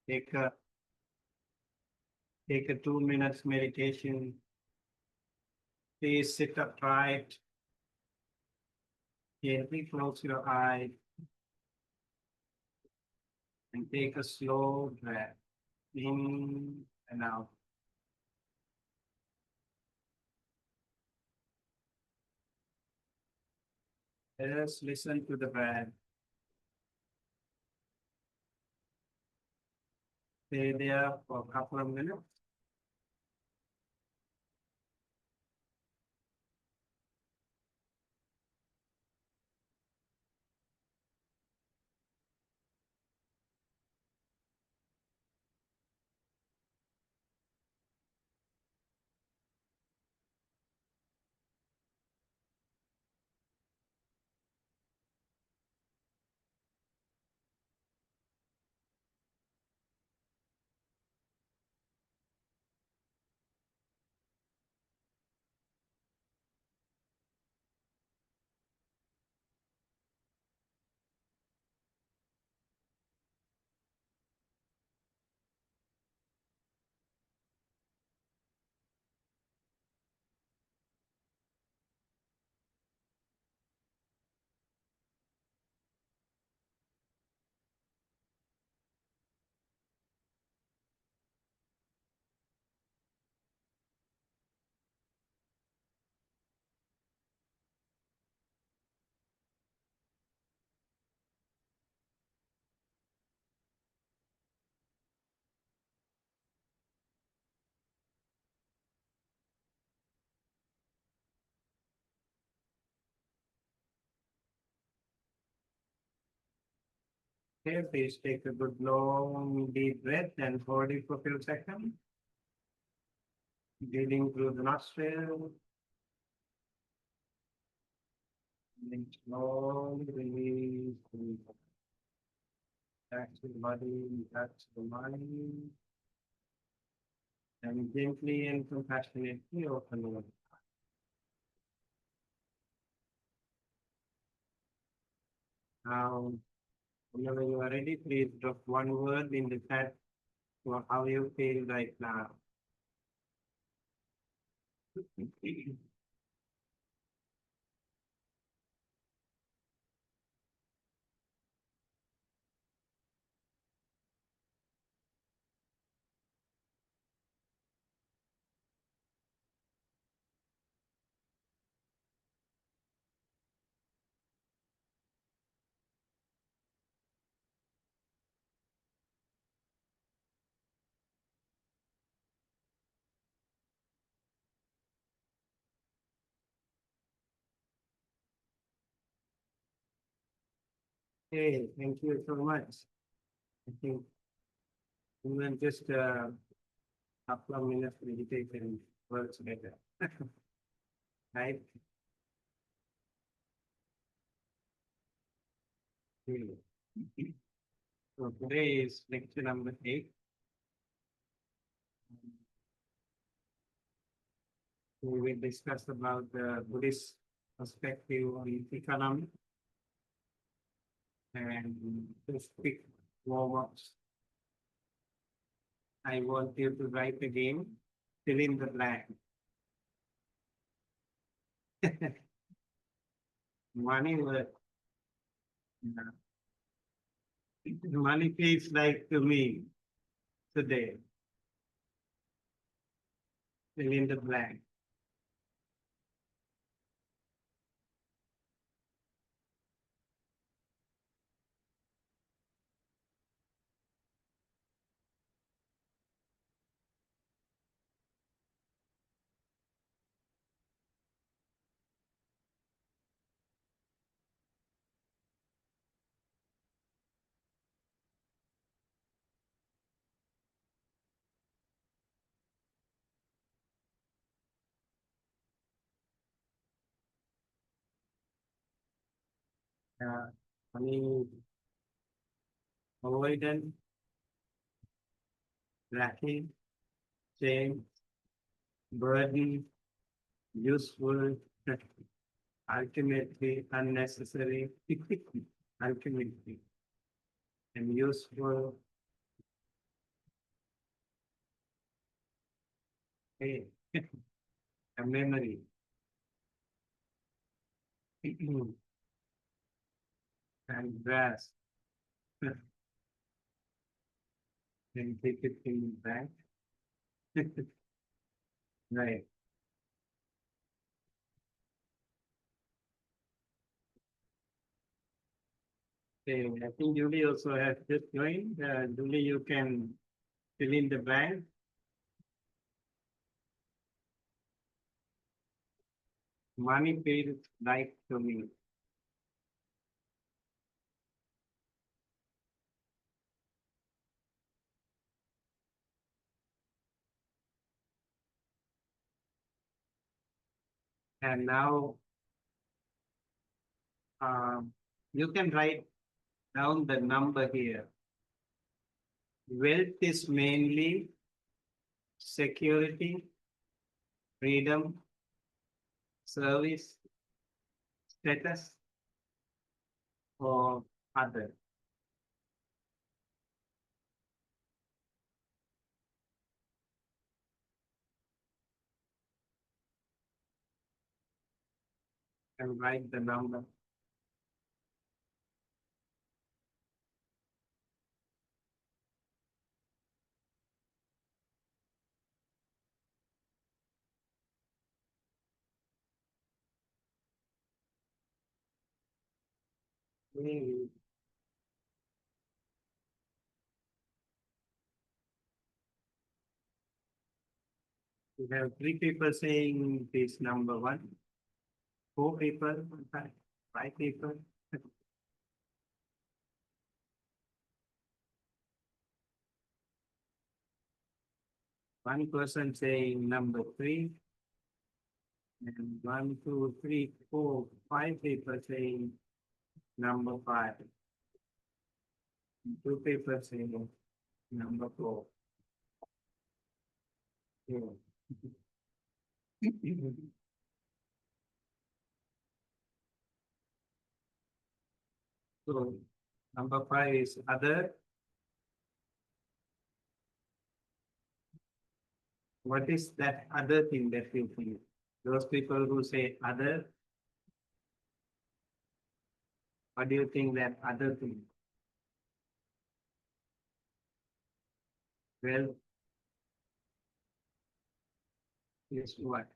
Take a take a 2 minutes meditation. Please sit upright. Gently close your eye and take a slow breath in and out. Just listen to the breath. Stay there for a couple of minutes. Okay, please take a good long deep breath and hold it for a few seconds. Breathing through the nostril. And slowly release back to the body, back to the mind. And gently and compassionately open the eyes. Now, whenever you are ready, please drop one word in the chat for how you feel right now. Hey, thank you so much. I think even just a couple of minutes meditation works better. Right? Okay. So today is lecture number 8. We will discuss about the Buddhist perspective on economy and to quick warm-ups. I want you to write again, fill in the blank. Money word. Money feels like to me today. Fill in the blank. Uh, Money avoidance, lacking, shame, burden, useful, ultimately unnecessary, ultimately and useful, Hey, a memory. And grass. And take it in back. Right. Okay, I think Julie also has just joined. Julie, you can fill in the blank. Money feels like to me. And now you can write down the number here. Wealth is mainly security, freedom, service, status, or other. And write the number. We have three people saying this number one, four people, five people. One person saying number three, and one, two, three, four, five people saying number five. Two people saying number four. Yeah. So number five is other. What is that other thing that you feel? Those people who say other, what do you think that other thing? Well, is what?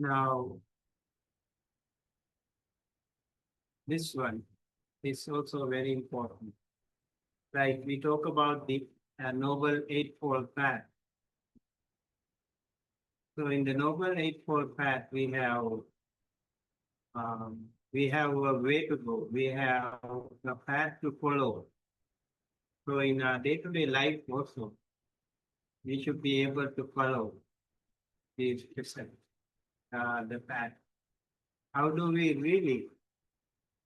Now, this one is also very important. Like we talk about the Noble Eightfold Path. So in the Noble Eightfold Path, we have a way to go. We have a path to follow. So in our day-to-day life also, we should be able to follow these precepts, the path. How do we really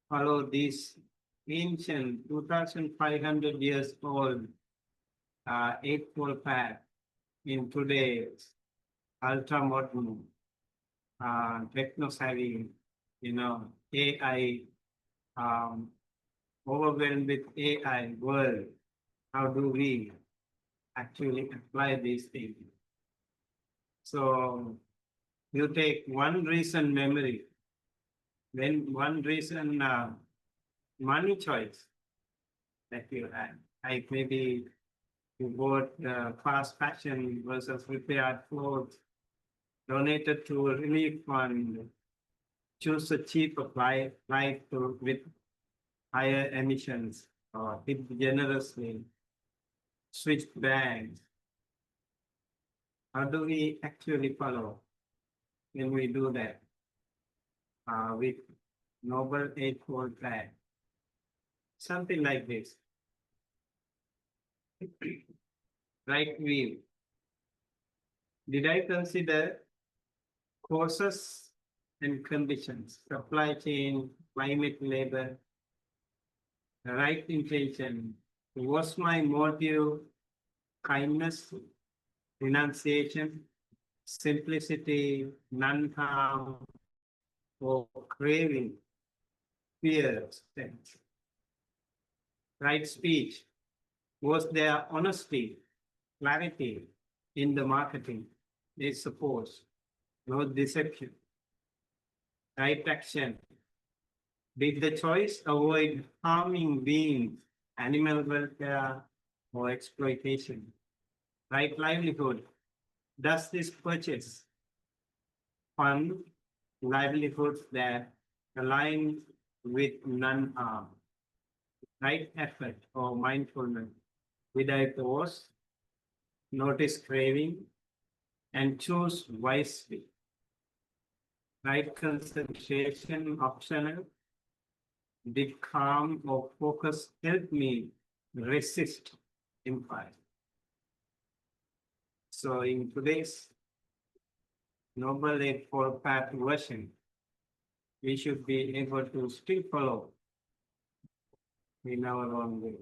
follow this ancient 2,500 years old Eightfold Path in today's ultra modern, techno savvy, AI, um, overwhelmed with AI world? How do we actually apply these things? So you take one recent memory, then one recent money choice that you had, like maybe you bought fast fashion versus repaired clothes, donated to a relief fund, choose a cheaper flight with higher emissions, or tip generously, switch banks. How do we actually follow when we do that with Noble Eightfold Path? something like this. Right view. Did I consider causes and conditions, supply chain, climate, labor, right intention? Was my motive kindness, renunciation, simplicity, non-harm, or craving, fear, strength? Right speech. Was there honesty, clarity in the marketing? They suppose. No deception. Right action. Did the choice avoid harming beings, animal welfare, or exploitation? Right livelihood. Does this purchase fund livelihoods that align with non-harm? Right effort or mindfulness. Did I pause, notice craving, and choose wisely? Right concentration optional. Did calm or focus help me resist impulse? So in today's Noble Eightfold Path version, we should be able to still follow in our own way.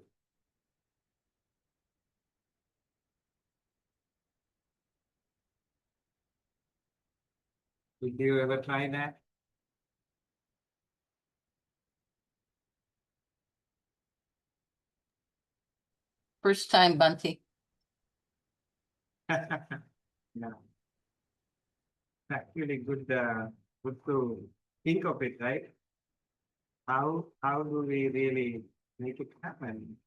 Did you ever try that? First time, Bunty. Yeah, actually good to think of it, right? How do we really make it happen,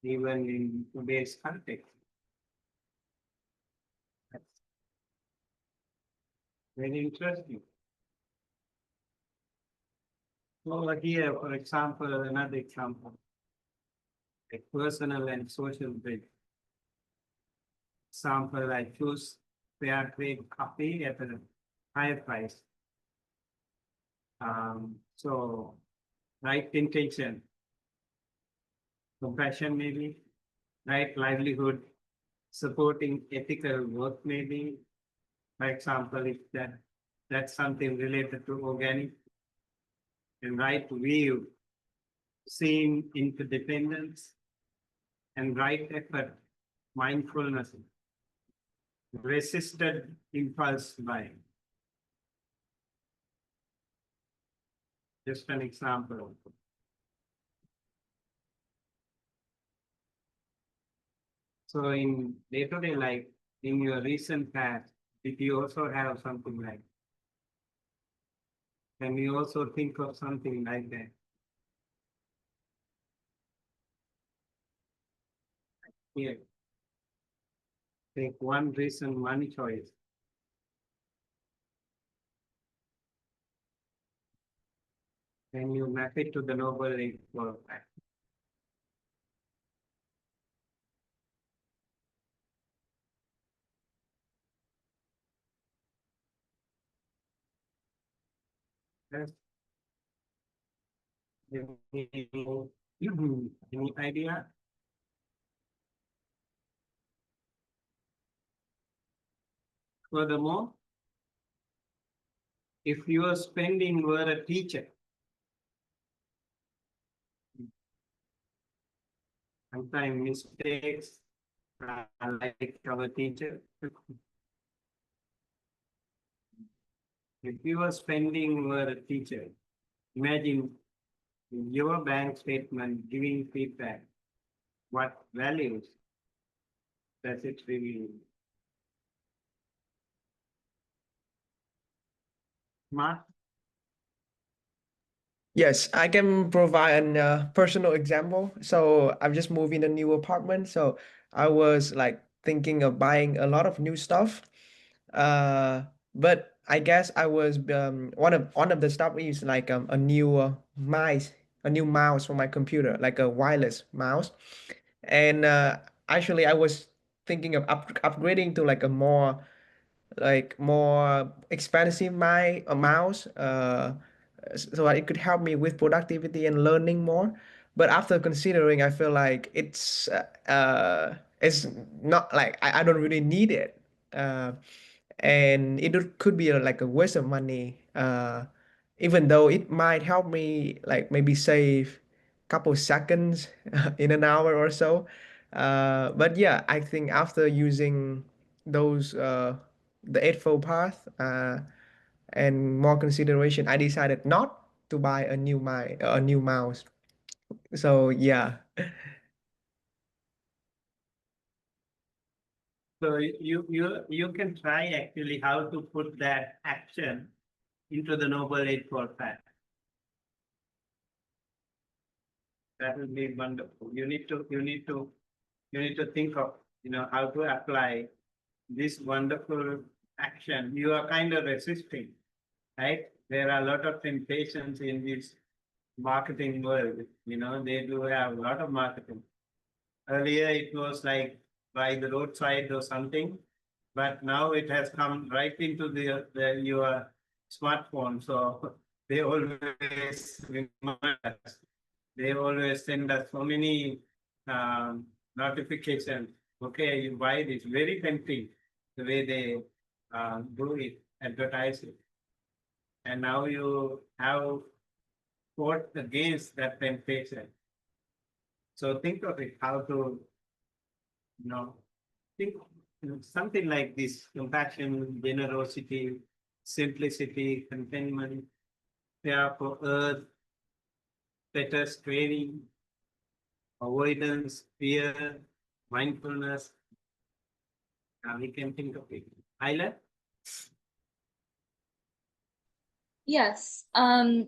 even in today's context? That's very interesting. So here, for example, another example, a personal and social bridge. Example, I choose fair trade coffee at a higher price. So right intention, compassion maybe, right livelihood, supporting ethical work maybe. For example, if that's something related to organic, and right view, seeing interdependence, and right effort, mindfulness, resisted impulse buying. Just an example. So in day-to-day life, in your recent past, did you also have something like? Can you also think of something like that? Here, take one recent money choice. Can you map it to the noble eightfold path? Yes. Any idea? Furthermore, if your spending were a teacher, sometimes mistakes are like our teacher. If your spending were a teacher, imagine your bank statement giving feedback. What values does it reveal? Smart. Yes, I can provide a personal example. So I've just moved in a new apartment. So I was like thinking of buying a lot of new stuff. Uh, but I guess I was one of the stuff is like a new mouse for my computer, like a wireless mouse. And actually, I was thinking of upgrading to like a more expensive mouse so that it could help me with productivity and learning more. But after considering, I feel like it's not like I don't really need it. Uh, and could be like a waste of money, even though it might help me like maybe save couple seconds in an hour or so. But yeah, I think after using those the eightfold path and more consideration, I decided not to buy a new mouse. So yeah. So you can try actually how to put that action into the Noble Eightfold Path. That will be wonderful. You need to think of, how to apply this wonderful action. You are kind of resisting, right? There are a lot of temptations in this marketing world. They do have a lot of marketing. Earlier, it was like by the roadside or something, but now it has come right into your smartphone. So they always remind us. They always send us so many notifications. Okay, you buy this. Very tempting the way they do it, advertise it. And now you have fought against that temptation. So think of it, how to, think something like this: compassion, generosity, simplicity, contentment, care for earth, better training, avoidance, fear, mindfulness. We can think of it. Ayla? Yes.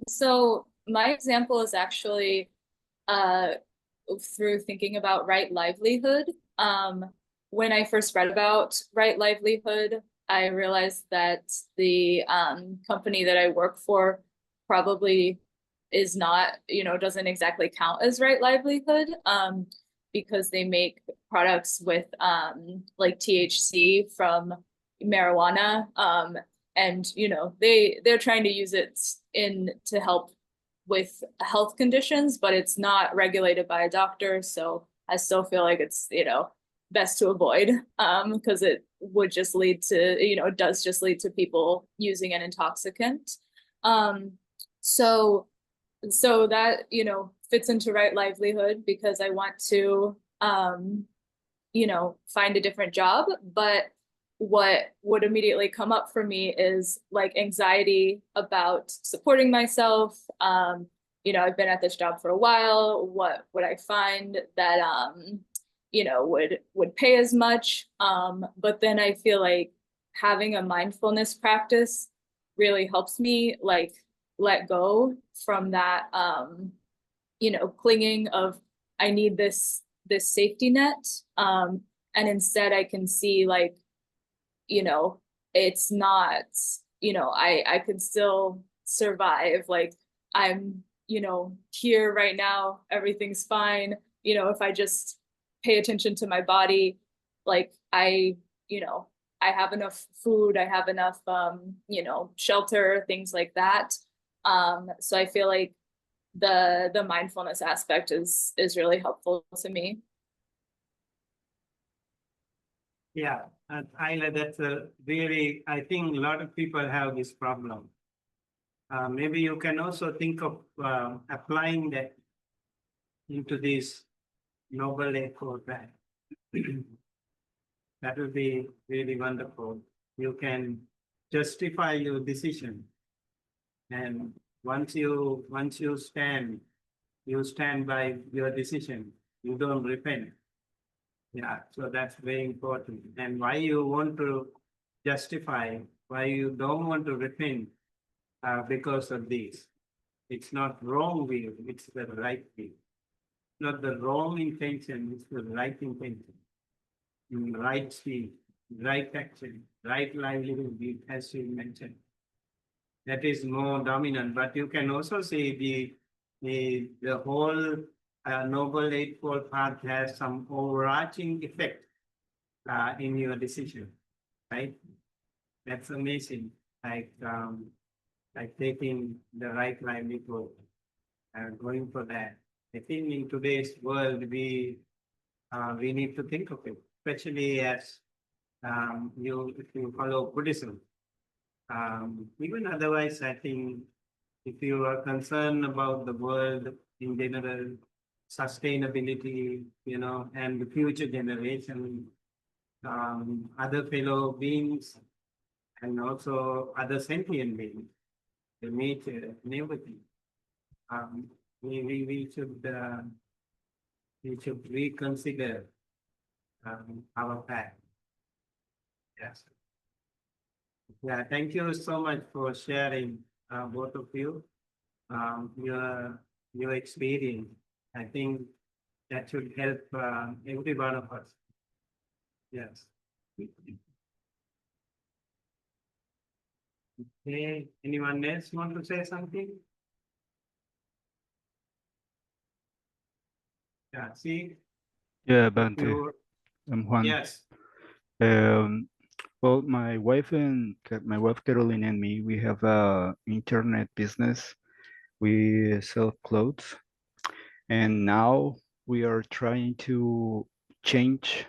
So my example is actually uh, through thinking about right livelihood. When I first read about right livelihood, I realized that the company that I work for probably is not, doesn't exactly count as right livelihood, because they make products with like THC from marijuana, and they're trying to use it in to help with health conditions, but it's not regulated by a doctor. So I still feel like it's, best to avoid, because it would just lead to, it does just lead to people using an intoxicant. Um, so so that, fits into right livelihood because I want to, find a different job. But what would immediately come up for me is like anxiety about supporting myself. I've been at this job for a while. What would I find that would pay as much? But then I feel like having a mindfulness practice really helps me like let go from that clinging of I need this safety net. And instead I can see like, it's not, I can still survive. Like I'm, here right now, everything's fine. If I just pay attention to my body, like I have enough food, I have enough, shelter, things like that. So I feel like the mindfulness aspect is really helpful to me. Yeah, Ayla, that's a really, I think a lot of people have this problem. Maybe you can also think of applying that into this Noble Eightfold Path. That will be really wonderful. You can justify your decision. And once you stand by your decision. You don't repent. Yeah, so that's very important. And why you want to justify, why you don't want to repent, because of this. It's not wrong view, it's the right view. Not the wrong intention, it's the right intention. Right speed, right action, right livelihood, as you mentioned. That is more dominant, but you can also see the whole Noble Eightfold Path has some overarching effect in your decision, right? That's amazing. Like taking the right livelihood, going for that. I think in today's world, we need to think of it, especially as if you follow Buddhism. Even otherwise, I think if you are concerned about the world in general, sustainability, and the future generation, other fellow beings, and also other sentient beings, the nature and everything. Um, we should reconsider our path. Yes. Yeah, thank you so much for sharing, both of you, your experience. I think that should help every one of us. Yes. Okay, anyone else want to say something? Yeah, see, Yeah, Bante, you, I'm Juan. yes, Um, well, my wife Caroline and me, we have a internet business. We sell clothes, and now we are trying to change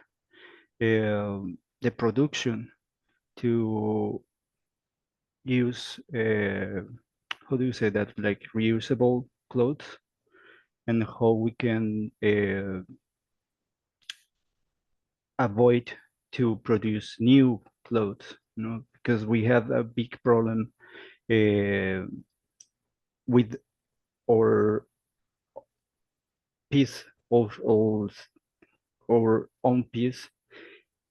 the production to use how do you say that, like reusable clothes, and how we can avoid to produce new clothes, because we have a big problem with our piece of our own piece,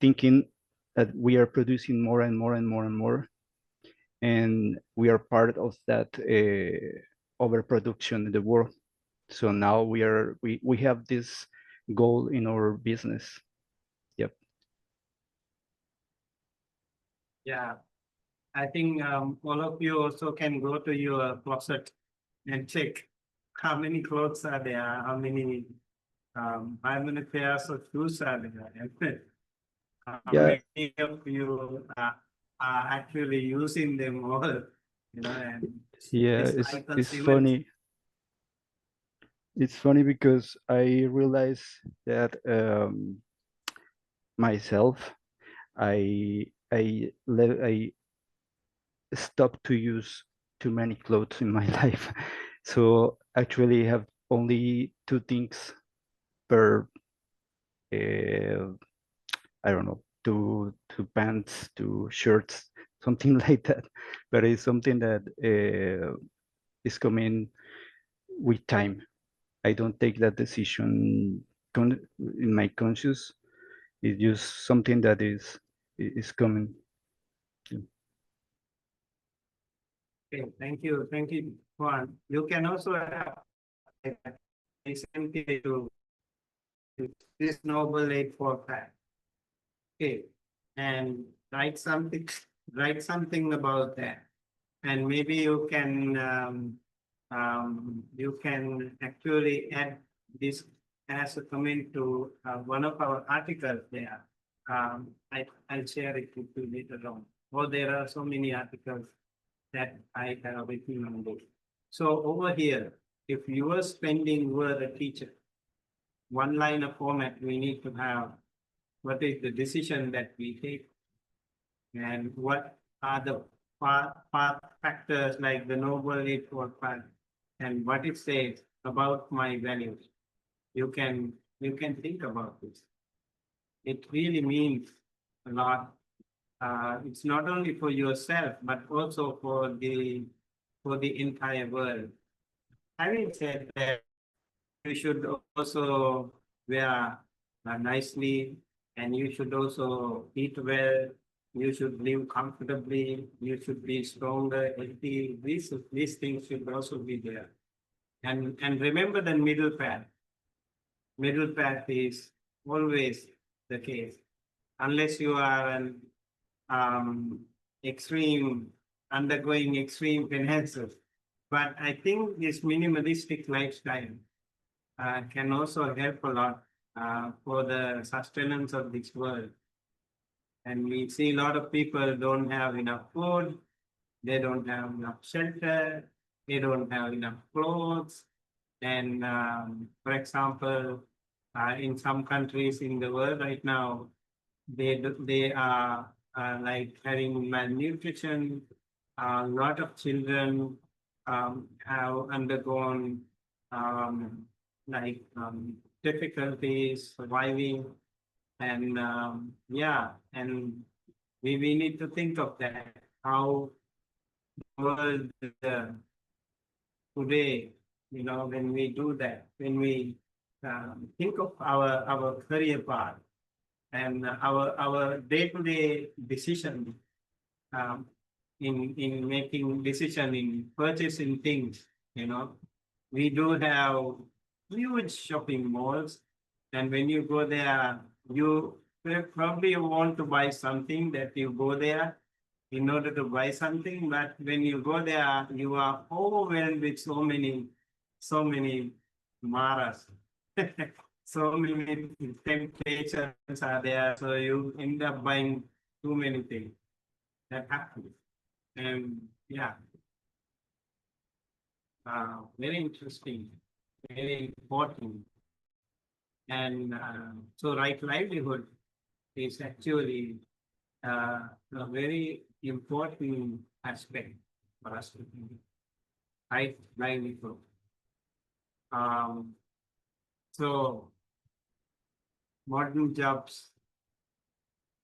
thinking that we are producing more and more and more and more, and we are part of that overproduction in the world. So now we have this goal in our business. Yep. yeah. I think all of you also can go to your closet and check how many clothes are there, how many pairs of shoes are there, and how Yeah. many of you are actually using them all, and Yeah, this it's time-consuming. funny. It's funny because I realize that myself, I stopped to use too many clothes in my life. So actually have only two things per I don't know, two pants, two shirts, something like that. But it's something that is coming with time. I don't take that decision in my conscious. It's just something that is coming. Okay, thank you, Juan. You can also have recently to this noble 845. Okay, and write something about that, and maybe you can actually add this as a comment to one of our articles there. I'll share it with you later on. Or there are so many articles that I have written on this. So over here, if you were a teacher, one line of format we need to have what is the decision that we take and what are the path factors like the noble 845 and what it says about my values. You can think about this. It really means a lot. It's not only for yourself but also for the entire world. Having said that, you should also wear nicely, and you should also eat well. You should live comfortably. You should be stronger, healthy. These things should also be there. And remember the middle path. Middle path is always the case, unless you are an extreme undergoing extreme finances. But I think this minimalistic lifestyle can also help a lot for the sustenance of this world. And we see a lot of people don't have enough food, they don't have enough shelter, they don't have enough clothes, And for example, in some countries in the world right now, they are like having malnutrition. A lot of children have undergone like difficulties surviving, and yeah, and we need to think of that, how the world today, when we do that, when we think of our career path and our day-to-day decision, um, in making decision in purchasing things, we do have huge shopping malls, and when you go there, you probably want to buy something that you go there in order to buy something, but when you go there, you are overwhelmed with so many maras. So many temptations are there, so you end up buying too many things. That happens. And yeah, very interesting, very important. And so right livelihood is actually a very important aspect for us to think. Right livelihood. So modern jobs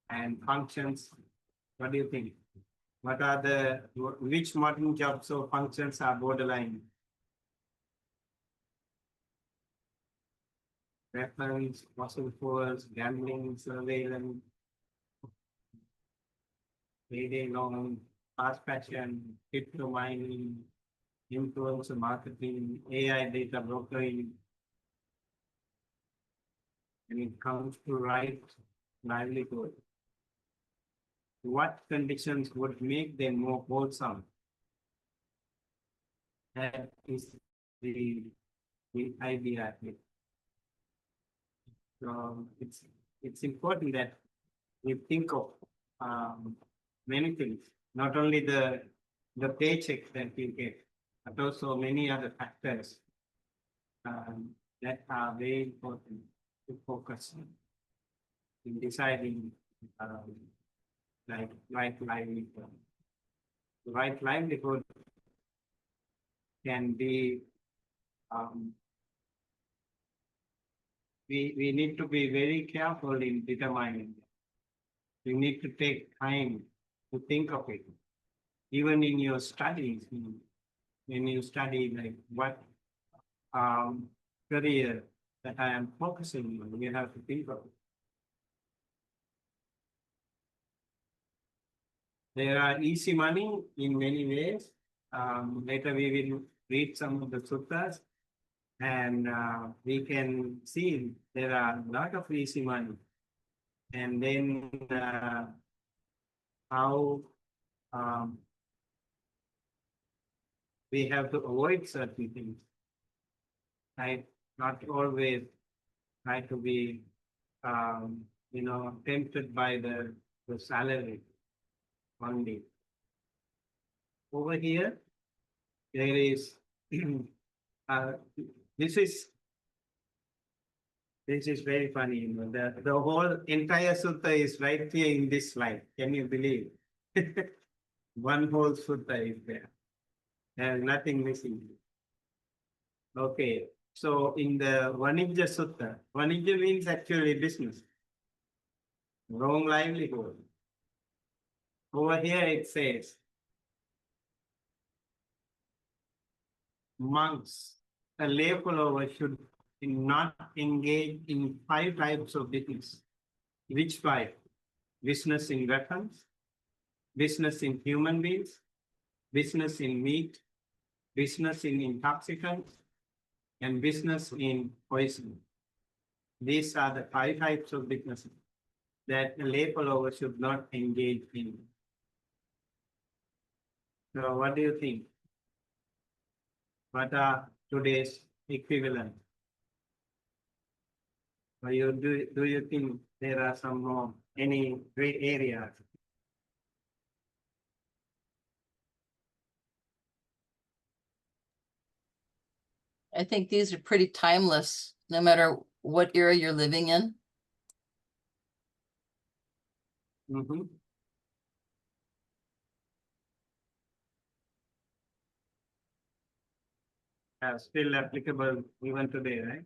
and functions, what do you think? What are which modern jobs or functions are borderline? Weapons, fossil fuels, gambling, surveillance, payday loan, fast fashion, crypto mining, influencer marketing, AI data brokering. When it comes to right livelihood, what conditions would make them more wholesome? That is the idea. So it's important that we think of many things, not only the paycheck that we get, but also many other factors that are very important to focus on in deciding like right livelihood. Right livelihood can be we need to be very careful in determining. You need to take time to think of it. Even in your studies, when you study like what career that I am focusing on, you have to think of it. There are easy money in many ways. Later we will read some of the sutras, and we can see there are a lot of easy money. And then how we have to avoid certain things. Right? Not always try to be, tempted by the salary only. Over here, there is, this is very funny. The whole entire sutta is right here in this slide. Can you believe? One whole sutta is there. There's nothing missing. Okay, so in the Vanijja Sutta, Vanijja means actually business, wrong livelihood. Over here it says, monks, a lay follower should not engage in 5 types of business. Which 5? Business in weapons, business in human beings, business in meat, business in intoxicants, and business in poison. These are the 5 types of businesses that a lay follower should not engage in. So what do you think? What are today's equivalent? Or do you think there are some more, any gray areas? I think these are pretty timeless, no matter what era you're living in. Mhm. Still applicable even today, right?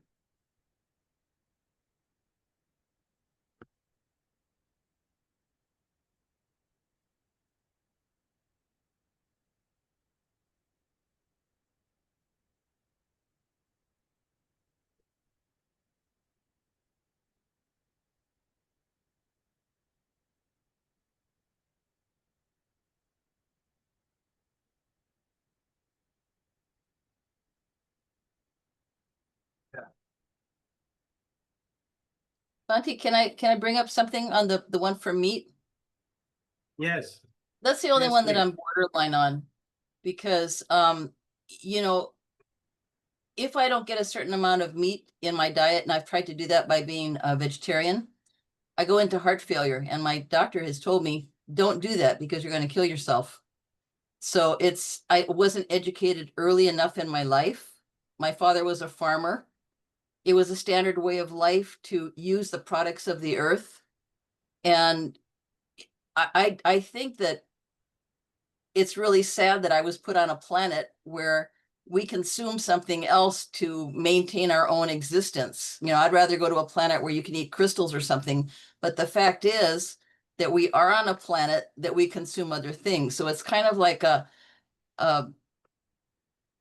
Auntie, can I bring up something on the one for meat? Yes. That's the only Yes, one that please. I'm borderline on. Because you know, if I don't get a certain amount of meat in my diet, and I've tried to do that by being a vegetarian, I go into heart failure. And my doctor has told me, don't do that because you're going to kill yourself. So I wasn't educated early enough in my life. My father was a farmer. It was a standard way of life to use the products of the earth. And I think that it's really sad that I was put on a planet where we consume something else to maintain our own existence. You know, I'd rather go to a planet where you can eat crystals or something. But the fact is that we are on a planet that we consume other things. So it's kind of like a,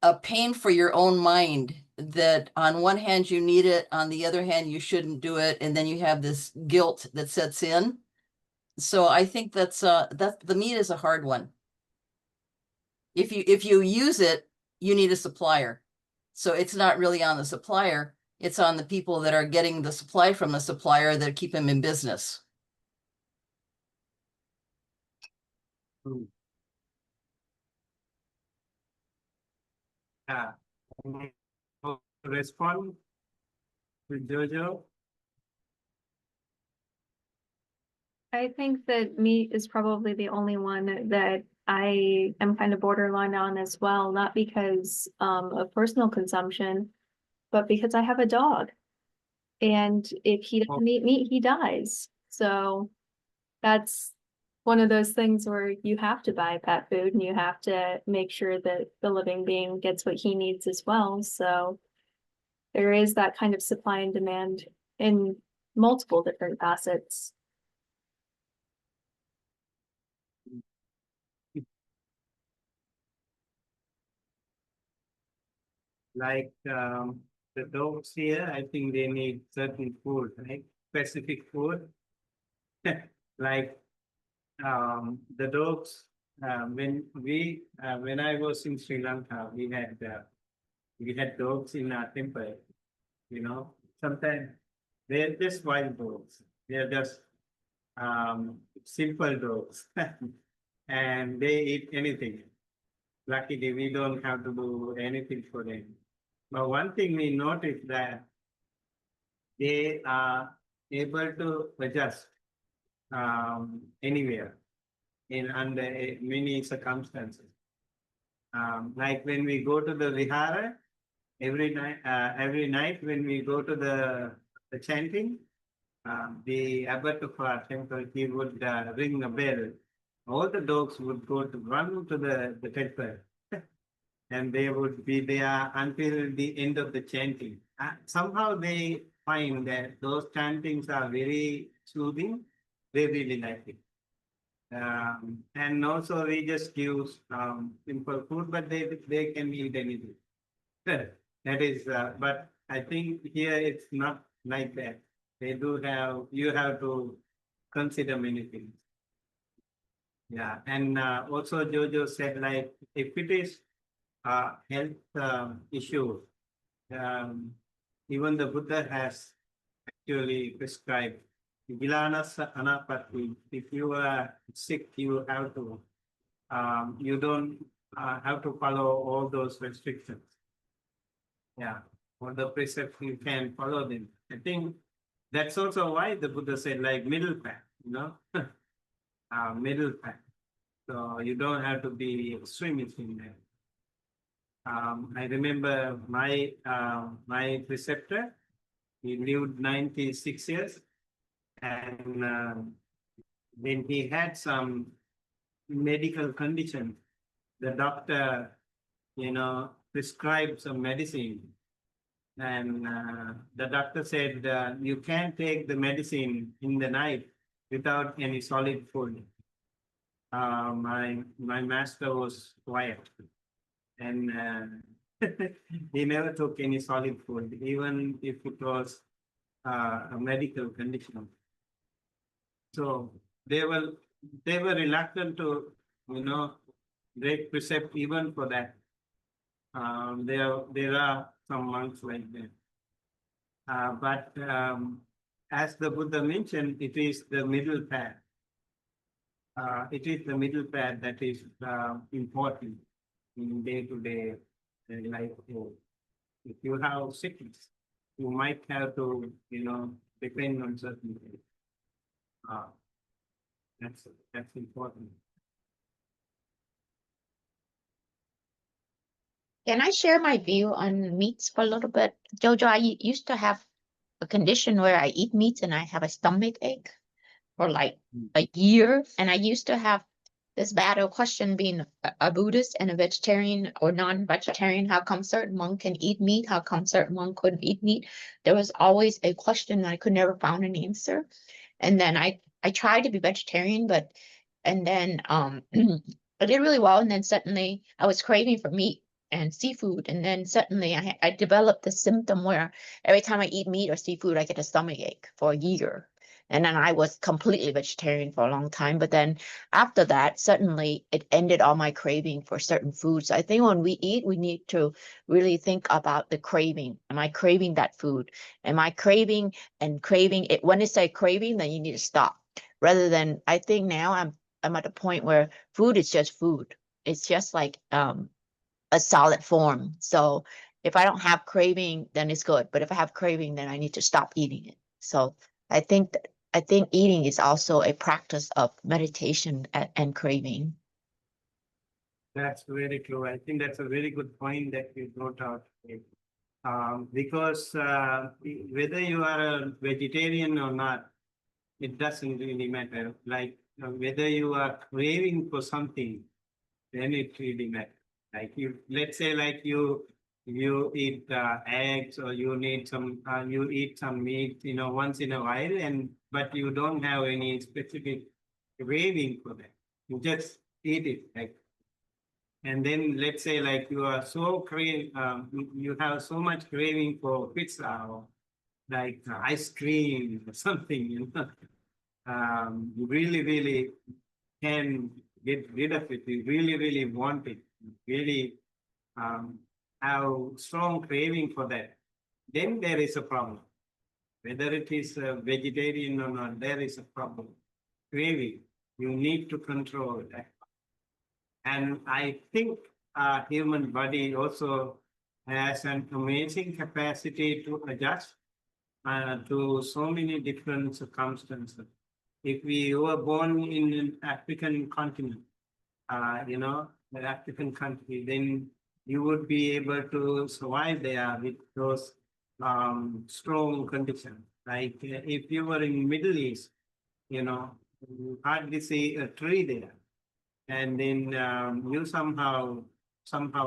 a pain for your own mind that on one hand you need it, on the other hand you shouldn't do it, and then you have this guilt that sets in. So I think that the meat is a hard one. If you use it, you need a supplier. So it's not really on the supplier, it's on the people that are getting the supply from the supplier that keep them in business. Hmm. Yeah. Respond to Jojo. I think that meat is probably the only one that I am kind of borderline on as well, not because of personal consumption, but because I have a dog. And if he Oh. doesn't eat meat, he dies. So that's one of those things where you have to buy pet food and you have to make sure that the living being gets what he needs as well. So there is that kind of supply and demand in multiple different facets. Like the dogs here, I think they need certain food, right? Specific food. Like the dogs, when I was in Sri Lanka, we had dogs in our temple, you know. Sometimes they're just wild dogs. They're just simple dogs. And they eat anything. Luckily, we don't have to do anything for them. But one thing we noticed that they are able to adjust anywhere in under many circumstances. Like when we go to the vihara, every night when we go to the chanting, the abbot of our temple, he would ring a bell. All the dogs would run to the temple and they would be there until the end of the chanting. Somehow they find that those chantings are very soothing. They really like it. And also we just use simple food, but they can eat anything. That is, but I think here it's not like that. They do have, you have to consider many things. Yeah, and also Jojo said like, if it is health issue, even the Buddha has actually prescribed Vilanasa Anapati. If you are sick, you have to, you don't have to follow all those restrictions. Yeah, all the precepts you can follow them. I think that's also why the Buddha said like middle path, you know, middle path. So you don't have to be extremist in there. I remember my preceptor, he lived 96 years, and when he had some medical condition, the doctor, prescribed some medicine, and the doctor said, you can't take the medicine in the night without any solid food. My master was quiet, and he never took any solid food, even if it was a medical condition. So they were reluctant to, break precept even for that. There are some monks like that. But as the Buddha mentioned, it is the middle path. It is the middle path that is important in day-to-day life. If you have sickness, you might have to, depend on certain things. That's important. Can I share my view on meats for a little bit? Jojo, I used to have a condition where I eat meats and I have a stomach ache for like a year. And I used to have this battle question being a Buddhist and a vegetarian or non-vegetarian. How come certain monk can eat meat? How come certain monk couldn't eat meat? There was always a question and I could never find an answer. And then I tried to be vegetarian, and then I did really well. And then suddenly I was craving for meat and seafood. And then suddenly I developed this symptom where every time I eat meat or seafood, I get a stomach ache for a year. And then I was completely vegetarian for a long time. But then after that, suddenly it ended all my craving for certain foods. I think when we eat, we need to really think about the craving. Am I craving that food? Am I craving it? When it's a craving, then you need to stop. Rather than, I think now I'm at a point where food is just food. It's just like a solid form. So if I don't have craving, then it's good. But if I have craving, then I need to stop eating it. So I think eating is also a practice of meditation and craving. That's very true. I think that's a very good point that you brought out. Because whether you are a vegetarian or not, it doesn't really matter. Like whether you are craving for something, then it really matters. Like let's say like you eat eggs, or you eat some meat, once in a while, but you don't have any specific craving for that. You just eat it, like. And then let's say like you are so you have so much craving for pizza or like ice cream or something, you really can get rid of it. You really want it. You really have strong craving for that. Then there is a problem. Whether it is vegetarian or not, there is a problem. Craving. You need to control that. And I think human body also has an amazing capacity to adjust to so many different circumstances. If we were born in an African continent, the African country, then you would be able to survive there with those strong conditions. Like if you were in Middle East, you hardly see a tree there. And then you somehow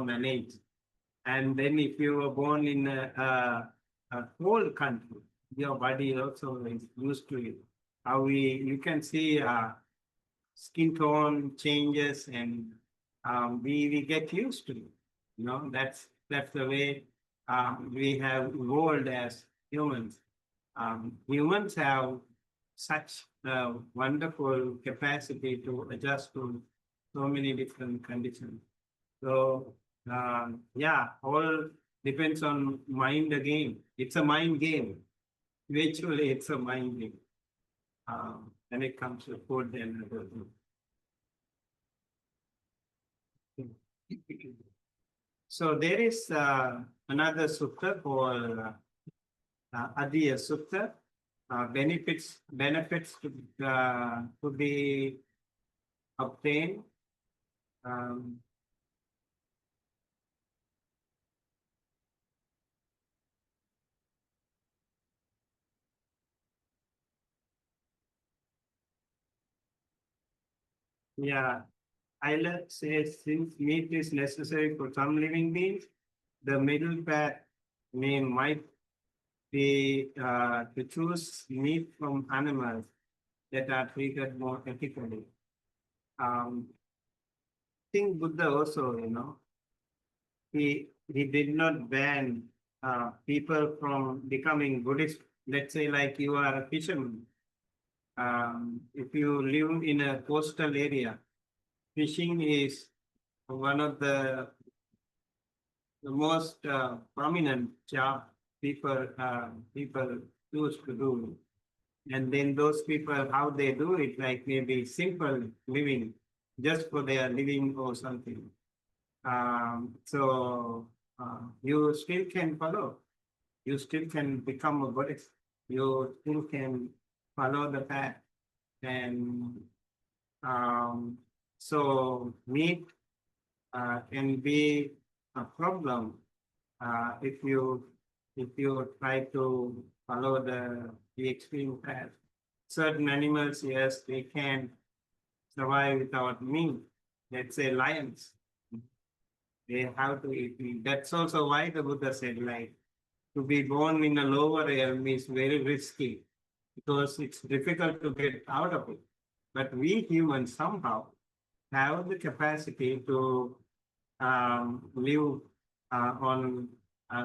manage. And then if you were born in a cold country, your body also is used to it. You can see skin tone changes, and we get used to it. That's the way we have evolved as humans. Humans have such a wonderful capacity to adjust to so many different conditions. So all depends on mind again. It's a mind game. Eventually, it's a mind game. When it comes to food and everything. So there is another sutta called Adiya Sutta, benefits to be obtained. Yeah, Eilert says since meat is necessary for some living beings, the middle path might be to choose meat from animals that are treated more ethically. I think Buddha also, he did not ban people from becoming Buddhist. Let's say like you are a fisherman. If you live in a coastal area, fishing is one of the most prominent job people choose to do. And then those people, how they do it, like maybe simple living, just for their living or something. So you still can follow. You still can become a Buddhist. You still can follow the path. And so meat can be a problem if you try to follow the extreme path. Certain animals, yes, they can survive without meat. Let's say lions. They have to eat meat. That's also why the Buddha said, like, to be born in a lower realm is very risky because it's difficult to get out of it. But we humans somehow have the capacity to live on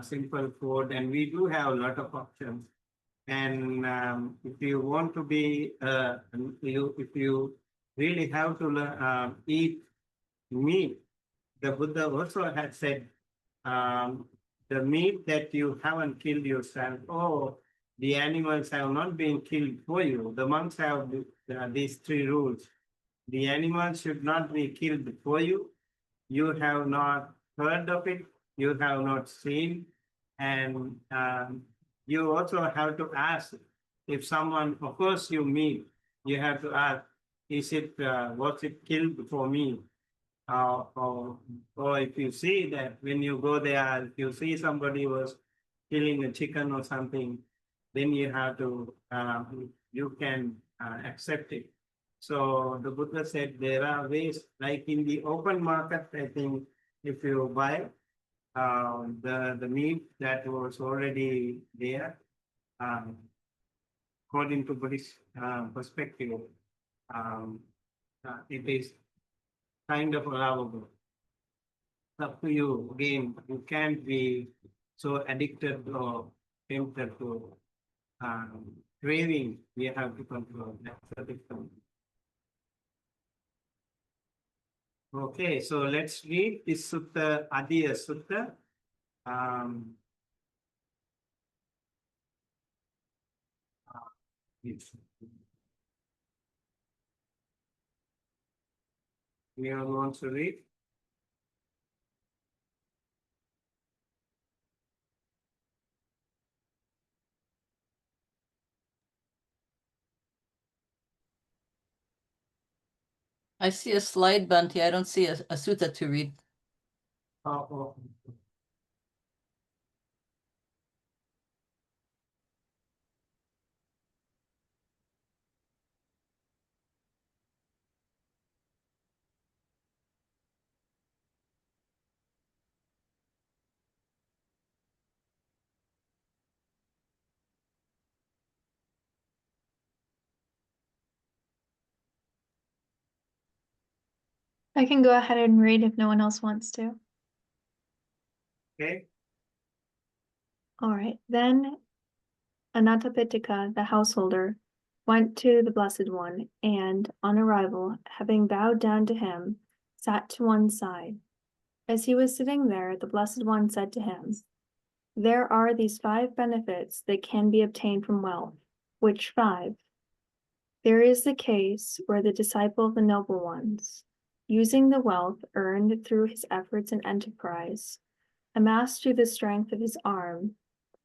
simple food, and we do have a lot of options. And if you want to be, if you really have to eat meat, the Buddha also had said, the meat that you haven't killed yourself, or the animals have not been killed for you. The monks have these three rules. The animals should not be killed for you. You have not heard of it. You have not seen. And you also have to ask if someone, of course, you meet, you have to ask, was it killed for me? Or if you see that when you go there, if you see somebody was killing a chicken or something, then you have to, you can accept it. So the Buddha said there are ways, like in the open market, I think if you buy the meat that was already there, according to Buddhist perspective, it is kind of allowable. It's up to you. Again, you can't be so addicted or tempted to craving. You have to control. That's a different. Okay, so let's read this sutta, Adiya Sutta. Yes. Anyone wants to read? I see a slide, Bunty. I don't see a sutta to read. Oh. I can go ahead and read if no one else wants to. Okay. All right. Then Anathapindika, the householder, went to the Blessed One, and on arrival, having bowed down to him, sat to one side. As he was sitting there, the Blessed One said to him, "There are these 5 benefits that can be obtained from wealth. Which 5? There is the case where the disciple of the noble ones, using the wealth earned through his efforts and enterprise, amassed through the strength of his arm,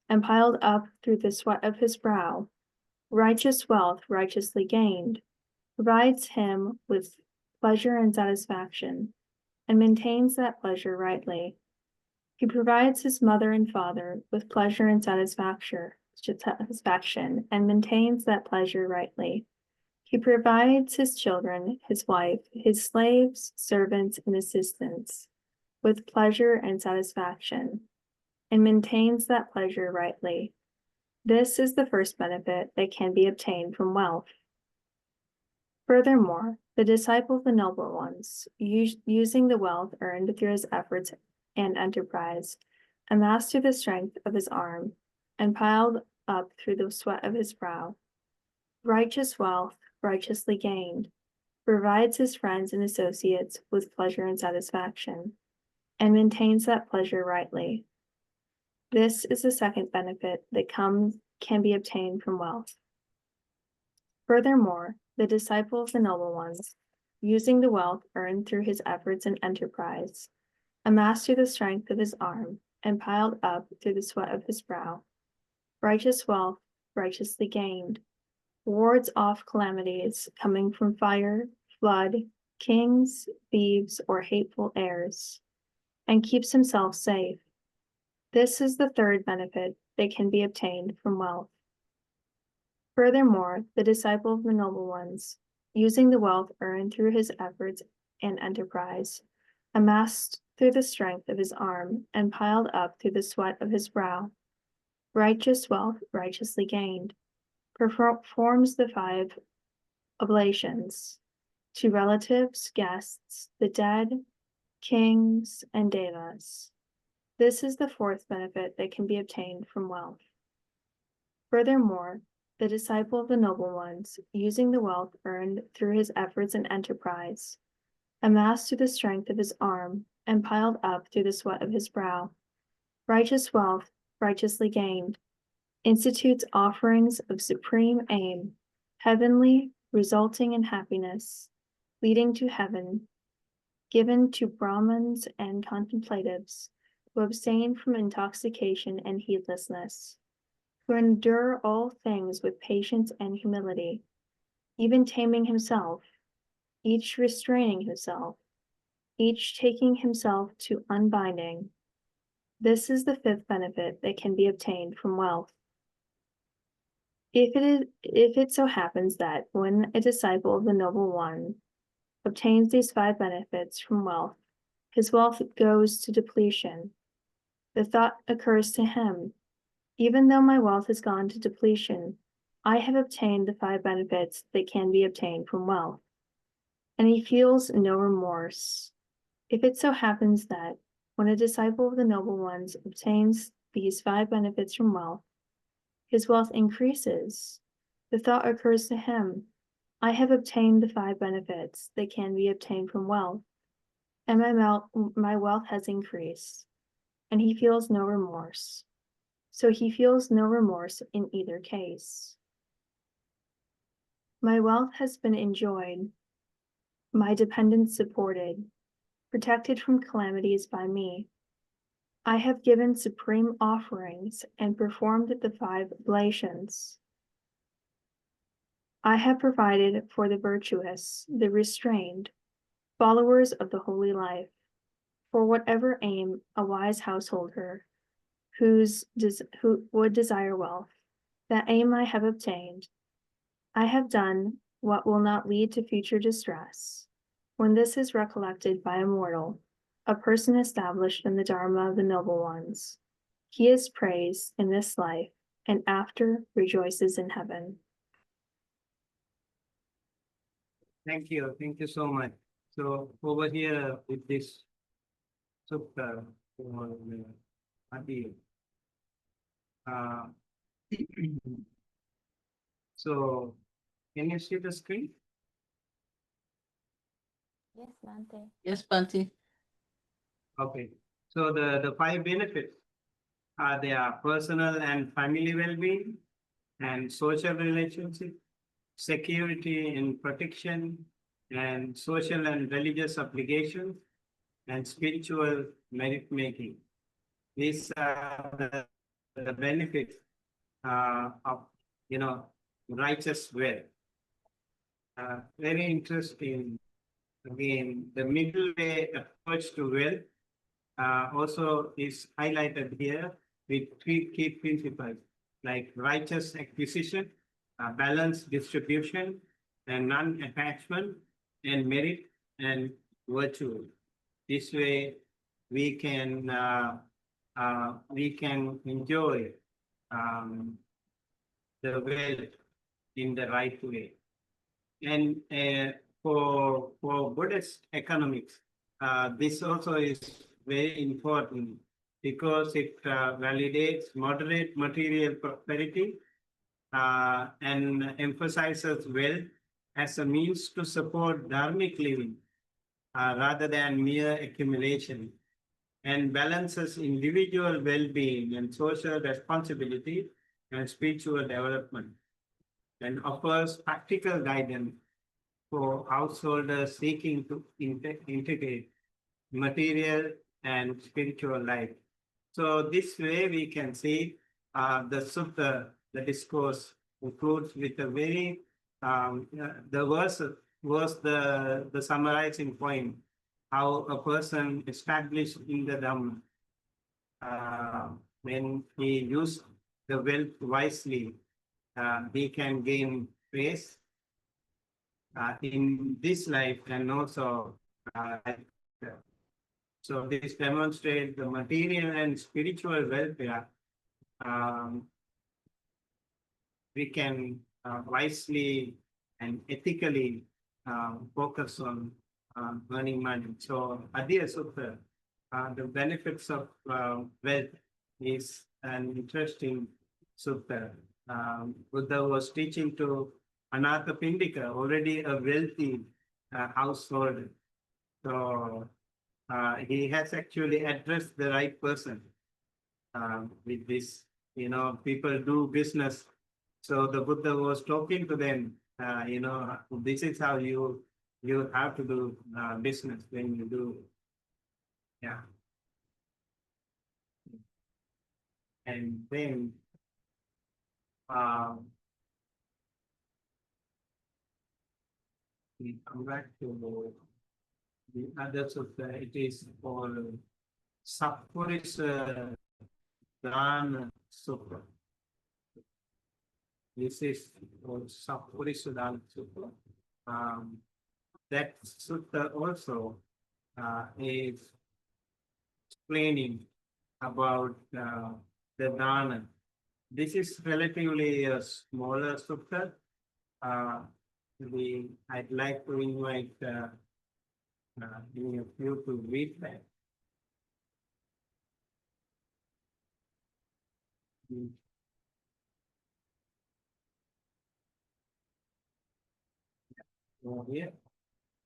and piled up through the sweat of his brow, righteous wealth righteously gained, provides him with pleasure and satisfaction, and maintains that pleasure rightly. He provides his mother and father with pleasure and satisfaction, and maintains that pleasure rightly. He provides his children, his wife, his slaves, servants, and assistants with pleasure and satisfaction, and maintains that pleasure rightly. This is the first benefit that can be obtained from wealth. Furthermore, the disciple of the noble ones, using the wealth earned through his efforts and enterprise, amassed through the strength of his arm, and piled up through the sweat of his brow, righteous wealth, righteously gained, provides his friends and associates with pleasure and satisfaction, and maintains that pleasure rightly. This is the second benefit that can be obtained from wealth. Furthermore, the disciple of the noble ones, using the wealth earned through his efforts and enterprise, amassed through the strength of his arm, and piled up through the sweat of his brow, righteous wealth, righteously gained, wards off calamities coming from fire, flood, kings, thieves, or hateful heirs, and keeps himself safe. This is the third benefit that can be obtained from wealth. Furthermore, the disciple of the noble ones, using the wealth earned through his efforts and enterprise, amassed through the strength of his arm, and piled up through the sweat of his brow, righteous wealth righteously gained, performs the 5 oblations to relatives, guests, the dead, kings, and devas. This is the fourth benefit that can be obtained from wealth. Furthermore, the disciple of the noble ones, using the wealth earned through his efforts and enterprise, amassed through the strength of his arm, and piled up through the sweat of his brow, righteous wealth righteously gained, institutes offerings of supreme aim, heavenly, resulting in happiness, leading to heaven, given to Brahmins and contemplatives, who abstain from intoxication and heedlessness, who endure all things with patience and humility, even taming himself, each restraining himself, each taking himself to unbinding. This is the fifth benefit that can be obtained from wealth. If it so happens that when a disciple of the noble one obtains these 5 benefits from wealth, his wealth goes to depletion. The thought occurs to him, even though my wealth has gone to depletion, I have obtained the 5 benefits that can be obtained from wealth. And he feels no remorse. If it so happens that when a disciple of the noble ones obtains these 5 benefits from wealth, his wealth increases. The thought occurs to him, I have obtained the 5 benefits that can be obtained from wealth, and my wealth has increased, and he feels no remorse. So he feels no remorse in either case. My wealth has been enjoyed, my dependents supported, protected from calamities by me. I have given supreme offerings and performed the 5 oblations. I have provided for the virtuous, the restrained, followers of the holy life, for whatever aim a wise householder who would desire wealth, that aim I have obtained. I have done what will not lead to future distress. When this is recollected by a mortal, a person established in the Dharma of the noble ones, he is praised in this life and after rejoices in heaven. Thank you so much. So over here with this sutta, Adi. So can you see the screen? Yes, Bante. Yes, Bunty. Okay, so the 5 benefits are their personal and family well-being and social relationship, security and protection, and social and religious obligations, and spiritual merit making. These are the benefits of righteous wealth. Very interesting. Again, the middle way approach to wealth also is highlighted here with 3 key principles like righteous acquisition, balanced distribution, and non-attachment and merit and virtue. This way, we can enjoy the wealth in the right way. And for Buddhist economics, this also is very important because it validates moderate material prosperity and emphasizes wealth as a means to support dharmic living rather than mere accumulation, and balances individual well-being and social responsibility and spiritual development, and offers practical guidance for householders seeking to integrate material and spiritual life. So this way we can see the sutta, the discourse includes with a very, the verse was the summarizing point, how a person established in the Dhamma, when he used the wealth wisely, he can gain grace in this life and also so this demonstrates the material and spiritual welfare. We can wisely and ethically focus on earning money. So Adya Sutta, the benefits of wealth is an interesting sutta. Buddha was teaching to Anathapindika, already a wealthy household. So he has actually addressed the right person with this. You know, people do business. So the Buddha was talking to them, you know, this is how you have to do business when you do. Yeah. And then we come back to the other sutta. It is called Sappurisa Dana Sutta. This is called Sappurisa Dana Sutta. That sutta also is explaining about the dana. This is relatively a smaller sutta. I'd like to invite any of you to read that. So here,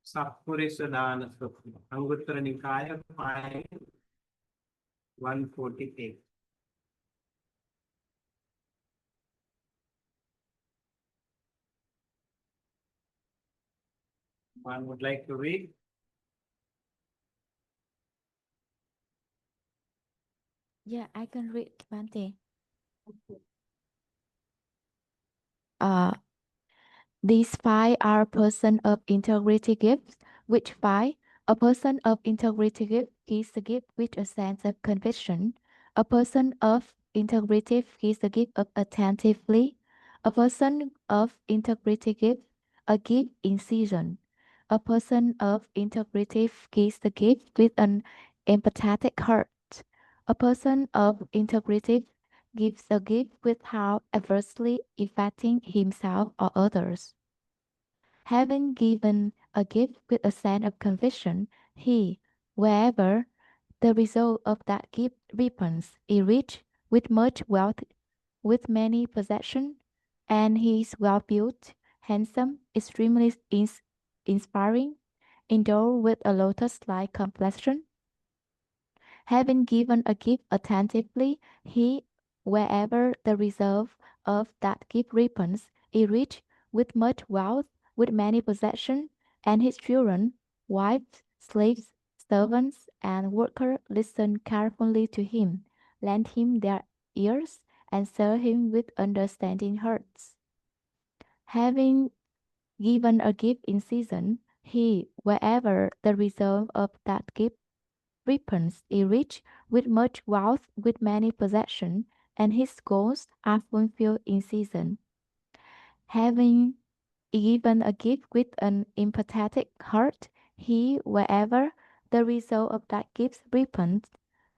Sappurisa Dana Sutta, Anguttara Nikaya 5/148. One would like to read? Yeah, I can read, Bante. These five are person of integrity gifts. Which five? A person of integrity gift is the gift with a sense of conviction. A person of integrity is the gift of attentively. A person of integrity gift, a gift in season. A person of integrity gives the gift with an empathetic heart. A person of integrity gives a gift without adversely affecting himself or others. Having given a gift with a sense of conviction, he, wherever the result of that gift ripens, is rich with much wealth, with many possessions, and he is well built, handsome, extremely inspiring, endowed with a lotus-like complexion. Having given a gift attentively, he, wherever the result of that gift ripens, is rich with much wealth, with many possessions, and his children, wives, slaves, servants, and workers listen carefully to him, lend him their ears, and serve him with understanding hearts. Having given a gift in season, he, wherever the result of that gift ripens, is rich with much wealth, with many possessions, and his goals are fulfilled in season. Having given a gift with an empathetic heart, he, wherever the result of that gift ripens,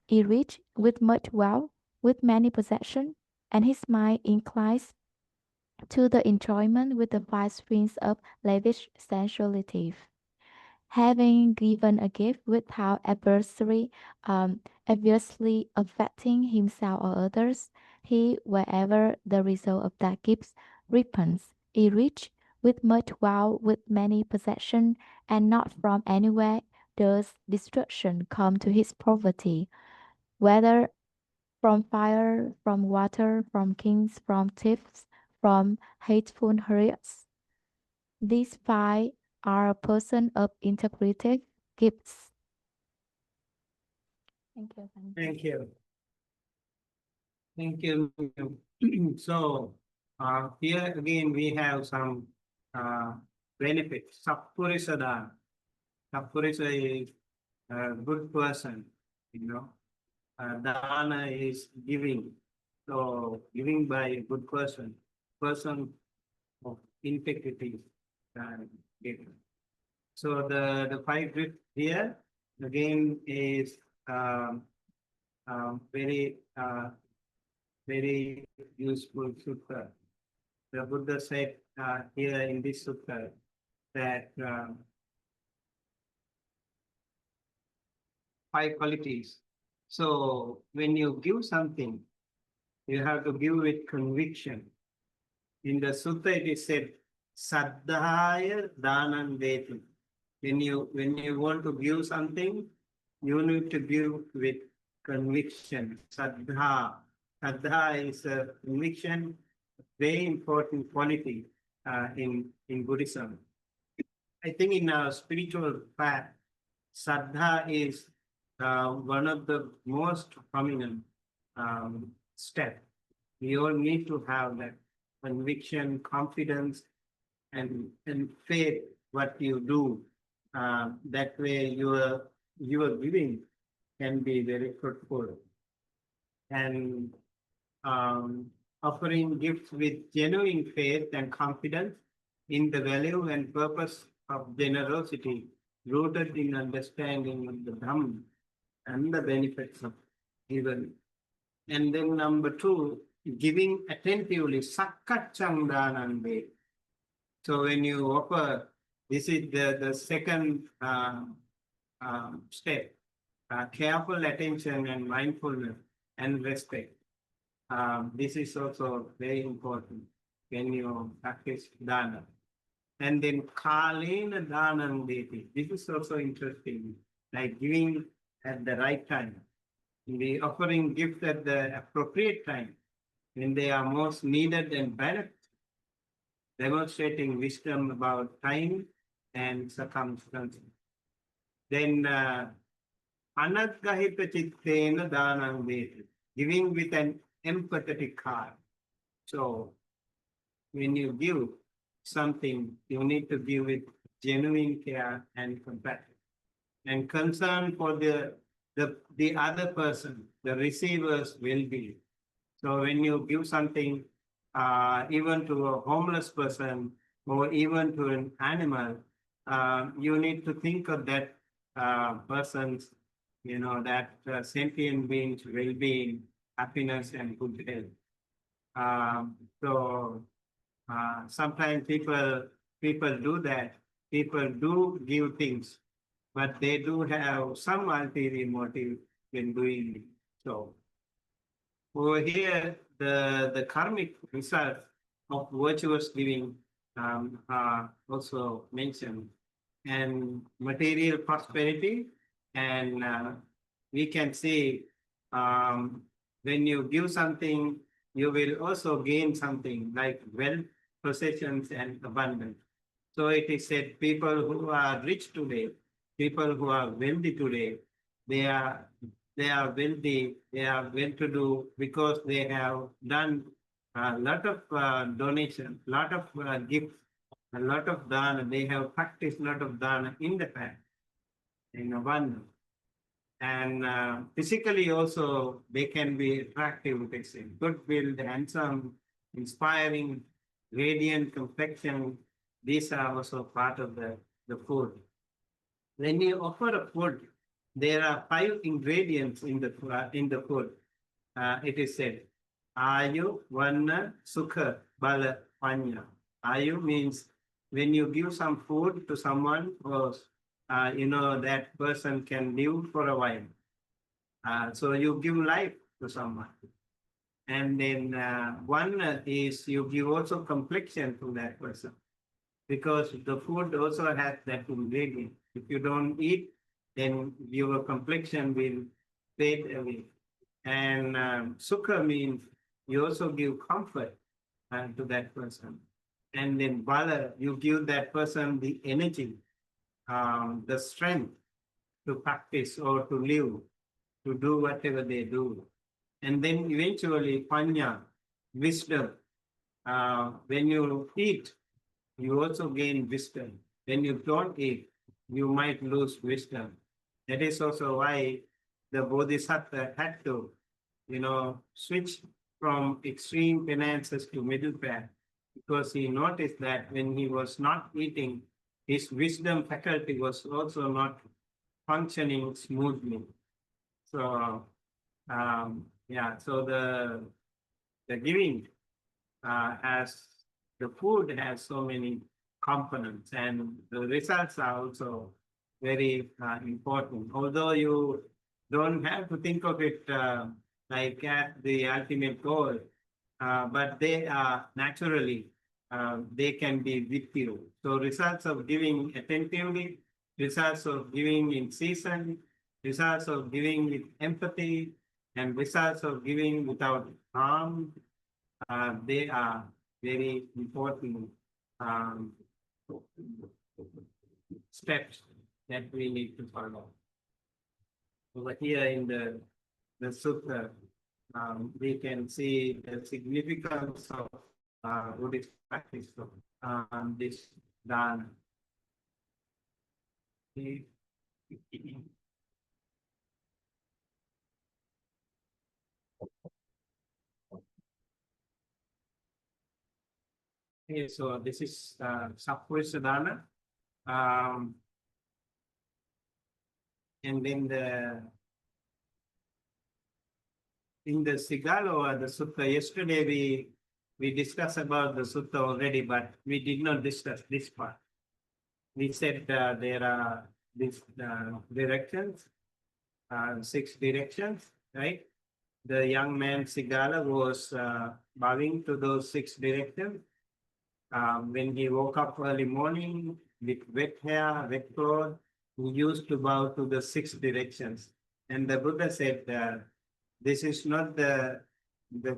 is rich with much wealth, with many possessions, and his mind inclines to the enjoyment with the five streams of lavish sensuality. Having given a gift without adversely affecting himself or others, he, wherever the result of that gift ripens, is rich with much wealth, with many possessions, and not from anywhere does destruction come to his poverty, whether from fire, from water, from kings, from thieves, from hateful heretics. These five are a person of integrated gifts. Thank you. Thank you. Thank you. So here again we have some benefits. Sappurisa dana. Sappurisa is a good person, you know. Dana is giving. So giving by a good person of integrity. Giving. So the five gifts here again is very very useful sutta. The Buddha said here in this sutta that five qualities. So when you give something, you have to give with conviction. In the sutta it is said, Saddhaya Danan Deti. When you want to give something, you need to give with conviction. Saddha. Saddha is a conviction, very important quality in Buddhism. I think in our spiritual path, Saddha is one of the most prominent steps. We all need to have that conviction, confidence, and faith what you do. That way your giving can be very fruitful. And offering gifts with genuine faith and confidence in the value and purpose of generosity, rooted in understanding of the Dhamma and the benefits of giving. And then number two, giving attentively, sakkachang danande. So when you offer, this is the second step, careful attention and mindfulness and respect. This is also very important when you practice dana. And then kalena danam deti. This is also interesting, like giving at the right time. The offering gifts at the appropriate time when they are most needed and benefit, demonstrating wisdom about time and circumstances. Then anadgahita chittena danam deti. Giving with an empathetic heart. So when you give something, you need to give with genuine care and compassion and concern for the other person, the receiver's well-being. So when you give something, even to a homeless person or even to an animal, you need to think of that person's, that sentient being's well-being, happiness, and good health. So sometimes people do that. People do give things, but they do have some ulterior motive in doing it. So over here, the karmic results of virtuous giving are also mentioned, and material prosperity, and we can see when you give something, you will also gain something like wealth, possessions, and abundance. So it is said people who are rich today, people who are wealthy today, they are wealthy, they are well-to-do because they have done a lot of donation, lot of gifts, a lot of dana. They have practiced a lot of dana in the past, in abundance. And physically also, they can be attractive, they say, good build, handsome, inspiring, radiant complexion, these are also part of the food. When you offer a food, there are 5 ingredients in the food. It is said, Ayu, Vanna, Sukha, Bala, Panya. Ayu means when you give some food to someone, or that person can live for a while. So you give life to someone. And then one is you give also complexion to that person, because the food also has that ingredient. If you don't eat, then your complexion will fade away. And sukha means you also give comfort to that person. And then bala, you give that person the energy, the strength to practice or to live, to do whatever they do. And then eventually panya, wisdom. When you eat, you also gain wisdom. When you don't eat, you might lose wisdom. That is also why the Bodhisattva had to, switch from extreme penances to middle path, because he noticed that when he was not eating, his wisdom faculty was also not functioning smoothly. So, so the giving as the food has so many components, and the results are also very important. Although you don't have to think of it like at the ultimate goal, but they are naturally, they can be with you. So results of giving attentively, results of giving in season, results of giving with empathy, and results of giving without harm, they are very important steps that we need to follow. Over here in the sutta, we can see the significance of Buddhist practice of this dana. Okay, so this is Sappurisa dana. And then in the Sigalo, the sutta, yesterday we discussed about the sutta already, but we did not discuss this part. We said there are these directions, 6 directions, right? The young man Sigala was bowing to those 6 directions. When he woke up early morning with wet hair, wet clothes, he used to bow to the 6 directions. And the Buddha said, this is not the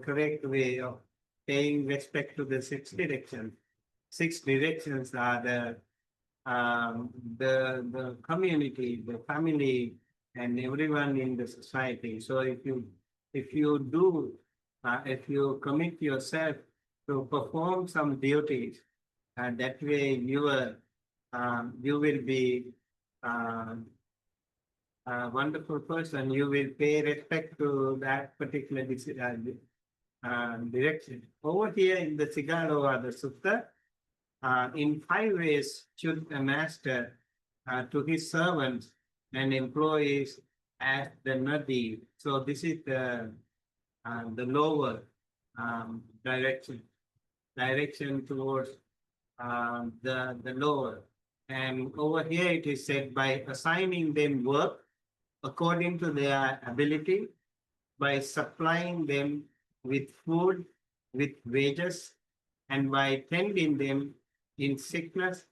correct way of paying respect to the 6 directions. 6 directions are the community, the family, and everyone in the society. So if you commit yourself to perform some duties, that way you will be a wonderful person. You will pay respect to that particular direction. Over here in the Sigalo, the Sutta, in 5 ways should a master to his servants and employees as the nadi. So this is the lower direction towards the lower. And over here it is said, by assigning them work according to their ability, by supplying them with food, with wages, and by tending them in sickness,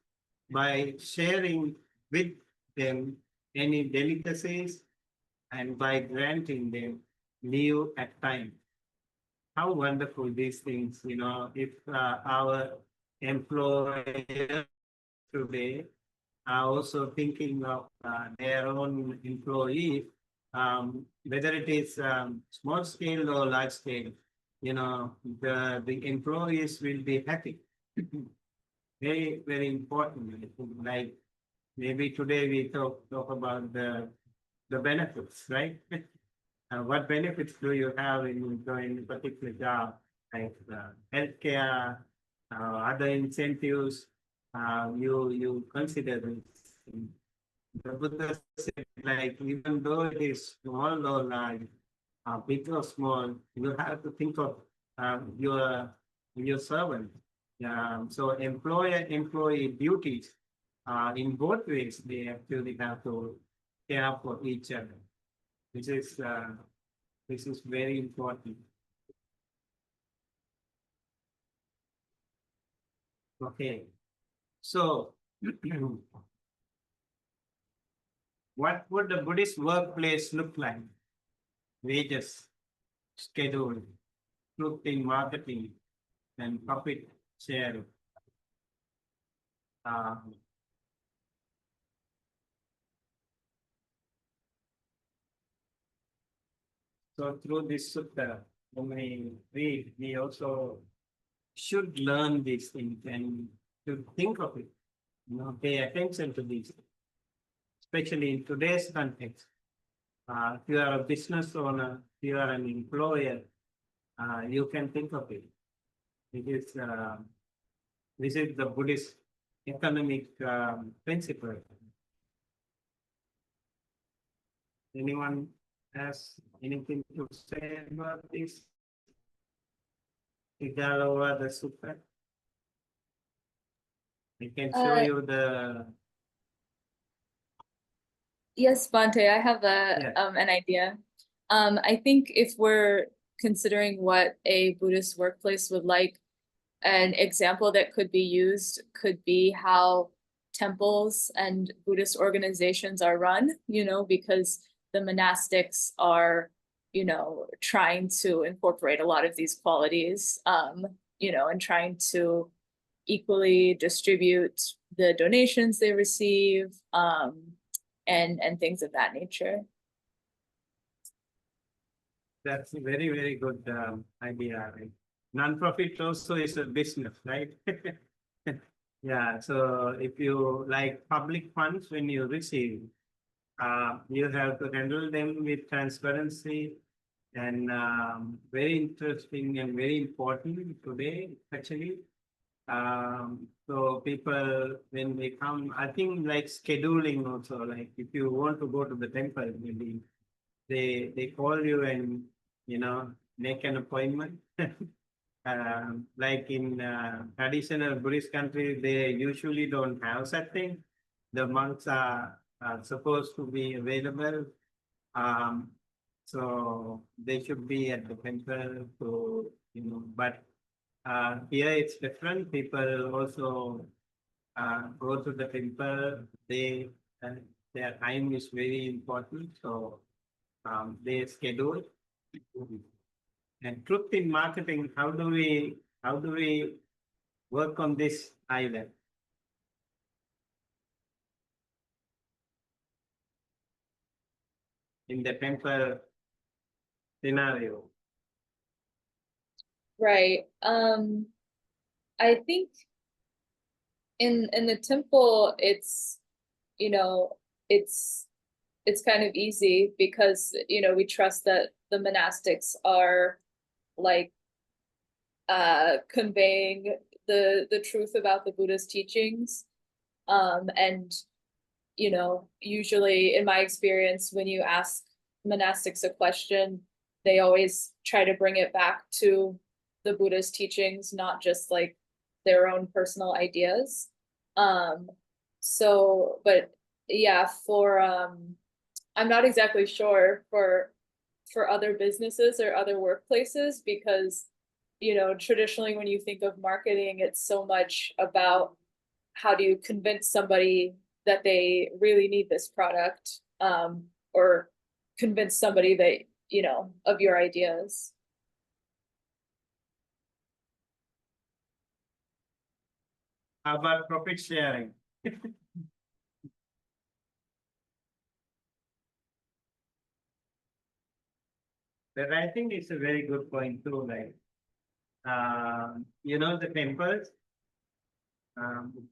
by sharing with them any delicacies, and by granting them leave at time. How wonderful these things, if our employers today are also thinking of their own employees, whether it is small scale or large scale, the employees will be happy. Very, very important. Like maybe today we talk about the benefits, right? What benefits do you have in doing a particular job, like healthcare, other incentives, you consider this. The Buddha said, like, even though it is small or large, big or small, you have to think of your servant. So employee duties in both ways, they actually have to care for each other. This is very important. Okay, so what would the Buddhist workplace look like? Wages, schedule, truth in marketing, and profit sharing. So through this sutta, when we read, we also should learn these things and to think of it, pay attention to these, especially in today's context. If you are a business owner, if you are an employer, you can think of it. This is the Buddhist economic principle. Anyone has anything to say about this? Igalowa the Sutta. I can show you the. Yes, Bante, I have Yeah. an idea. I think if we're considering what a Buddhist workplace would like, an example that could be used could be how temples and Buddhist organizations are run, because the monastics are, trying to incorporate a lot of these qualities, and trying to equally distribute the donations they receive, and things of that nature. That's a very, very good idea. Right? Non-profit also is a business, right? Yeah, so if you like public funds when you receive, you have to handle them with transparency and very interesting and very important today, actually. So people, when they come, I think like scheduling also, like if you want to go to the temple, maybe they call you and, make an appointment. Like in traditional Buddhist countries, they usually don't have such thing. The monks are supposed to be available. So they should be at the temple to, but here it's different. People also go to the temple. Their time is very important. So they schedule. And truth in marketing, how do we work on this island? In the temple scenario. Right. I think in the temple, it's it's kind of easy because we trust that the monastics are like conveying the truth about the Buddha's teachings, and usually in my experience, when you ask monastics a question, they always try to bring it back to the Buddha's teachings, not just like their own personal ideas. So, but yeah, I'm not exactly sure for other businesses or other workplaces because, traditionally when you think of marketing, it's so much about how do you convince somebody that they really need this product, or convince somebody that, of your ideas. How about profit sharing? But I think it's a very good point too, like, the temples,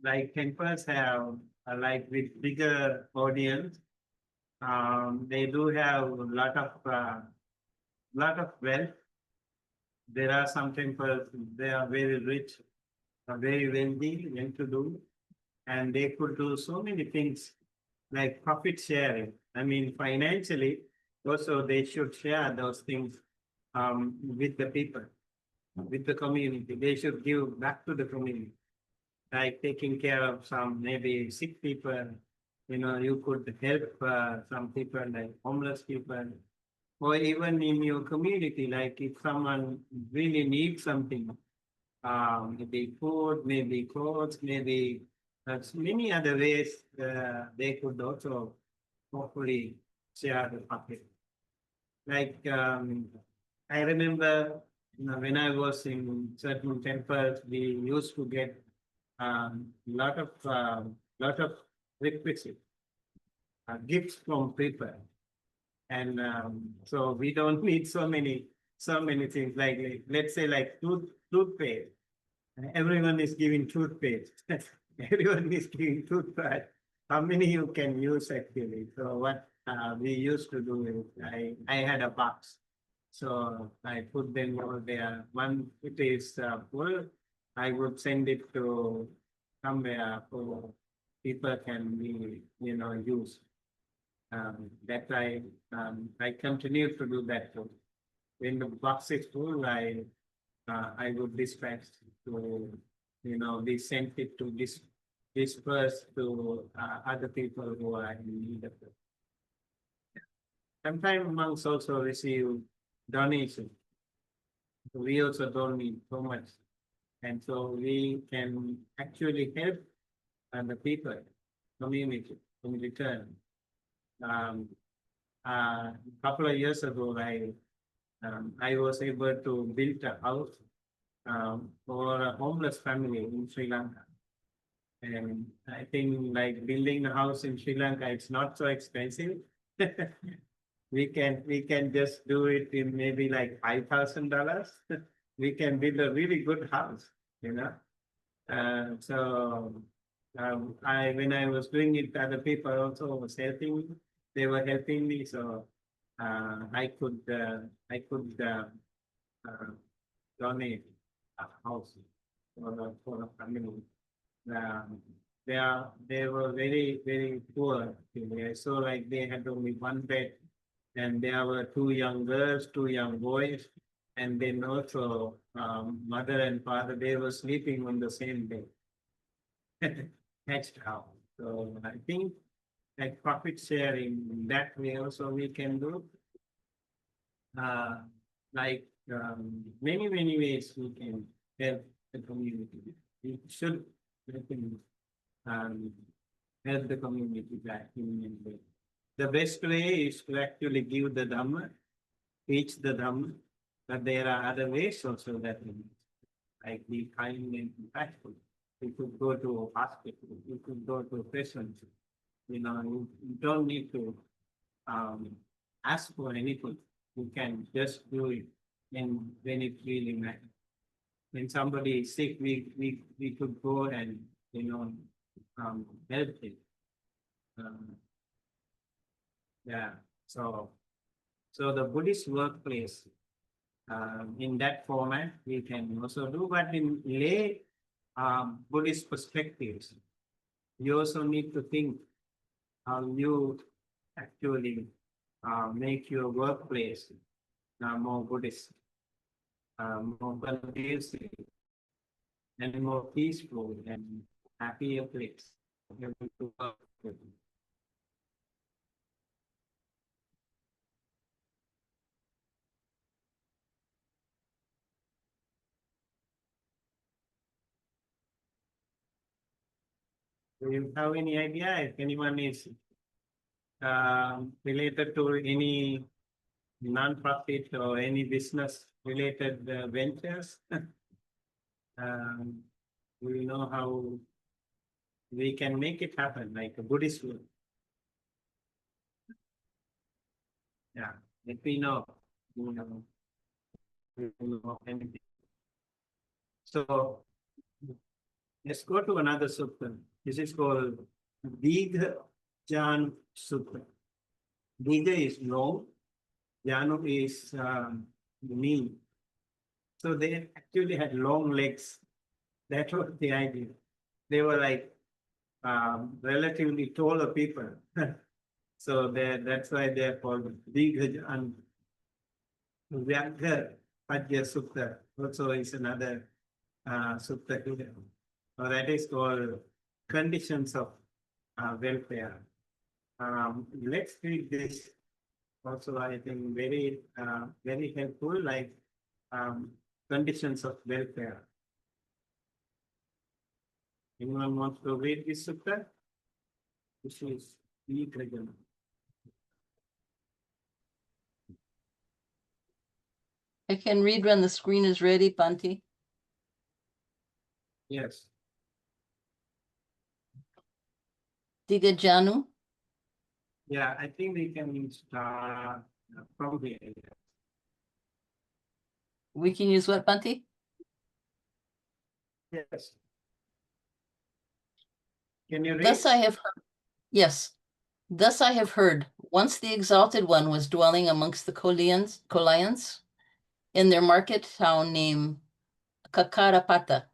like temples have, like with bigger audience, they do have a lot of wealth. There are some temples, they are very rich, very wealthy, well to do. and they could do so many things like profit sharing. I mean, financially, also they should share those things with the people, with the community. They should give back to the community, like taking care of some maybe sick people. You know, you could help some people like homeless people, or even in your community, like if someone really needs something, maybe food, maybe clothes, maybe many other ways they could also hopefully share the pocket. Like I remember, you know, when I was in certain temples, we used to get lot of requisites, gifts from people, and so we don't need so many things like let's say like toothpaste. Everyone is giving toothpaste. Everyone is giving toothbrush. How many you can use actually? So what we used to do is I had a box. So I put them over there. One it is full. I would send it to somewhere so people can be, you know, use. That I continue to do that too. When the box is full, I would dispatch to, you know, we sent it to disperse to other people who are in need of it. Sometimes monks also receive donation. We also don't need so much, and so we can actually help the people, community in return. A couple of years ago, I was able to build a house for a homeless family in Sri Lanka. And I think like building a house in Sri Lanka, it's not so expensive. we can just do it in maybe like $5,000. We can build a really good house, you know. So when I was doing it, other people also was helping me. They were helping me, so I could donate a house for a family. They were very poor. I saw like they had only one bed, and there were two young girls, two young boys, and then also mother and father. They were sleeping on the same bed. Hatched out. So I think like profit sharing that way also we can do. Like many ways we can help the community. We should definitely help the community back in many ways. The best way is to actually give the Dhamma, teach the Dhamma, but there are other ways also that we like be kind and compassionate. You could go to a hospital, you could go to a prison. You know, you don't need to ask for anything. You can just do it when it really matters. When somebody is sick, we could go and, you know, help them. Yeah, so the Buddhist workplace, in that format, we can also do, but in lay Buddhist perspectives, you also need to think how you actually make your workplace more Buddhist, more conducive, and more peaceful and happier place. To work with. Do you have any idea if anyone is related to any non-profit or any business related ventures? We know how we can make it happen, like a Buddhist way. Yeah, let me know. You know anything. So let's go to another sutta. This is called Digha Jan Sutta. Digha is long, Janu is knee. So they actually had long legs. That was the idea. They were like relatively taller people. So that's why they're called Digaj and Vyagha Padya Sutta. Also is another sutta here. So that is called conditions of welfare. Let's read this. Also, I think very helpful, like conditions of welfare. Anyone wants to read this sutta? This is Digaj. I can read when the screen is ready, Panti. Yes. Digajanu. Yeah, I think we can start from here. We can use what, Panti? Yes. Can you read? Thus I have heard, yes. Thus I have heard, once the Exalted One was dwelling amongst the Kolayans in their market town named Kakarapata.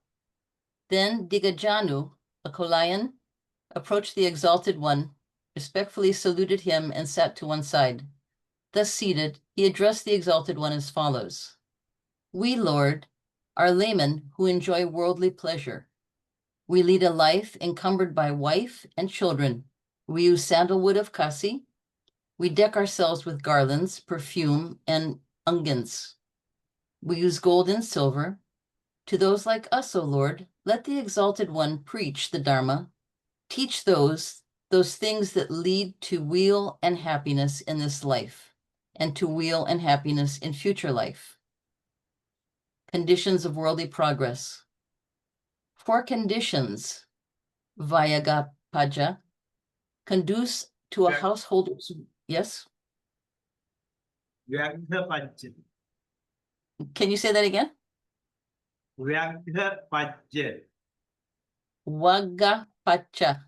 Then Digajanu, a Kolayan, approached the Exalted One, respectfully saluted him, and sat to one side. Thus seated, he addressed the Exalted One as follows. We, Lord, are laymen who enjoy worldly pleasure. We lead a life encumbered by wife and children. We use sandalwood of Kasi. We deck ourselves with garlands, perfume, and unguents. We use gold and silver. To those like us, O Lord, let the Exalted One preach the Dharma. Teach those things that lead to weal and happiness in this life, and to weal and happiness in future life. Conditions of worldly progress. 4 conditions, Vyagapaja, conduce to a Yeah. householder's, yes? Vyagha Padya. Can you say that again? Vyagha Padya. Vagapacha.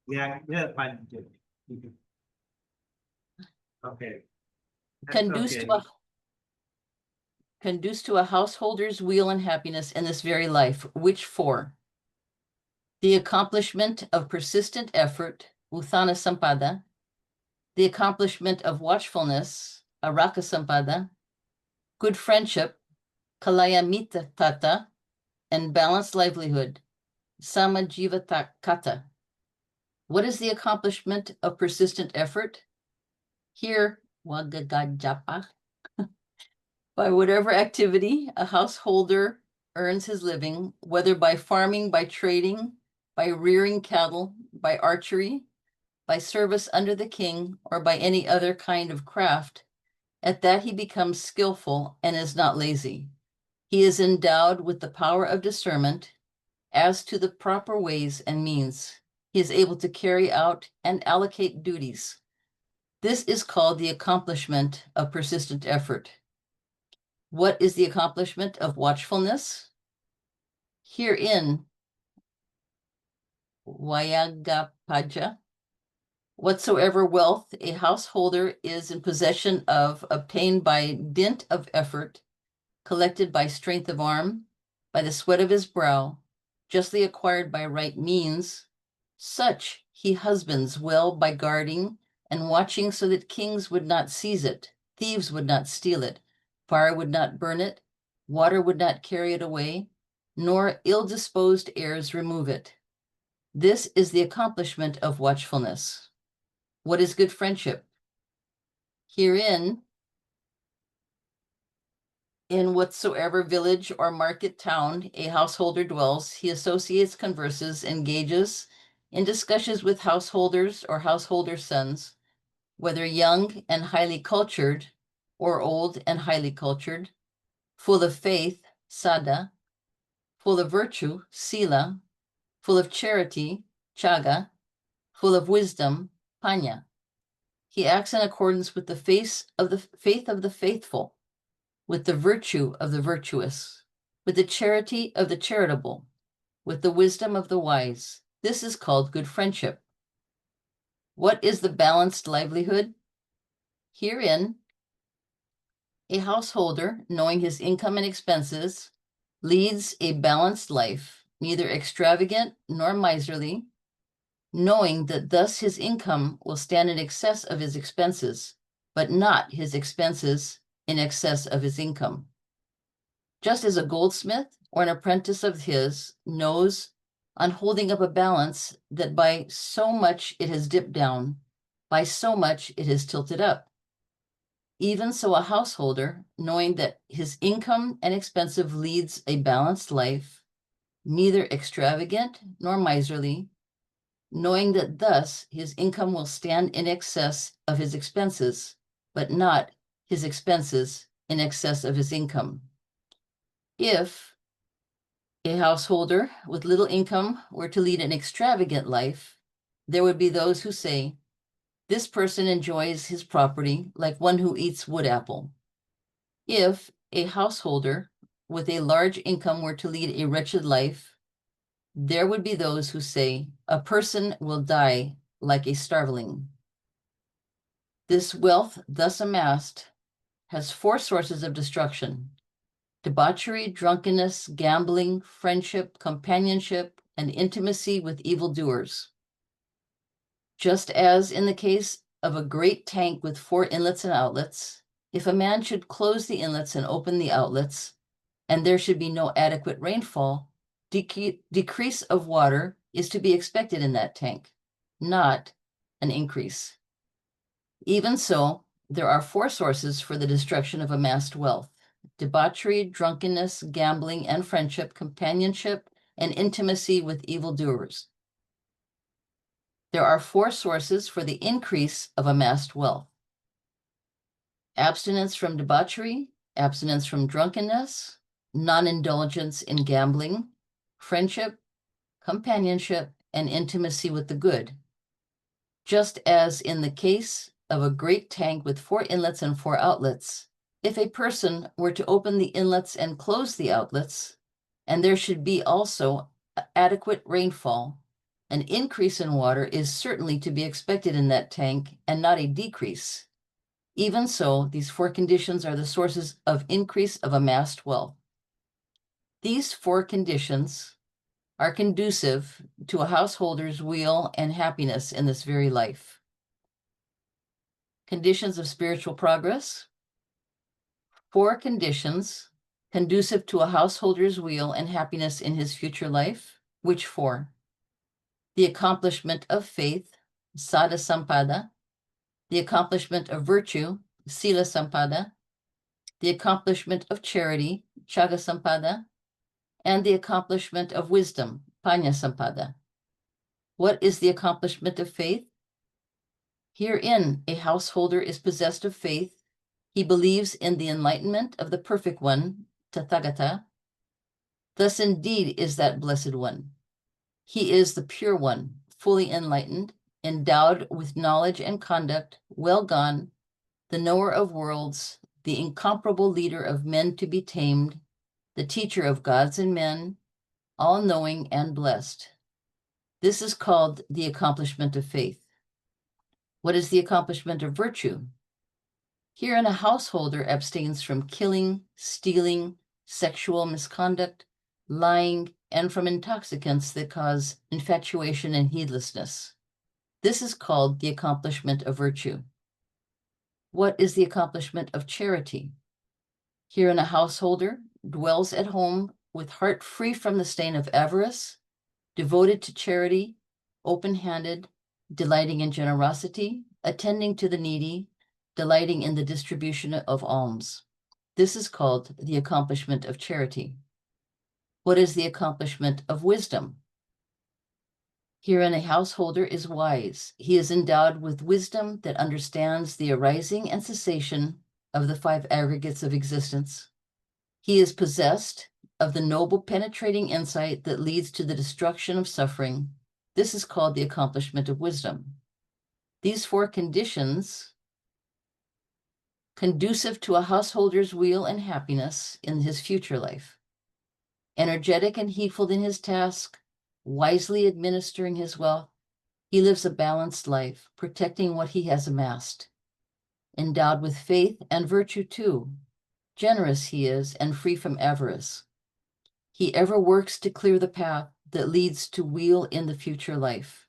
Vyagha Padya. Okay. That's Conduce okay. to a conduce to a householder's weal and happiness in this very life, which 4? The accomplishment of persistent effort, Uthana Sampada, the accomplishment of watchfulness, Araka Sampada, good friendship, Kalayamita Tata, and balanced livelihood, Samajivata Kata. What is the accomplishment of persistent effort? Here, Wagagajapa. By whatever activity a householder earns his living, whether by farming, by trading, by rearing cattle, by archery, by service under the king, or by any other kind of craft, at that he becomes skillful and is not lazy. He is endowed with the power of discernment as to the proper ways and means. He is able to carry out and allocate duties. This is called the accomplishment of persistent effort. What is the accomplishment of watchfulness? Herein, Vayagapaja, whatsoever wealth a householder is in possession of, obtained by dint of effort, collected by strength of arm, by the sweat of his brow, justly acquired by right means, such he husbands well by guarding and watching so that kings would not seize it, thieves would not steal it, fire would not burn it, water would not carry it away, nor ill-disposed heirs remove it. This is the accomplishment of watchfulness. What is good friendship? Herein, in whatsoever village or market town a householder dwells, he associates, converses, engages in discussions with householders or householder sons, whether young and highly cultured or old and highly cultured, full of faith, sada, full of virtue, sila, full of charity, chaga, full of wisdom, panya. He acts in accordance with the faith of the faithful, with the virtue of the virtuous, with the charity of the charitable, with the wisdom of the wise. This is called good friendship. What is the balanced livelihood? Herein, a householder, knowing his income and expenses, leads a balanced life, neither extravagant nor miserly, knowing that thus his income will stand in excess of his expenses, but not his expenses in excess of his income. Just as a goldsmith or an apprentice of his knows on holding up a balance that by so much it has dipped down, by so much it has tilted up. Even so, a householder, knowing that his income and expensive leads a balanced life, neither extravagant nor miserly, knowing that thus his income will stand in excess of his expenses, but not his expenses in excess of his income. If a householder with little income were to lead an extravagant life, there would be those who say, this person enjoys his property like one who eats wood apple. If a householder with a large income were to lead a wretched life, there would be those who say, a person will die like a starveling. This wealth thus amassed has 4 sources of destruction: debauchery, drunkenness, gambling, friendship, companionship, and intimacy with evildoers. Just as in the case of a great tank with 4 inlets and outlets, if a man should close the inlets and open the outlets, and there should be no adequate rainfall, decrease of water is to be expected in that tank, not an increase. Even so, there are 4 sources for the destruction of amassed wealth: debauchery, drunkenness, gambling, and friendship, companionship, and intimacy with evildoers. There are 4 sources for the increase of amassed wealth: abstinence from debauchery, abstinence from drunkenness, non-indulgence in gambling, friendship, companionship, and intimacy with the good. Just as in the case of a great tank with 4 inlets and 4 outlets, if a person were to open the inlets and close the outlets, and there should be also adequate rainfall, an increase in water is certainly to be expected in that tank and not a decrease. Even so, these 4 conditions are the sources of increase of amassed wealth. These 4 conditions are conducive to a householder's weal and happiness in this very life. Conditions of spiritual progress. 4 conditions conducive to a householder's weal and happiness in his future life. Which 4? The accomplishment of faith, sada sampada, the accomplishment of virtue, sila sampada, the accomplishment of charity, chaga sampada, and the accomplishment of wisdom, panya sampada. What is the accomplishment of faith? Herein, a householder is possessed of faith. He believes in the enlightenment of the perfect one, Tathagata. Thus indeed is that blessed one. He is the pure one, fully enlightened, endowed with knowledge and conduct, well gone, the knower of worlds, the incomparable leader of men to be tamed, the teacher of gods and men, all-knowing and blessed. This is called the accomplishment of faith. What is the accomplishment of virtue? Herein a householder abstains from killing, stealing, sexual misconduct, lying, and from intoxicants that cause infatuation and heedlessness. This is called the accomplishment of virtue. What is the accomplishment of charity? Herein a householder dwells at home with heart free from the stain of avarice, devoted to charity, open-handed, delighting in generosity, attending to the needy, delighting in the distribution of alms. This is called the accomplishment of charity. What is the accomplishment of wisdom? Herein a householder is wise. He is endowed with wisdom that understands the arising and cessation of the 5 aggregates of existence. He is possessed of the noble penetrating insight that leads to the destruction of suffering. This is called the accomplishment of wisdom. These 4 conditions conducive to a householder's weal and happiness in his future life. Energetic and heedful in his task, wisely administering his wealth, he lives a balanced life, protecting what he has amassed. Endowed with faith and virtue too, generous he is and free from avarice. He ever works to clear the path that leads to weal in the future life.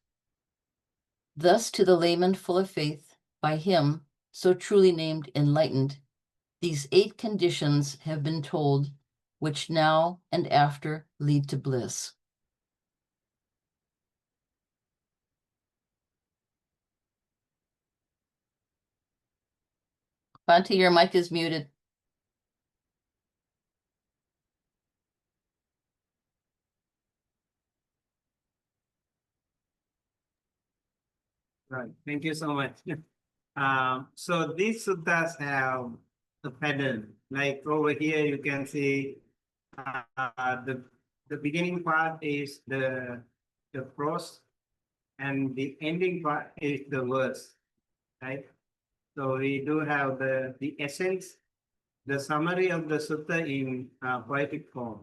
Thus to the layman full of faith, by him, so truly named enlightened, these 8 conditions have been told, which now and after lead to bliss. Bhante, your mic is muted. Right, thank you so much. So these suttas have a pattern, like over here you can see the beginning part is the prose and the ending part is the verse, right? So we do have the essence, the summary of the sutta in poetic form.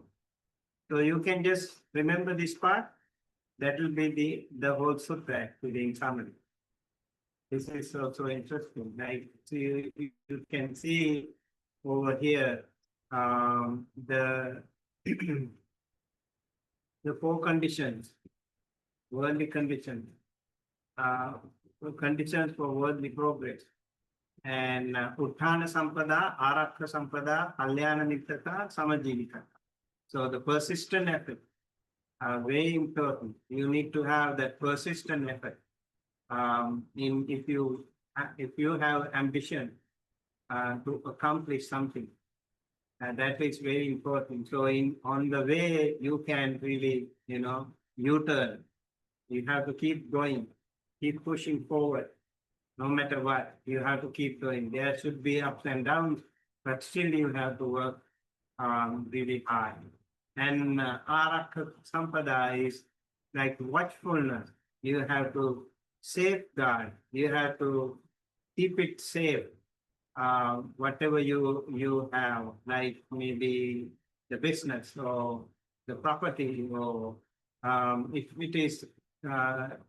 So you can just remember this part, that will be the whole sutta actually in summary. This is also interesting. Like so you can see over here the the 4 conditions, worldly conditions, conditions for worldly progress. And Utthana Sampada, Arakha Sampada, Kalyana Mittata, Samajivika. So the persistent effort are very important. You need to have that persistent effort. If you have ambition to accomplish something, that is very important. So on the way, you can really, U-turn. You have to keep going, keep pushing forward. No matter what, you have to keep going. There should be ups and downs, but still you have to work really hard. And Arakha Sampada is like watchfulness. You have to safeguard. You have to keep it safe. Whatever you have, like maybe the business or the property, or if it is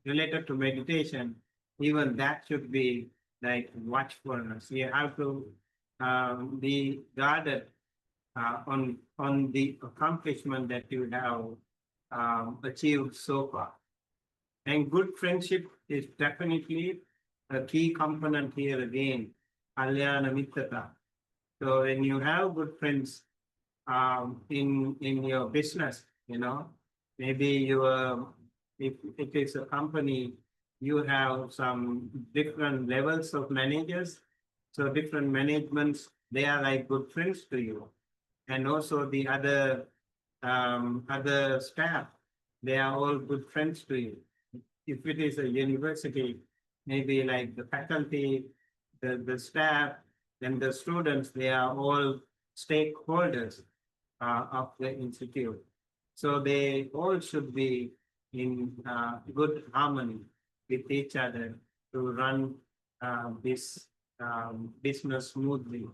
related to meditation, even that should be like watchfulness. You have to be guarded on the accomplishment that you have achieved so far. And good friendship is definitely a key component here again, Kalyana Mittata. So when you have good friends in your business, maybe if it is a company, you have some different levels of managers. So different managements, they are like good friends to you. And also the other staff, they are all good friends to you. If it is a university, maybe like the faculty, the staff, and the students, they are all stakeholders of the institute. So they all should be in good harmony with each other to run this business smoothly.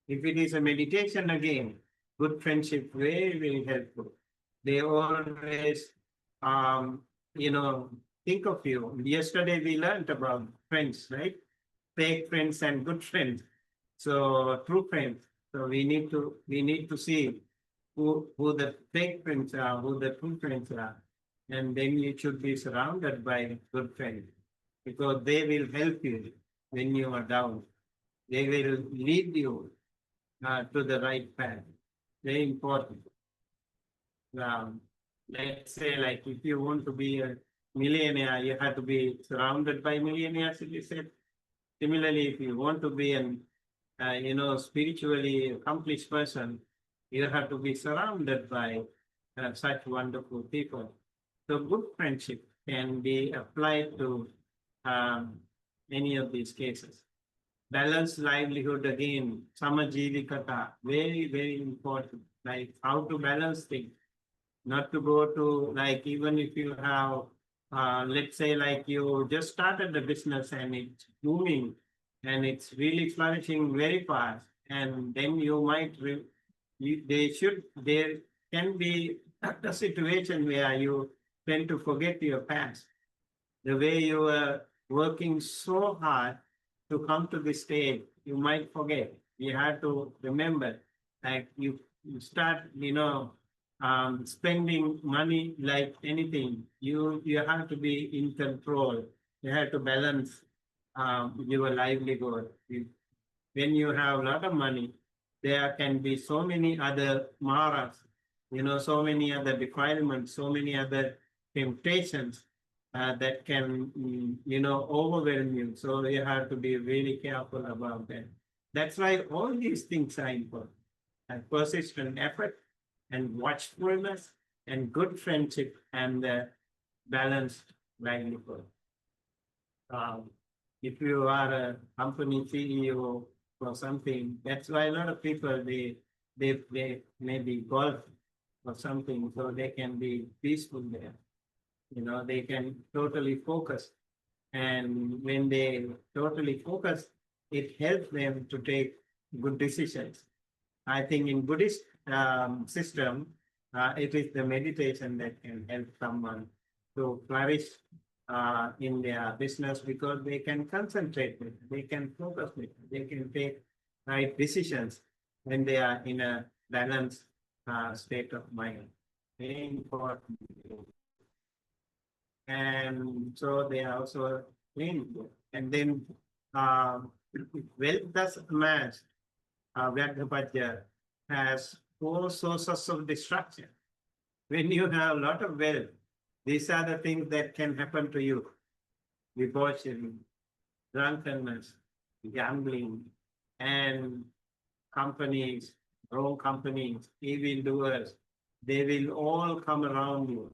If it is a meditation again, good friendship, very, very helpful. They always, think of you. Yesterday we learned about friends, right? Fake friends and good friends. So true friends. So we need to see who the fake friends are, who the true friends are. And then you should be surrounded by good friends because they will help you when you are down. They will lead you to the right path. Very important. Let's say, like, if you want to be a millionaire, you have to be surrounded by millionaires, you said. Similarly, if you want to be an, spiritually accomplished person, you have to be surrounded by such wonderful people. So good friendship can be applied to any of these cases. Balanced livelihood again, samajivikata, very, very important. Like how to balance things, not to go to like, even if you have, let's say like you just started the business and it's booming and it's really flourishing very fast. And then you might, there can be a situation where you tend to forget your past. The way you were working so hard to come to this stage, you might forget. You have to remember, like you start, spending money like anything. You have to be in control. You have to balance your livelihood. When you have a lot of money, there can be so many other maras, so many other defilements, so many other temptations that can, overwhelm you. So you have to be really careful about that. That's why all these things are important. And persistent effort and watchfulness and good friendship and balanced livelihood. If you are a company CEO or something, that's why a lot of people they maybe golf or something, so they can be peaceful there. They can totally focus. And when they totally focus, it helps them to take good decisions. I think in Buddhist system, it is the meditation that can help someone to flourish in their business, because they can concentrate with it, they can focus with it, they can take right decisions when they are in a balanced state of mind. Very important. And so they are also meaningful. And then wealth does match. Vyagdhapajya has 4 sources of destruction. When you have a lot of wealth, these are the things that can happen to you: debauchery, drunkenness, gambling, and companies, wrong companies, evildoers. They will all come around you.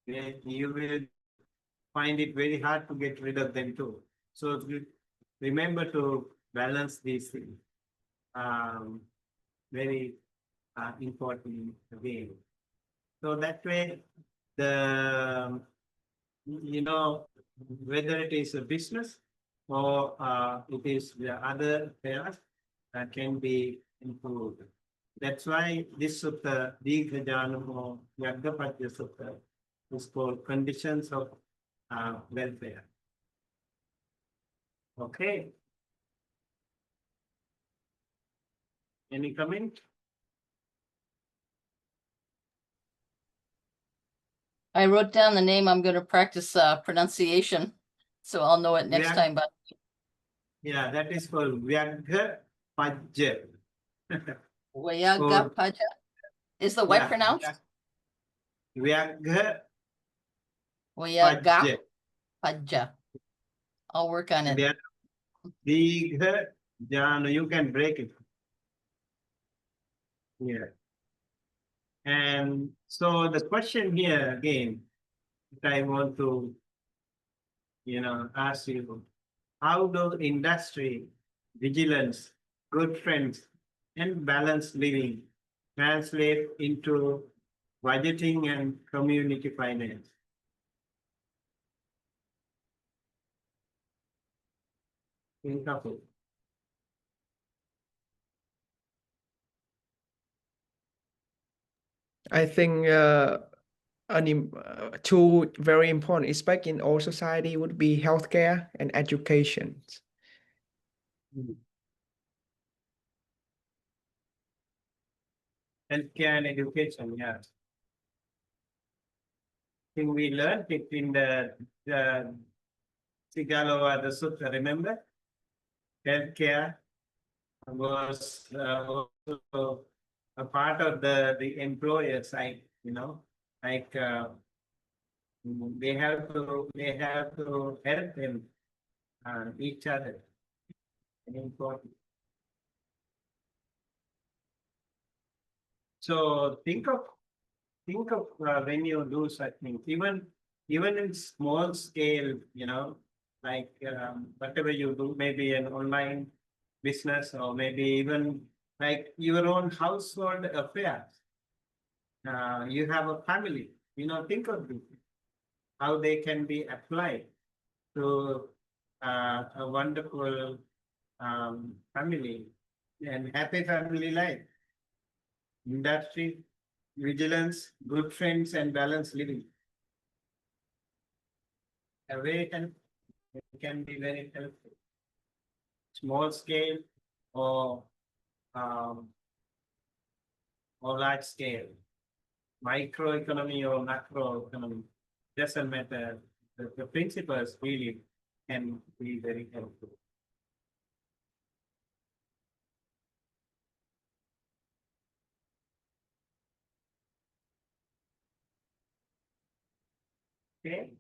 You will find it very hard to get rid of them too. So remember to balance these things. Very important again. So that way, whether it is a business or it is the other affairs that can be improved. That's why this sutta, Dighajanamo Yagdapatya Sutta, is called conditions of welfare. Okay. Any comment? I wrote down the name. I'm going to practice pronunciation, so I'll know it next Vyag- time. But Yeah, that is called Vyagdapatya. Vayagapaja. Is the Y Yeah, pronounced? Vyagdapatya. Vayagapaja. I'll work on And it. the Dighajan, you can break it. Yeah. And so the question here again, that I want to, ask you, how do industry, vigilance, good friends, and balanced living translate into budgeting and community finance? Think of it. I think two very important aspects in all society would be healthcare and education. Healthcare and education, yes. I think we learned it in the Sigalova, the Sutta, remember? Healthcare was also a part of the employer side, like they have to help them each other. Very important. So think of when you do such things, even in small scale, like whatever you do, maybe an online business, or maybe even like your own household affairs. You have a family, think of this, how they can be applied to a wonderful family and happy family life. Industry, vigilance, good friends, and balanced living. A way can be very helpful. Small scale or large scale, microeconomy or macroeconomy, doesn't matter. The principles really can be very helpful. Okay.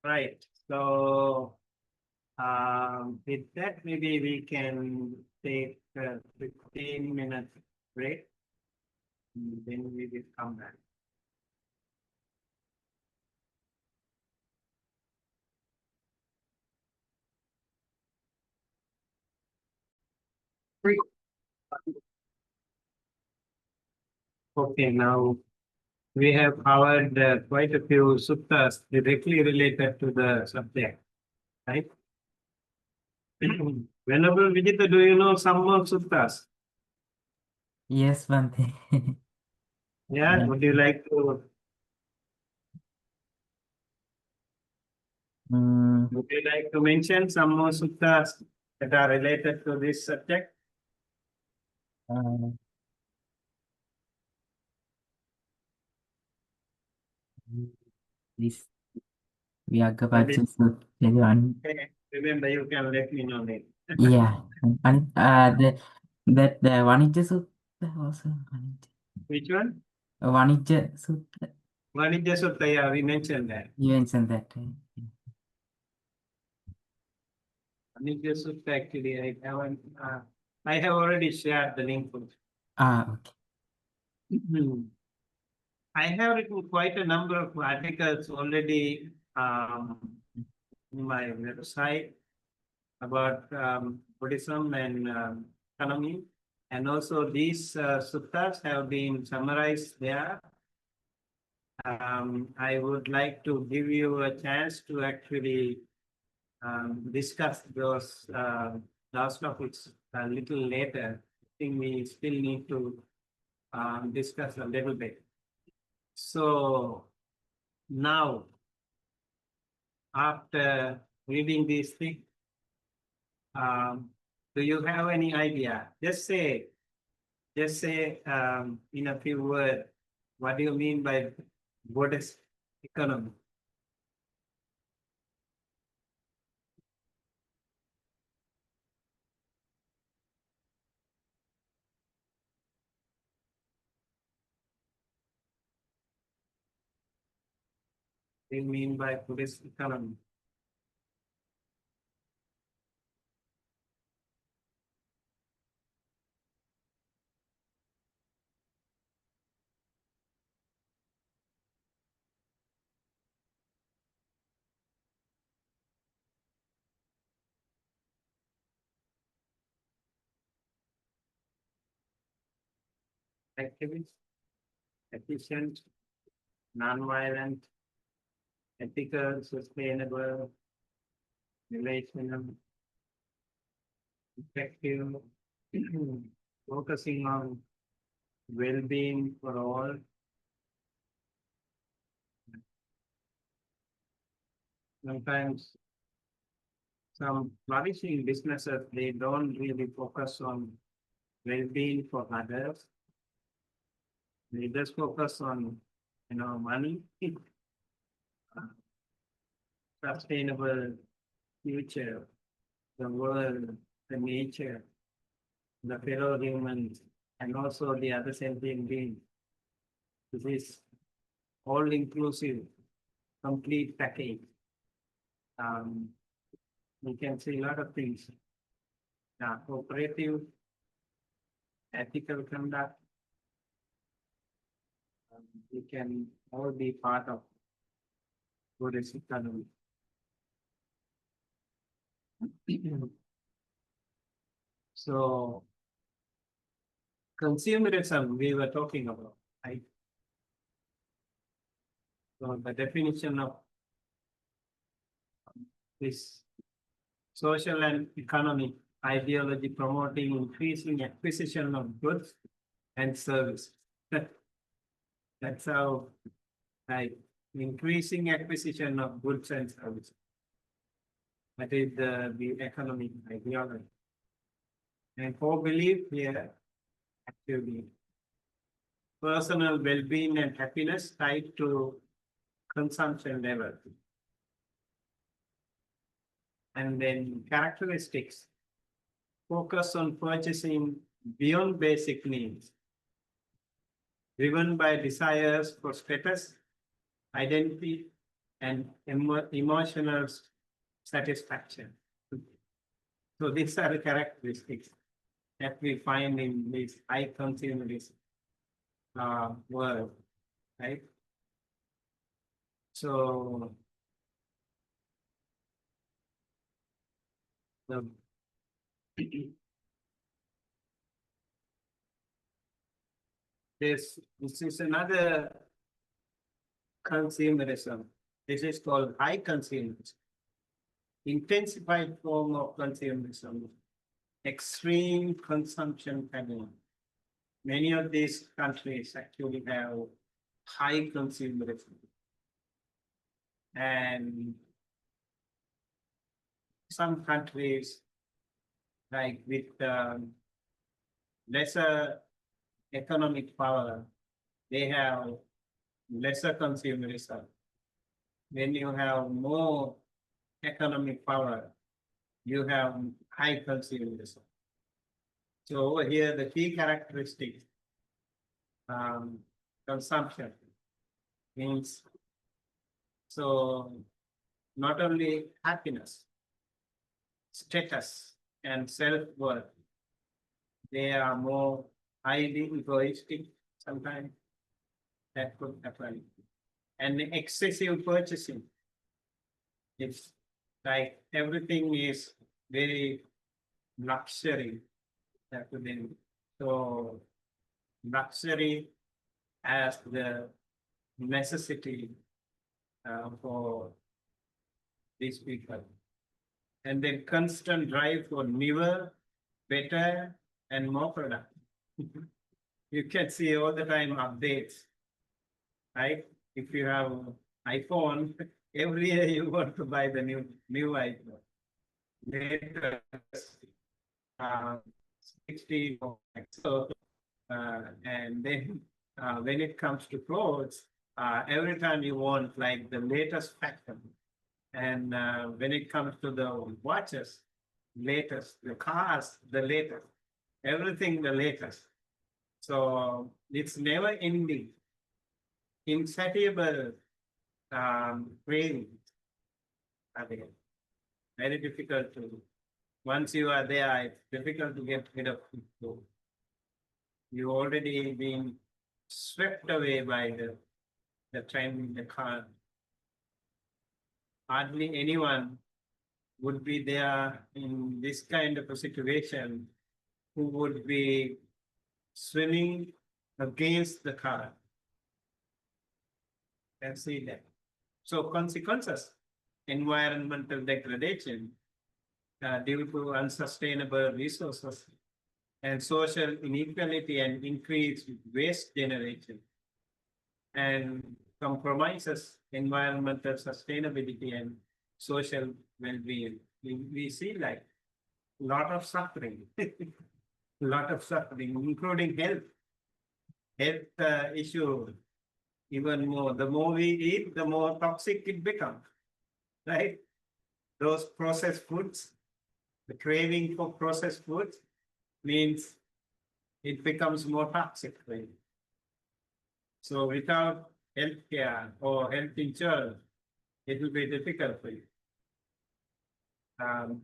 Right, so with that, maybe we can take a 15-minute break. And then we will come back. Okay, now we have covered quite a few suttas directly related to the subject, right? Venerable Vijita, do you know some more suttas? Yes, Bante. Yeah, would you like to Mm, mention some more suttas that are related to this subject? uh, this Maybe- Vyagapacha Sutta one. Okay, remember, you can let me know later. Yeah, and the Vanijja Sutta also. Which one? Vanijja Sutta. Vanijja Sutta, yeah, we mentioned that. You mentioned that. Vanijja Sutta, actually, I have already shared the link. Okay. I have written quite a number of articles already in my website about Buddhism and economy. And also these suttas have been summarized there. I would like to give you a chance to actually discuss those last topics a little later. I think we still need to discuss a little bit. So now, after reading these things, do you have any idea? Just say in a few words, what do you mean by Buddhist economy? What do you mean by Buddhist economy? Activist, efficient, non-violent, ethical, sustainable, relational, effective, focusing on well-being for all. Sometimes some flourishing businesses, they don't really focus on well-being for others. They just focus on, money, sustainable future, the world, the nature, the fellow humans, and also the other sentient beings. This is all-inclusive, complete package. We can see a lot of things. Cooperative, ethical conduct. We can all be part of Buddhist economy. So, consumerism we were talking about, right? So the definition of this social and economic ideology promoting increasing acquisition of goods and services. That's how, right, increasing acquisition of goods and services. That is the economic ideology. And for belief here, actually, personal well-being and happiness tied to consumption level. And then characteristics, focus on purchasing beyond basic needs, driven by desires for status, identity, and emotional satisfaction. So these are the characteristics that we find in this high consumerist world, right? So the this is another consumerism. This is called high consumerism, intensified form of consumerism, extreme consumption pattern. Many of these countries actually have high consumerism. And some countries, like with lesser economic power, they have lesser consumerism. When you have more economic power, you have high consumerism. So over here, the key characteristic, consumption means, so not only happiness, status, and self-worth, they are more highly egoistic sometimes. That could happen. And excessive purchasing. It's like everything is very luxury. That would be, so luxury as the necessity for these people. And then constant drive for newer, better, and more product. You can see all the time updates, right? If you have iPhone, every year you want to buy the new iPhone. Later, 60 or so, and then when it comes to clothes, every time you want like the latest fashion. And when it comes to the watches, latest, the cars, the latest, everything the latest. So it's never ending, insatiable craving. Very difficult to, once you are there, it's difficult to get rid of it. You already been swept away by the trend in the car. Hardly anyone would be there in this kind of a situation who would be swimming against the current. Can see that. So consequences, environmental degradation due to unsustainable resources and social inequality and increased waste generation and compromises environmental sustainability and social well-being. We see like a lot of suffering, lot of suffering, including health issue, even more. The more we eat, the more toxic it becomes, right? Those processed foods, the craving for processed foods means it becomes more toxic for you. So without health care or health insurance, it will be difficult for you.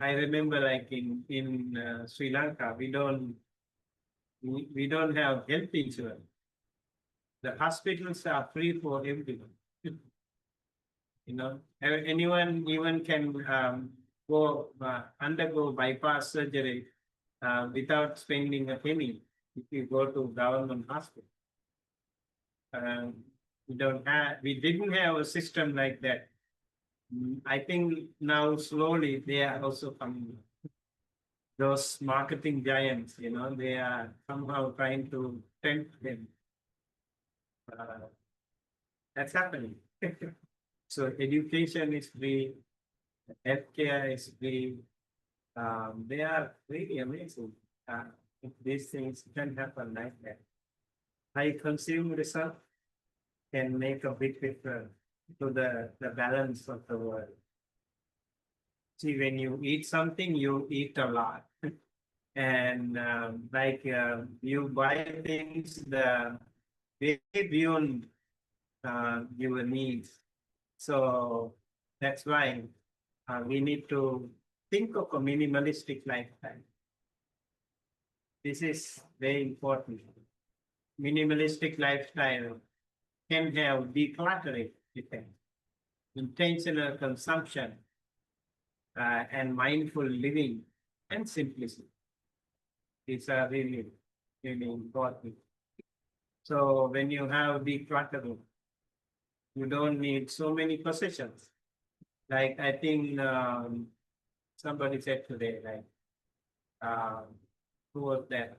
I remember like in Sri Lanka, we don't have health insurance. The hospitals are free for everyone. You know, anyone even can go undergo bypass surgery without spending a penny if you go to government hospital. We didn't have a system like that. I think now slowly they are also coming. Those marketing giants, you know, they are somehow trying to tempt them. That's happening. So education is free, healthcare is free. They are really amazing. If these things can happen like that. high consumerism can make a big difference to the balance of the world. See, when you eat something, you eat a lot. And you buy things the way beyond your needs. So that's why we need to think of a minimalistic lifestyle. This is very important. Minimalistic lifestyle can have decluttering effect, intentional consumption, and mindful living and simplicity. These are really, really important. So when you have decluttering, you don't need so many possessions. Like I think somebody said today, like, who was that?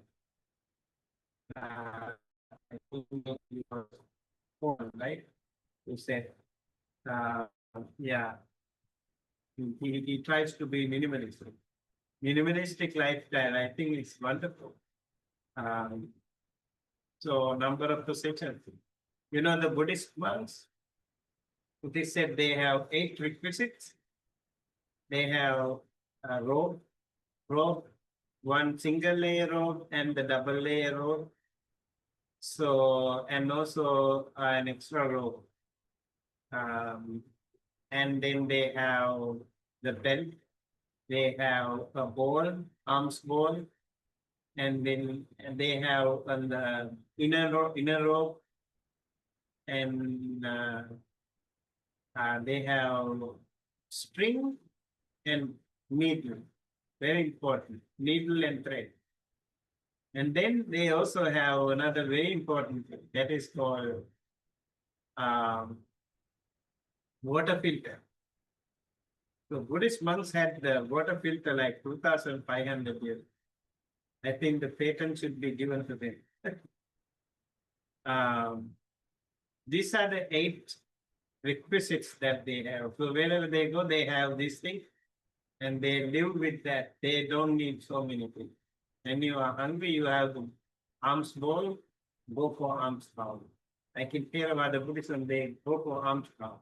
I think it was Paul, right? Who said, yeah, he tries to be minimalistic. Minimalistic lifestyle, I think it's wonderful. So number of possessions. You know, the Buddhist monks, they said they have 8 requisites. They have a robe, one single layer robe and the double layer robe. So, and also an extra robe. And then they have the belt, they have a bowl, arms bowl, and then they have an inner robe, and they have string and needle, very important, needle and thread. And then they also have another very important thing that is called water filter. So Buddhist monks had the water filter like 2,500 years. I think the patent should be given to them. These are the 8 requisites that they have. So wherever they go, they have this thing and they live with that. They don't need so many things. When you are hungry, you have the alms bowl, go for alms bowl. I can hear about the Buddhism, they go for alms bowl.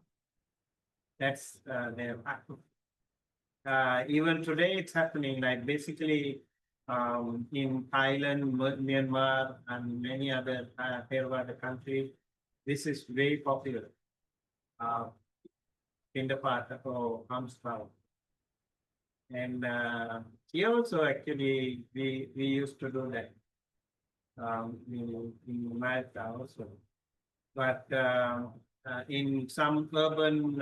That's their practice. Even today it's happening, like basically in Thailand, Myanmar, and many other Theravada countries, this is very popular in the part of alms bowl. And here also actually we used to do that in Malta also. But in some urban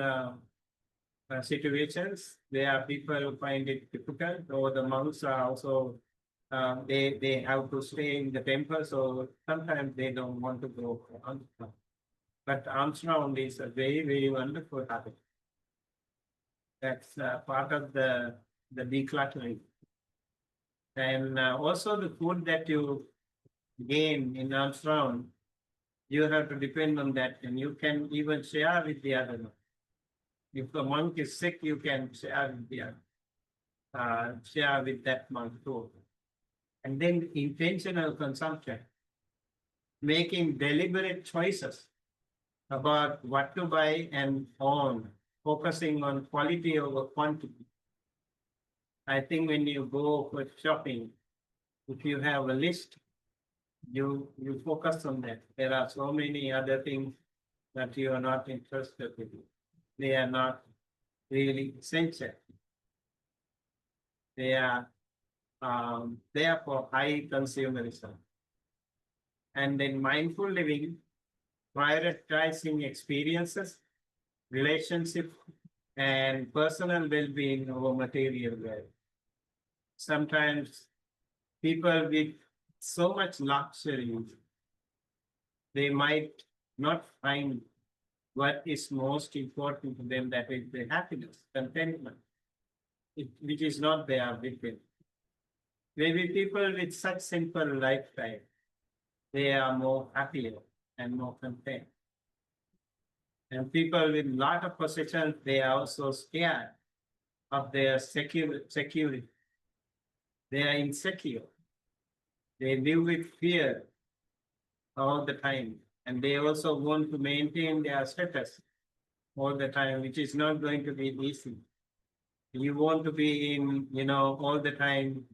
situations, there are people who find it difficult, or the monks are also, they have to stay in the temple, so sometimes they don't want to go for alms round. But alms round is a very, very wonderful habit. That's part of the decluttering. And also the food that you gain in alms round, you have to depend on that, and you can even share with the other monk. If the monk is sick, you can share with the other, share with that monk too. And then intentional consumption, making deliberate choices about what to buy and own, focusing on quality over quantity. I think when you go for shopping, if you have a list, you focus on that. There are so many other things that you are not interested in. They are not really essential. They are there for high consumerism. And then mindful living, prioritizing experiences, relationships, and personal well-being over material wealth. Sometimes people with so much luxury, they might not find what is most important to them, that is the happiness, contentment, which is not there with them. Maybe people with such simple lifestyle, they are more happier and more content. And people with lot of possessions, they are also scared of their security. They are insecure. They live with fear all the time. And they also want to maintain their status all the time, which is not going to be easy. You want to be in, all the time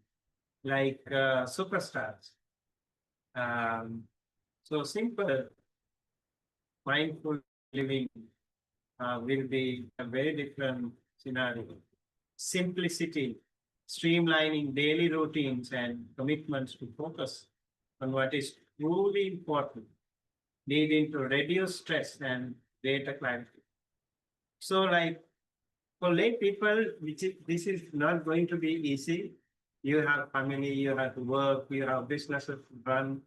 like superstars. So simple, mindful living will be a very different scenario. Simplicity, streamlining daily routines and commitments to focus on what is truly important, leading to reduce stress and greater clarity. So like for lay people, this is not going to be easy. You have family, you have to work, you have businesses to run,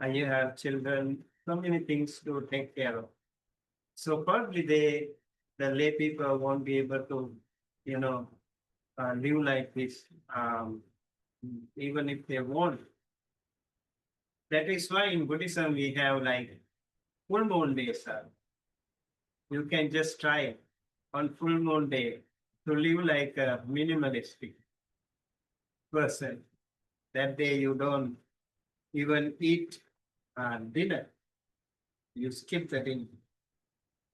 and you have children, so many things to take care of. So probably the lay people won't be able to, live like this, even if they want. That is why in Buddhism we have like full moon days. You can just try on full moon day to live like a minimalistic person. That day you don't even eat dinner. You skip the dinner.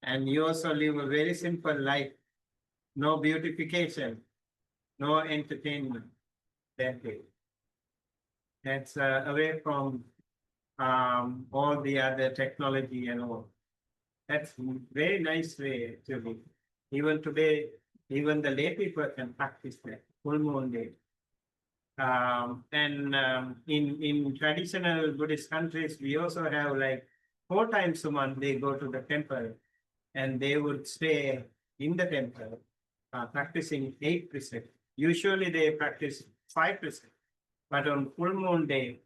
And you also live a very simple life. No beautification, no entertainment that day. That's away from all the other technology and all. That's very nice way to live. Even today, even the lay people can practice that full moon day. In traditional Buddhist countries, we also have like 4 times a month they go to the temple and they would stay in the temple practicing 8 precepts. Usually they practice 5 precepts, but on full moon day,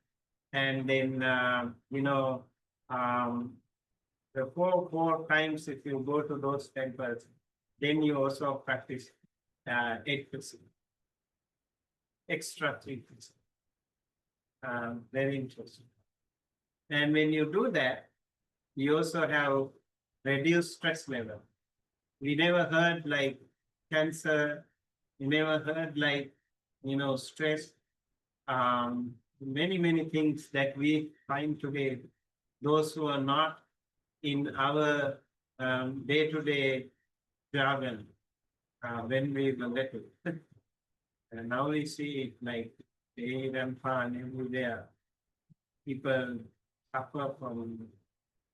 and then the four times if you go to those temples, then you also practice 8 precepts, extra 3 precepts. Very interesting. And when you do that, you also have reduced stress level. We never heard like cancer. We never heard like, stress. Many things that we find today, those who are not in our day-to-day jargon when we were little. And now we see it like day and fun everywhere. People suffer from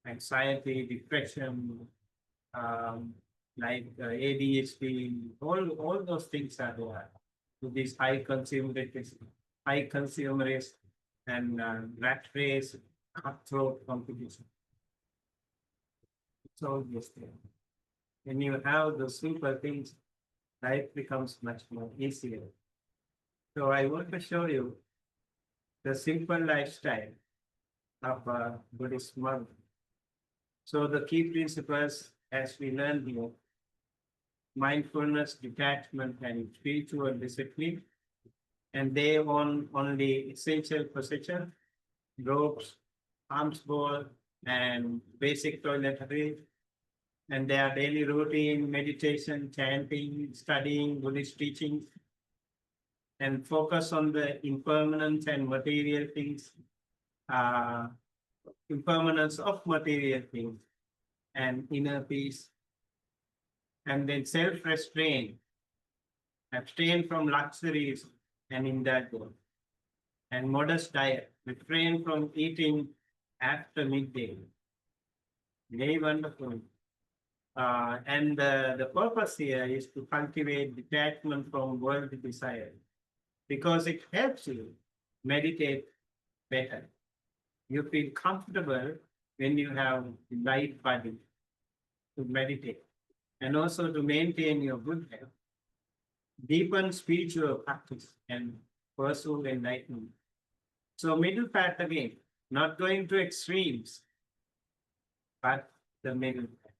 anxiety, depression, like ADHD, all those things are there. So these high consumerist and rat race, cutthroat competition. It's all just there. When you have those simple things, life becomes much more easier. So I want to show you the simple lifestyle of a Buddhist monk. So the key principles, as we learn here, mindfulness, detachment, and spiritual discipline. And they own only essential possession, robes, alms bowl, and basic toiletries. And their daily routine, meditation, chanting, studying Buddhist teachings, and focus on the impermanence and material things, impermanence of material things, and inner peace. And then self-restraint, abstain from luxuries and indulgence, and modest diet, refrain from eating after midday. Very wonderful. And the purpose here is to cultivate detachment from worldly desire, because it helps you meditate better. You feel comfortable when you have the right body to meditate, and also to maintain your good health, deepen spiritual practice, and pursue enlightenment. So middle path again, not going to extremes, but the middle path.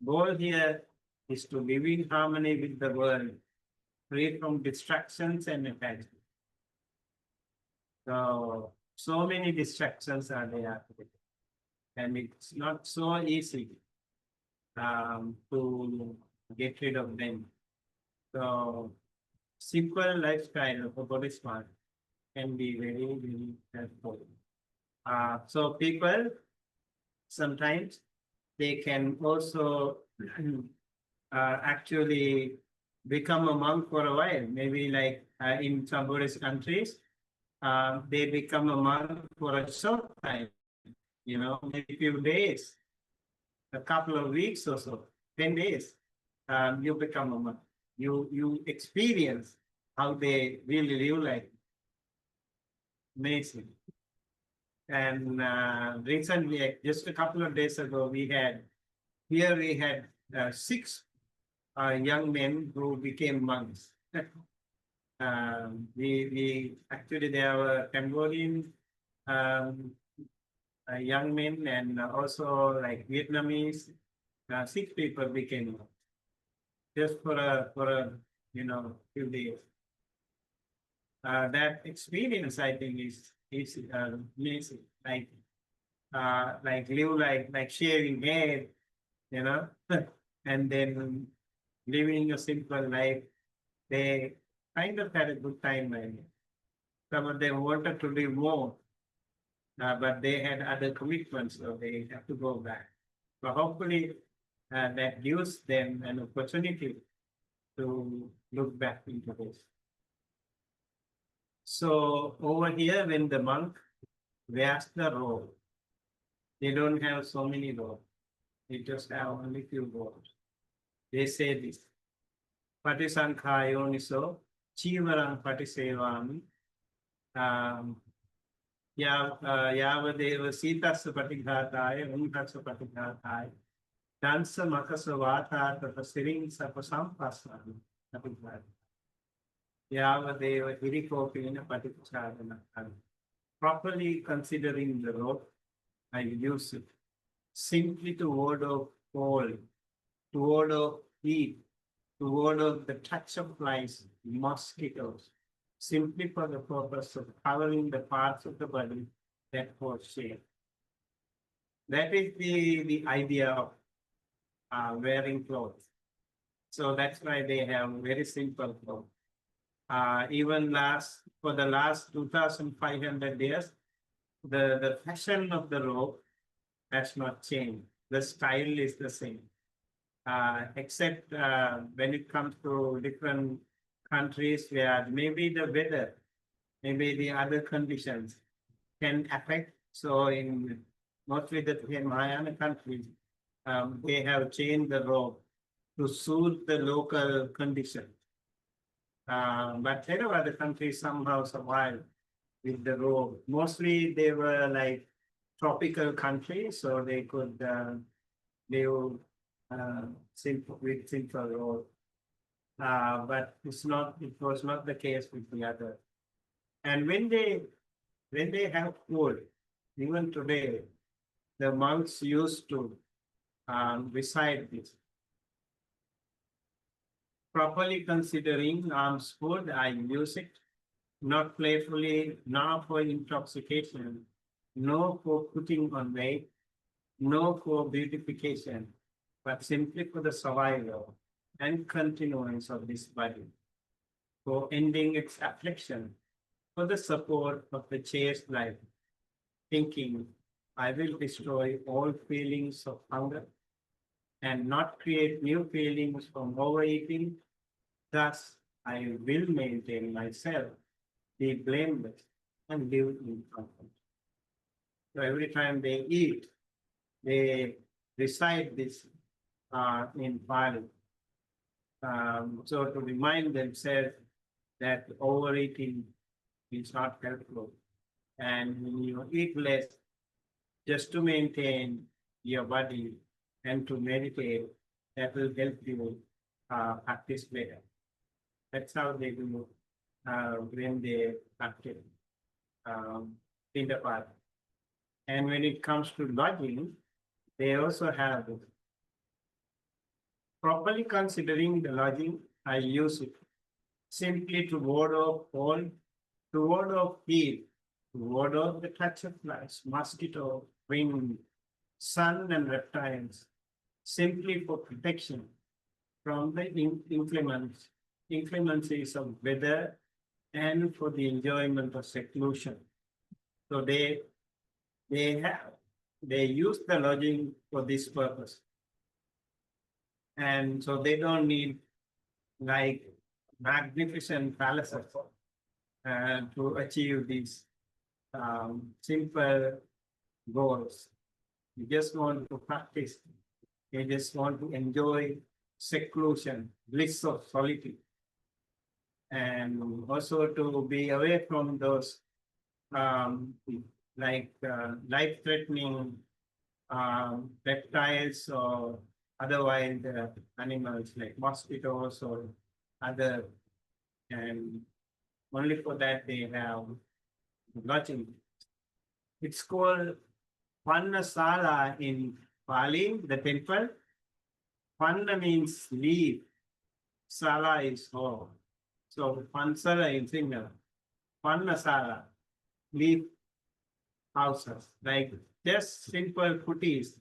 Goal here is to live in harmony with the world, free from distractions and attachment. So many distractions are there, and it's not so easy to get rid of them. So simple lifestyle of a Buddhist monk can be very, very helpful. So people sometimes they can also actually become a monk for a while. Maybe like in some Buddhist countries, they become a monk for a short time, maybe a few days, a couple of weeks or so, 10 days, you become a monk. You experience how they really live like. Amazing. And recently, just a couple of days ago, we had 6 young men who became monks. We actually there were Cambodian young men and also like Vietnamese. 6 people became monks just for a few days. That experience, I think, is amazing. Like live like shaving hair, and then living a simple life. They kind of had a good time. And some of them wanted to live more, but they had other commitments, so they have to go back. So hopefully, that gives them an opportunity to look back into this. So over here, when the monk wears the robe, they don't have so many robes. They just have only few robes. They say this. Patisankhayo niso, chivarang patisevami, yavadeva sitasya patighataya, untasya patighataya, dansa makasa vata tata siring sapasampasami, patighataya. Yavadeva hirikopina patighataya. Properly considering the rope, I use it simply to ward off cold, to ward off heat, to ward off the touch of flies, mosquitoes, simply for the purpose of covering the parts of the body that cause shade. That is the idea of wearing clothes. So that's why they have very simple clothes. Even for the last 2,500 years, the fashion of the robe has not changed. The style is the same. Except when it comes to different countries where maybe the weather, maybe the other conditions can affect. So in mostly the Mahayana countries, they have changed the robe to suit the local conditions. But there are other countries somehow survived with the robe. Mostly they were like tropical countries, so they could live with simple road. But it was not the case with the other. And when they have cold, even today, the monks used to recite this. Properly considering alms food, I use it, not playfully, not for intoxication, no for putting on weight, no for beautification, but simply for the survival and continuance of this body, for ending its affliction, for the support of the chaste life, thinking, I will destroy all feelings of hunger and not create new feelings from overeating. Thus, I will maintain myself, be blameless, and live in comfort. So every time they eat, they recite this in Pali. So to remind themselves that overeating is not helpful. And when you eat less, just to maintain your body and to meditate, that will help you practice better. That's how they do when they practice in the path. And when it comes to lodging, they also have it. Properly considering the lodging, I use it simply to ward off cold, to ward off heat, to ward off the touch of flies, mosquito, wind, sun, and reptiles, simply for protection from the inclemencies of weather and for the enjoyment of seclusion. So they they use the lodging for this purpose. And so they don't need like magnificent palaces to achieve these simple goals. You just want to practice. You just want to enjoy seclusion, bliss of solitude. And also to be away from those life-threatening reptiles or otherwise animals like mosquitoes or other, and only for that they have lodging. It's called Pannasala in Pali, the temple. Panna means leaf, Sala is home. So Pansala in singular, Pannasala, leaf houses, like just simple putties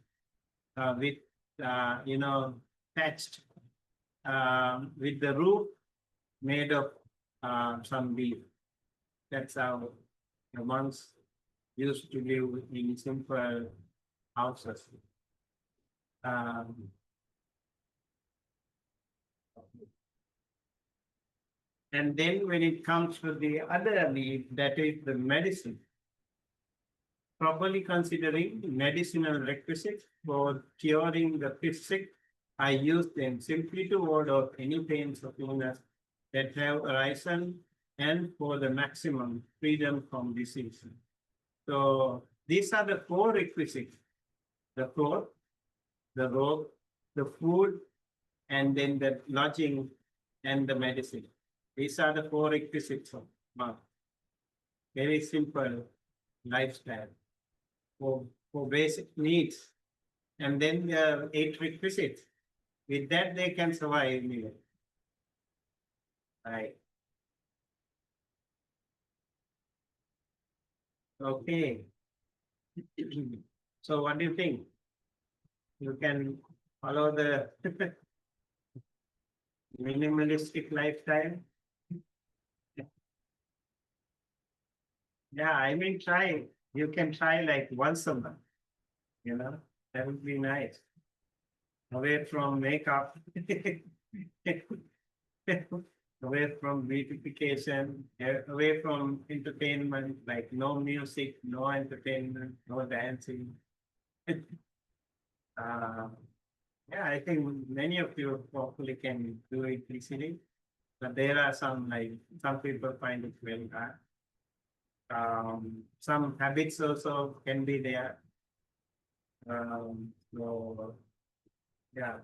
with thatched with the roof made of some leaf. That's how the monks used to live in simple houses. And then when it comes to the other leaf, that is the medicine. Properly considering medicinal requisites for curing the sick, I use them simply to ward off any pains of illness that have arisen and for the maximum freedom from disease. So these are the 4 requisites: the cloth, the robe, the food, and then the lodging and the medicine. These are the 4 requisites of monk. Very simple lifestyle for basic needs. And then there are 8 requisites. With that, they can survive anyway. Right. Okay. So what do you think? You can follow the minimalistic lifestyle? Yeah, I mean, try. You can try like once a month. That would be nice. Away from makeup, away from beautification, away from entertainment, like no music, no entertainment, no dancing. Yeah, I think many of you hopefully can do it easily, but there are some people find it very hard. Some habits also can be there. So yeah,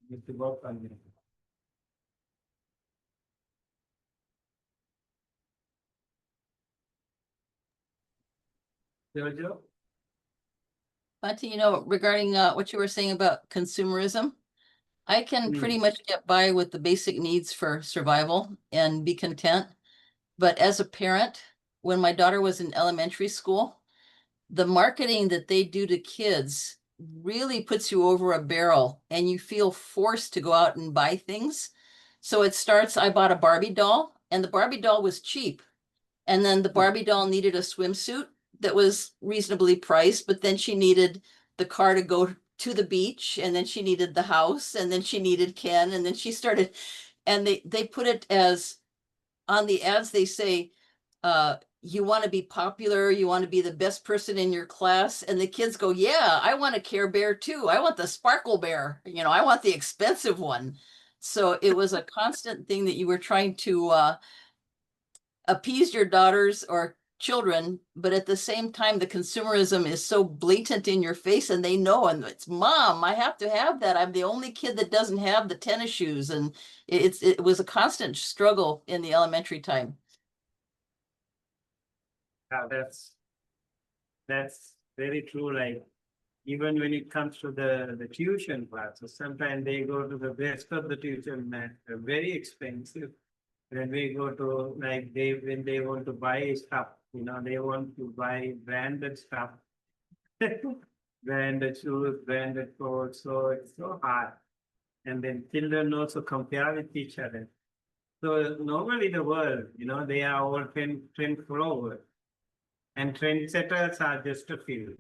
need to work on it. Jojo? But regarding what you were saying about consumerism, I can pretty much get by with the basic needs for survival and be content. But as a parent, when my daughter was in elementary school, the marketing that they do to kids really puts you over a barrel and you feel forced to go out and buy things. So it starts, I bought a Barbie doll and the Barbie doll was cheap. And then the Barbie doll needed a swimsuit that was reasonably priced, but then she needed the car to go to the beach, and then she needed the house, and then she needed Ken, and then she started, and they put it as on the ads, they say, you want to be popular, you want to be the best person in your class, and the kids go, yeah, I want a Care Bear too. I want the Sparkle Bear, I want the expensive one. So it was a constant thing that you were trying to appease your daughters or children, but at the same time, the consumerism is so blatant in your face and they know, and it's mom, I have to have that. I'm the only kid that doesn't have the tennis shoes. And it was a constant struggle in the elementary time. Yeah, that's very true. Like even when it comes to the tuition classes, sometimes they go to the best of the tuition and they're very expensive. When we go to when they want to buy stuff, they want to buy branded stuff, branded shoes, branded clothes. So it's so hard. And then children also compare with each other. So normally the world, they are all trend forward. And trendsetters are just a few.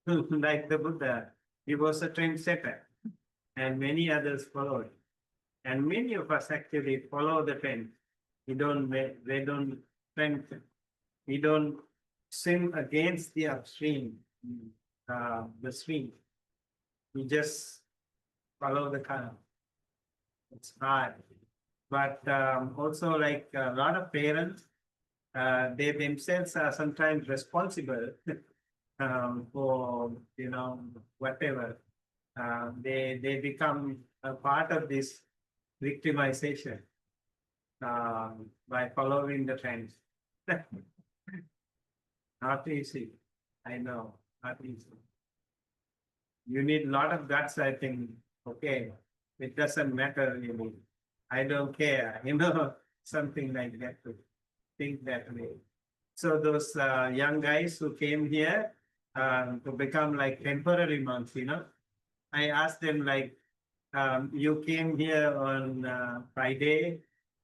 Like the Buddha, he was a trendsetter, and many others followed. And many of us actually follow the trend. We don't trend, we don't swim against the upstream, the stream. We just follow the current. It's hard. But also, like a lot of parents, they themselves are sometimes responsible for, whatever. They become a part of this victimization by following the trends. Not easy. I know, not easy. You need a lot of guts, I think. Okay, it doesn't matter really. I don't care, something like that, to think that way. So those young guys who came here to become like temporary monks, I asked them like, you came here on Friday.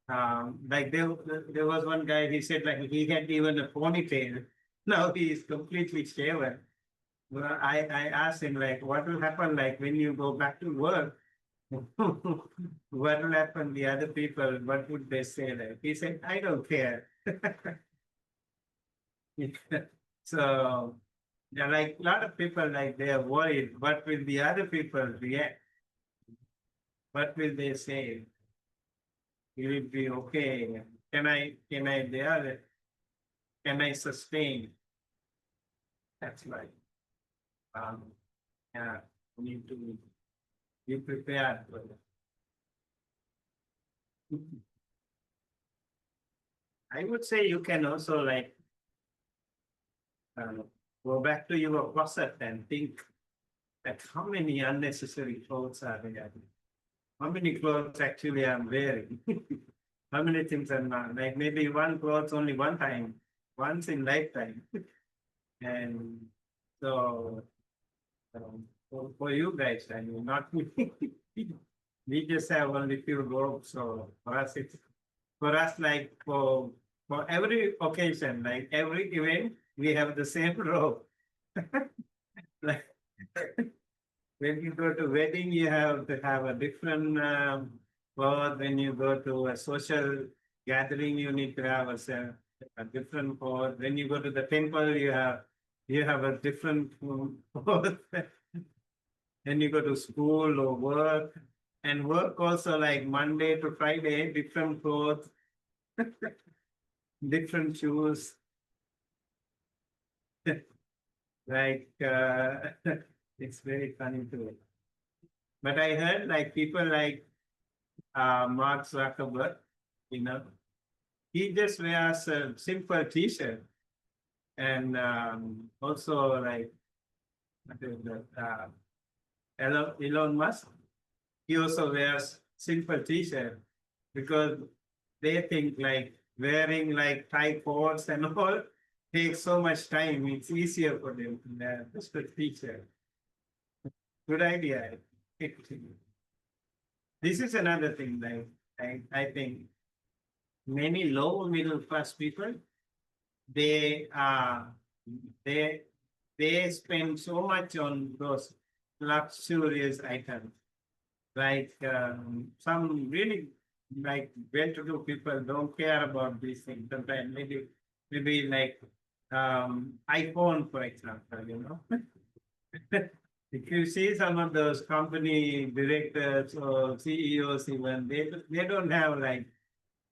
Like there was one guy, he said like he had even a ponytail. Now he is completely shaven. Well, I asked him like, what will happen like when you go back to work? What will happen? The other people, what would they say? Like he said, I don't care. So yeah, like a lot of people like they are worried. What will the other people react? What will they say? Will it be okay? Can I dare? Can I sustain? That's right. Yeah, we need to be prepared for that. I would say you can also like go back to your closet and think that how many unnecessary clothes are there? How many clothes actually I'm wearing? How many things I'm not? Like maybe one clothes only one time, once in lifetime. And so for you guys, I mean, not me. We just have only few robes. So for us, like for every occasion, like every event, we have the same robe. Like when you go to wedding, you have to have a different cloth. When you go to a social gathering, you need to have a different cloth. When you go to the temple, you have a different cloth. Then you go to school or work, and work also like Monday to Friday, different clothes, different shoes. Like it's very funny too. But I heard like people like Mark Zuckerberg, he just wears a simple T-shirt, and also like what is that, Elon Musk, he also wears simple T-shirt because they think like wearing like tie coats and all takes so much time. It's easier for them to wear just a T-shirt. Good idea. This is another thing like I think many low middle class people, they spend so much on those luxurious items. Like some really like well-to-do people don't care about these things. Sometimes maybe like iPhone, for example, If you see some of those company directors or CEOs, even they don't have like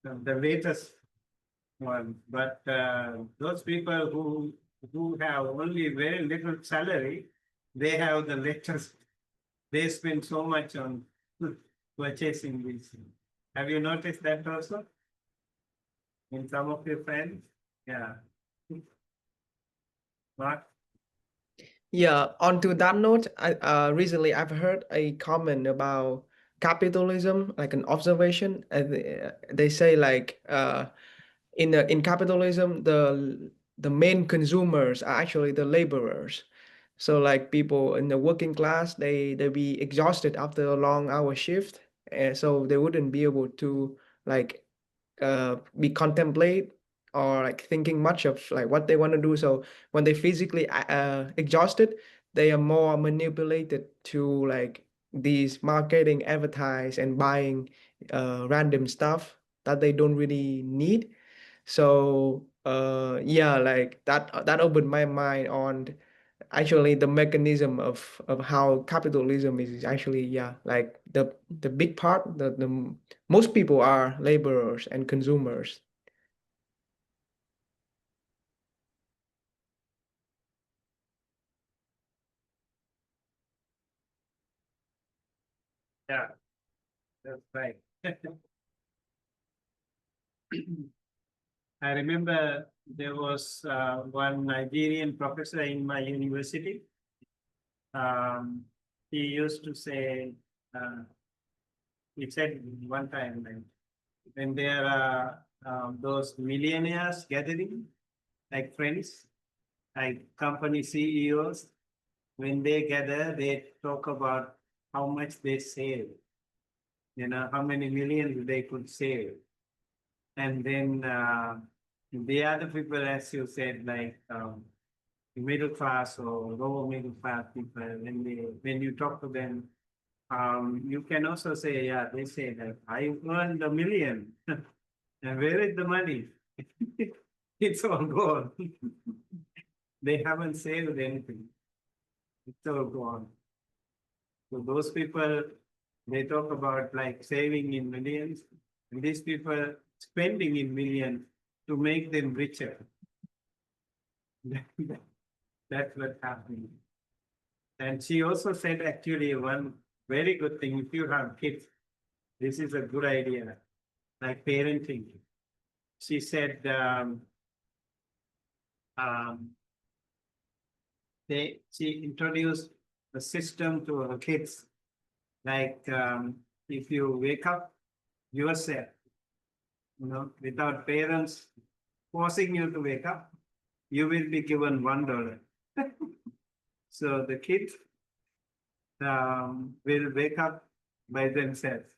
the latest one, but those people who have only very little salary, they have the latest. They spend so much on purchasing these things. Have you noticed that also in some of your friends? Yeah. Mark? Yeah, onto that note, recently I've heard a comment about capitalism, like an observation. They say like in capitalism, the main consumers are actually the laborers. So like people in the working class, they be exhausted after a long hour shift, and so they wouldn't be able to like be contemplate or like thinking much of like what they want to do. So when they physically exhausted, they are more manipulated to like these marketing, advertise, and buying random stuff that they don't really need. So yeah, like that opened my mind on actually the mechanism of how capitalism is actually, yeah, like the big part, the most people are laborers and consumers. Yeah, that's right. I remember there was one Nigerian professor in my university. He used to say, he said one time, like, when there are those millionaires gathering, like friends, like company CEOs, when they gather, they talk about how much they save, how many millions they could save. And then the other people, as you said, like middle class or lower middle class people, when you talk to them, you can also say, yeah, they say that I earned $1 million. And where is the money? It's all gone. They haven't saved anything. It's all gone. So those people, they talk about like saving in millions, and these people spending in millions to make them richer. That's what's happening. And she also said actually one very good thing, if you have kids, this is a good idea, like parenting. She said she introduced the system to her kids, like if you wake up yourself, without parents forcing you to wake up, you will be given $1. So the kids will wake up by themselves.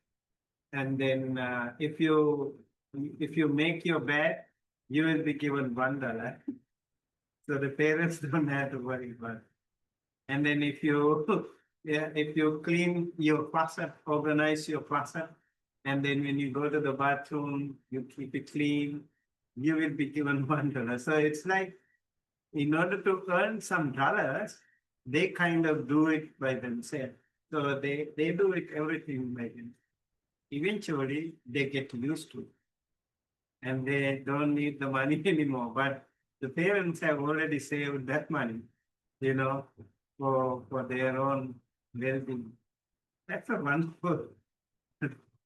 And then if you make your bed, you will be given $1. So the parents don't have to worry about it. And then if you if you clean your closet, organize your closet, and then when you go to the bathroom, you keep it clean, you will be given $1. So it's like, in order to earn some dollars, they kind of do it by themselves. So they do it everything by themselves. Eventually, they get used to it, and they don't need the money anymore. But the parents have already saved that money, for their own well-being. That's a wonderful,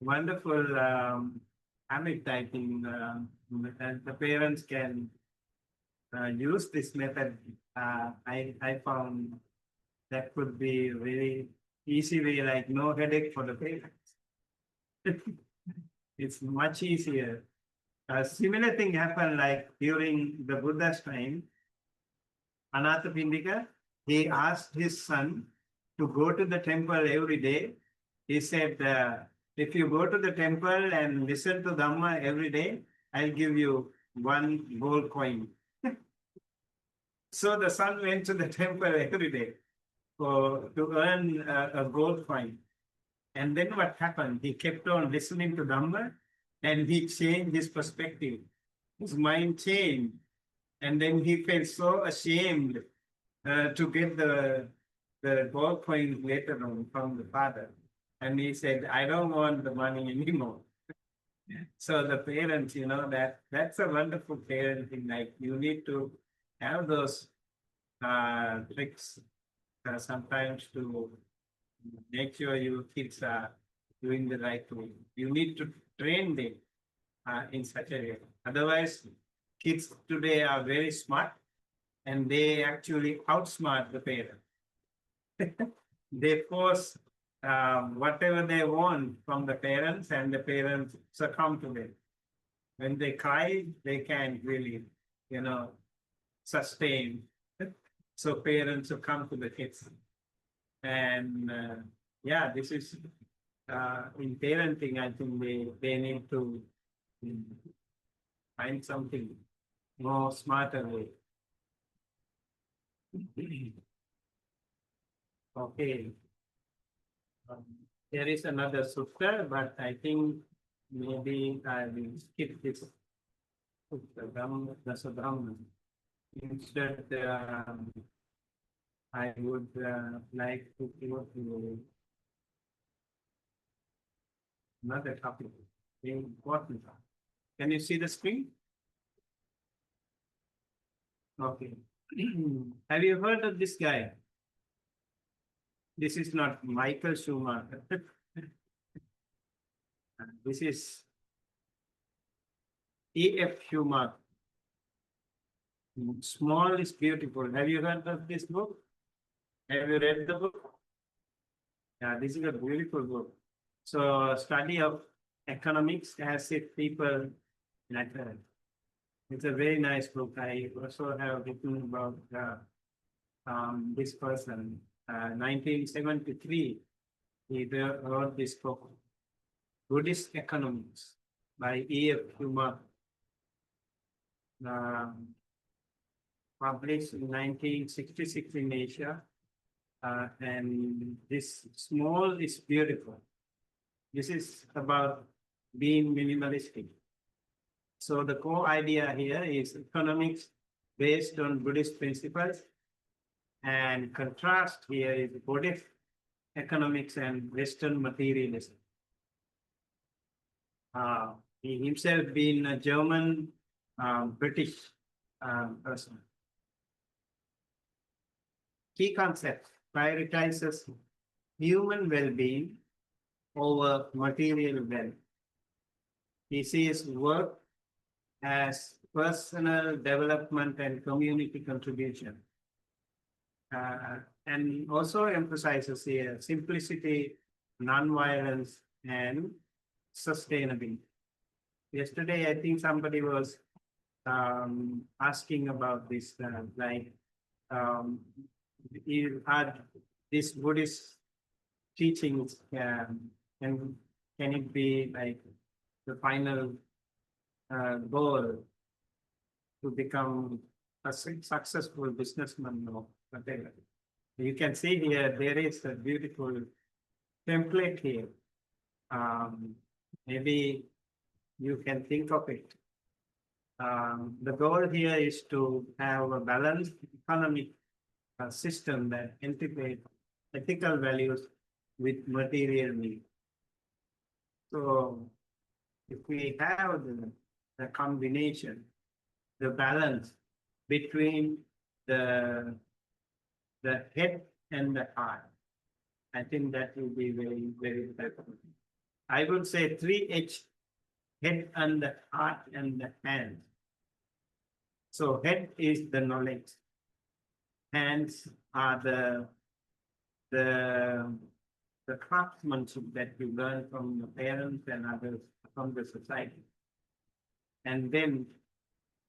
wonderful habit, I think, and the parents can use this method. I found that could be really easy way, like no headache for the parents. It's much easier. A similar thing happened like during the Buddha's time. Anathapindika, he asked his son to go to the temple every day. He said, if you go to the temple and listen to Dhamma every day, I'll give you 1 gold coin. So the son went to the temple every day to earn a gold coin. And then what happened? He kept on listening to Dhamma, and he changed his perspective. His mind changed. And then he felt so ashamed to get the gold coin later on from the father. And he said, I don't want the money anymore. So the parents, that's a wonderful parenting. Like, you need to have those tricks sometimes to make sure your kids are doing the right way. You need to train them in such a way. Otherwise, kids today are very smart, and they actually outsmart the parents. They force whatever they want from the parents, and the parents succumb to them. When they cry, they can't really, sustain. So parents succumb to the kids. And yeah, this is in parenting, I think they need to find something more smarter way. Okay. There is another sutta, but I think maybe I will skip this sutta, Dasa Brahman. Instead, I would like to go to another topic, very important. Can you see the screen? Okay. Have you heard of this guy? This is not Michael Schumacher. This is E.F. Schumacher. Small is beautiful. Have you heard of this book? Have you read the book? Yeah, this is a beautiful book. So, study of economics as if people matter. It's a very nice book. I also have written about this person. 1973, he wrote this book, Buddhist Economics by E.F. Schumacher. Published in 1966 in Asia. And this small is beautiful. This is about being minimalistic. So the core idea here is economics based on Buddhist principles, and contrast here is Buddhist economics and Western materialism. He himself being a German British person. Key concept prioritizes human well-being over material wealth. He sees work as personal development and community contribution. And also emphasizes here simplicity, non-violence, and sustainability. Yesterday, I think somebody was asking about this, are these Buddhist teachings, can it be like the final goal to become a successful businessman or whatever? You can see here, there is a beautiful template here. Maybe you can think of it. The goal here is to have a balanced economic system that integrates ethical values with material needs. So if we have the combination, the balance between the head and the heart, I think that will be very, very helpful. I would say 3H, head and the heart and the hand. So head is the knowledge. Hands are the craftsmanship that you learn from your parents and others from the society. And then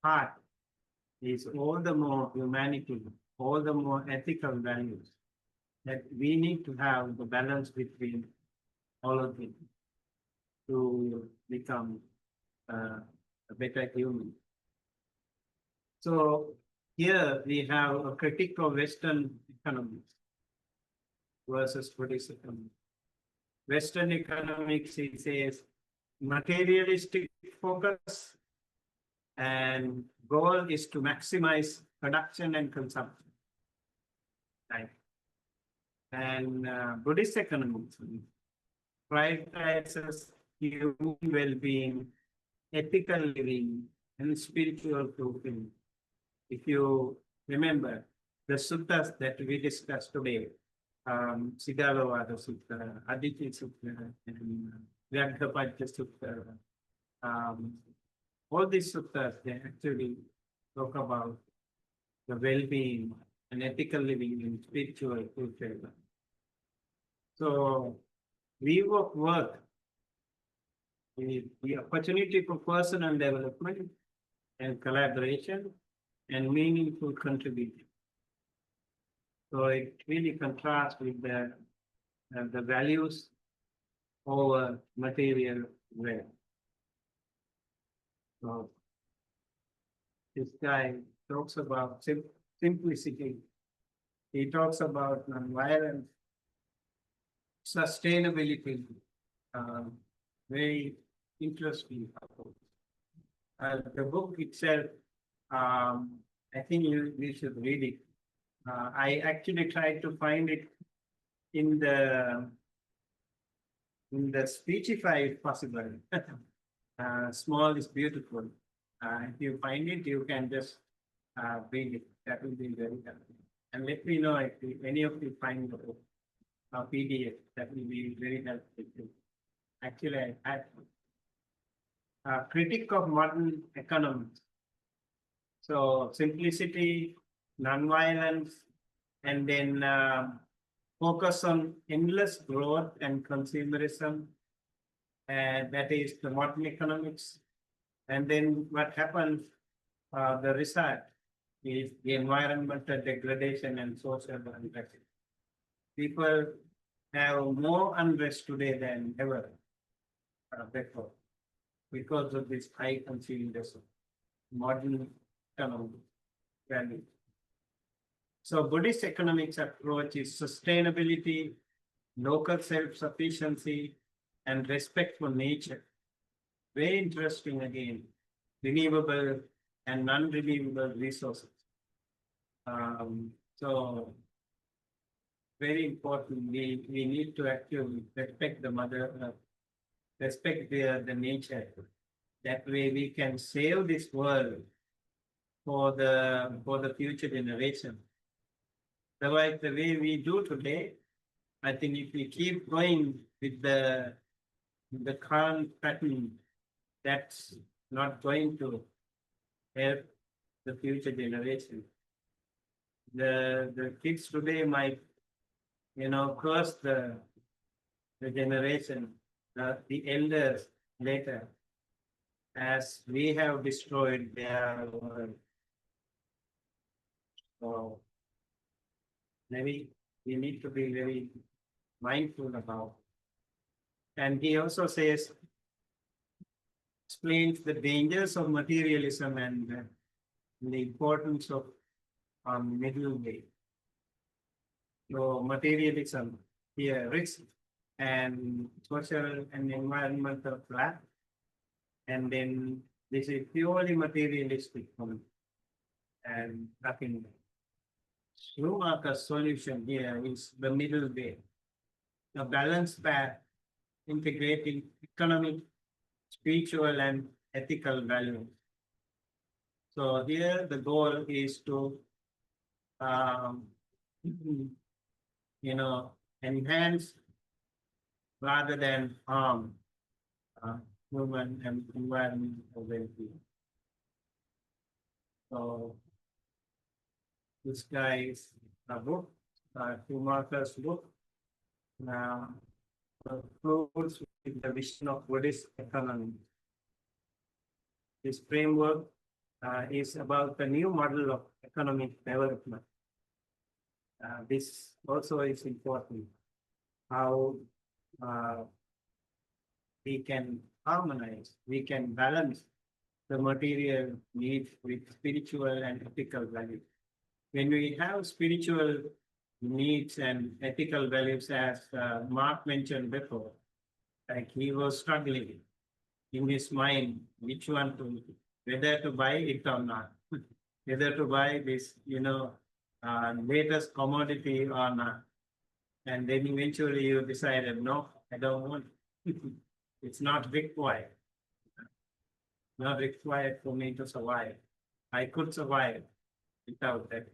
heart is all the more humanity, all the more ethical values that we need to have the balance between all of them to become a better human. So here we have a critique of Western economics versus Buddhist economics. Western economics, it says, materialistic focus and goal is to maximize production and consumption. Right. And Buddhist economics prioritizes human well-being, ethical living, and spiritual fulfillment. If you remember the suttas that we discussed today, Siddhalovada Sutta, Aditya Sutta, and Vyagdapajya Sutta, all these suttas, they actually talk about the well-being and ethical living and spiritual fulfillment. So we work the opportunity for personal development and collaboration and meaningful contribution. So it really contrasts with the values over material wealth. So this guy talks about simplicity. He talks about nonviolence, sustainability, very interesting. The book itself, I think we should read it. I actually tried to find it in the Speechify if possible. Small is beautiful. If you find it, you can just read it. That will be very helpful. And let me know if any of you find the book, PDF. That will be very helpful too. Actually, I had critique of modern economics. So simplicity, nonviolence, and then focus on endless growth and consumerism. And that is the modern economics. And then what happens, the result is the environmental degradation and social unrest. People have more unrest today than ever before because of this high consumerism, modern economic value. So Buddhist economics approach is sustainability, local self-sufficiency, and respect for nature. Very interesting again, renewable and non-renewable resources. So very important, we need to actually respect the mother earth, respect the nature. That way we can save this world for the future generation. Otherwise, the way we do today, I think if we keep going with the current pattern, that's not going to help the future generation. The kids today might, curse the generation, the elders later, as we have destroyed their world. So maybe we need to be very mindful about. And he also explains the dangers of materialism and the importance of middle way. So materialism here, risk and social and environmental flat. And then this is purely materialistic and nothing. Schumacher's solution here is the middle way, a balanced path integrating economic, spiritual, and ethical values. So here the goal is to, enhance rather than harm human and environmental well-being. So this guy is a book, Schumacher's book. Now, concludes with the vision of Buddhist economy. This framework is about the new model of economic development. This also is important, how we can harmonize, we can balance the material needs with spiritual and ethical values. When we have spiritual needs and ethical values, as Mark mentioned before, like he was struggling in his mind, which one to, whether to buy it or not, whether to buy this, latest commodity or not. And then eventually you decided, no, I don't want it. It's not required. Not required for me to survive. I could survive without that.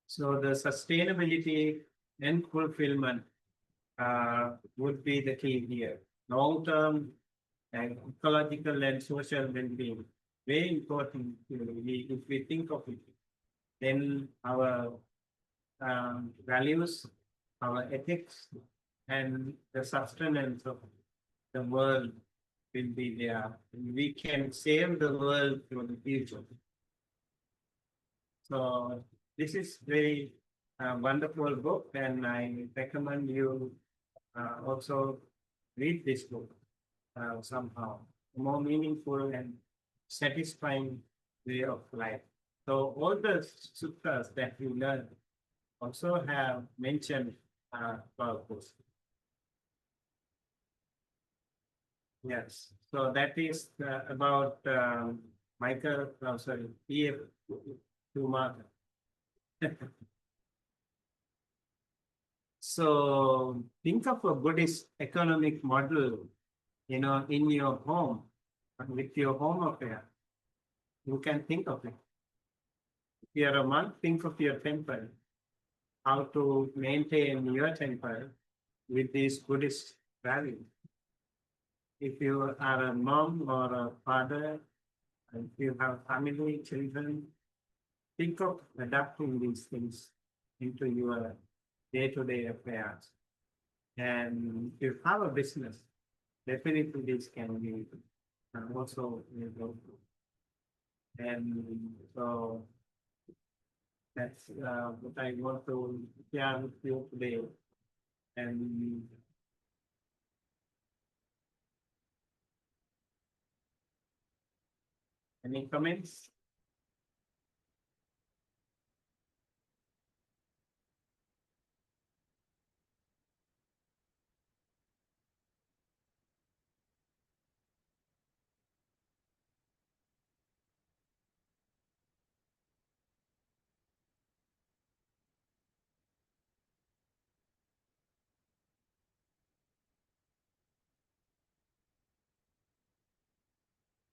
So the sustainability and fulfillment would be the key here. Long-term and ecological and social well-being, very important. If we think of it, then our values, our ethics, and the sustenance of the world will be there. We can save the world for the future. So this is very wonderful book, and I recommend you also read this book somehow. More meaningful and satisfying way of life. So all the sutras that we learn also have mentioned purpose. Yes, so that is about Michael, sorry, E.F. Schumacher. So think of a Buddhist economic model, in your home, with your home affair. You can think of it. If you're a monk, think of your temple, how to maintain your temple with these Buddhist values. If you are a mom or a father, if you have family, children, think of adapting these things into your day-to-day affairs. And if you have a business, definitely this can be also helpful. And so that's what I want to share with you today. And any comments?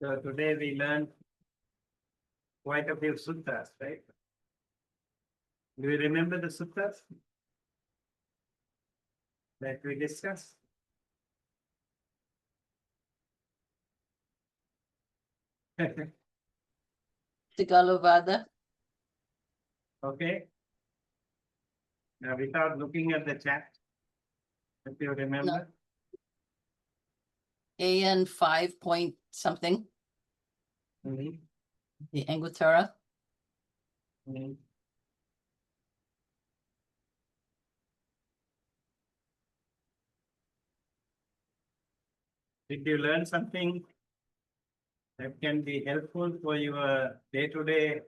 So today we learned quite a few suttas, right? Do you remember the suttas that we discussed? Tagalovada. Okay. Now, without looking at the chat, if you remember. AN 5 point something, Mhm, the Anguttara. mhm. Did you learn something that can be helpful for your day-to-day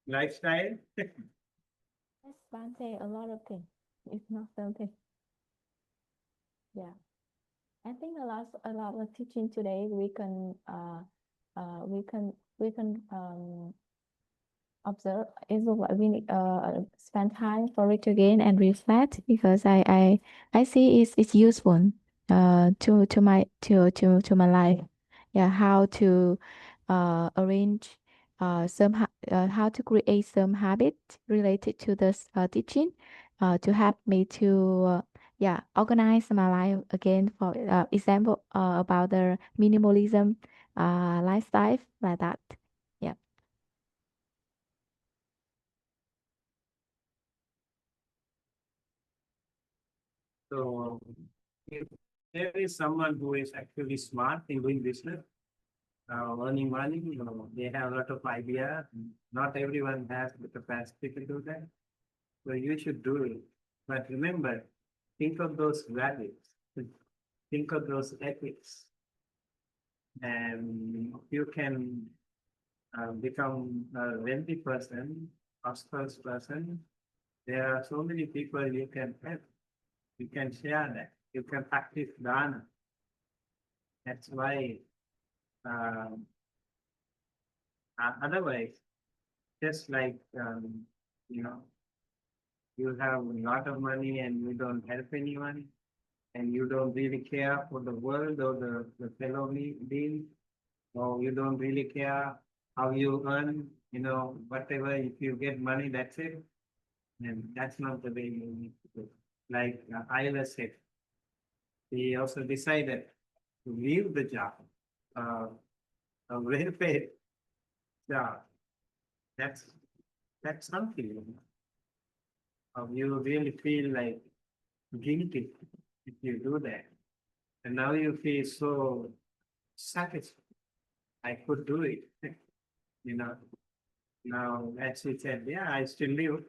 lifestyle? Yes, Bante, a lot of things. It's not something. Yeah. I think a lot of teaching today we can observe is what we spend time for it again and reflect, because I see it's useful to my life. Yeah, how to arrange how to create some habit related to this teaching to help me to yeah, organize my life again. For example, about the minimalism lifestyle, like that. Yeah. So if there is someone who is actually smart in doing business, earning money, they have a lot of ideas. Not everyone has the capacity to do that. So you should do it. But remember, think of those values, think of those ethics. And you can become a wealthy person, prosperous person. There are so many people you can help. You can share that. You can practice dana. That's why, otherwise, just like, you have a lot of money and you don't help anyone, and you don't really care for the world or the fellow beings, or you don't really care how you earn, whatever, if you get money, that's it. And that's not the way you need to do. Like Ayla said, he also decided to leave the job, a well-paid job. That's something. You really feel like guilty if you do that. And now you feel so satisfied. I could do it. Now as she said, yeah, I still live.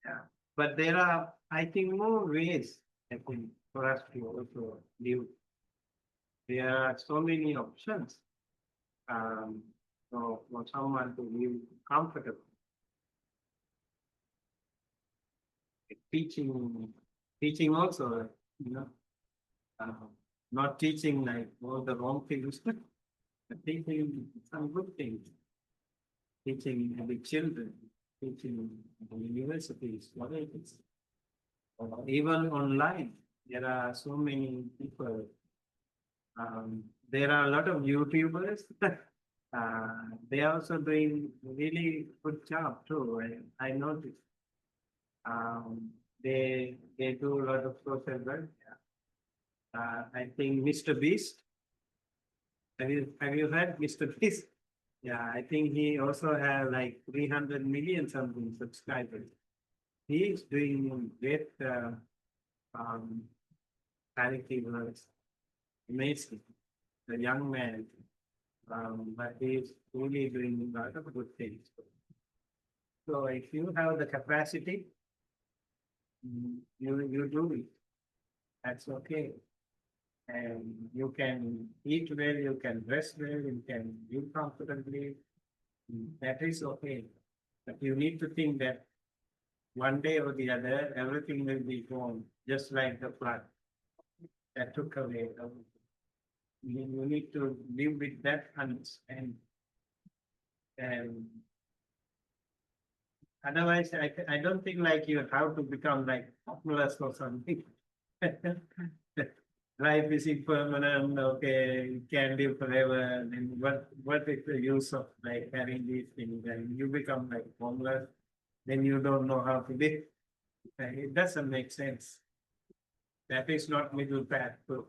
Yeah. But there are, I think, more ways, I think, for us to also live. there are so many options. For someone to live comfortable. Teaching also, you know, not teaching like all the wrong things, but teaching some good things. Teaching the children, teaching the universities, what it is. Or even online, there are so many people. There are a lot of YouTubers. They are also doing really good job too. I noticed. They do a lot of social work. I think Mr. Beast. Have you heard Mr. Beast? Yeah, I think he also has like 300 million something subscribers. He is doing great charity works. Amazing. The young man. But he is really doing a lot of good things. So if you have the capacity, you do it. That's okay. And you can eat well, you can rest well, you can live comfortably. That is okay. But you need to think that one day or the other, everything will be gone, just like the flood that took away. You need to live with that understanding. And otherwise, I don't think like you have to become like popular or something. Life is impermanent, okay, you can live forever. Then what is the use of like having these things? And you become like homeless, then you don't know how to live. It doesn't make sense. That is not middle path. So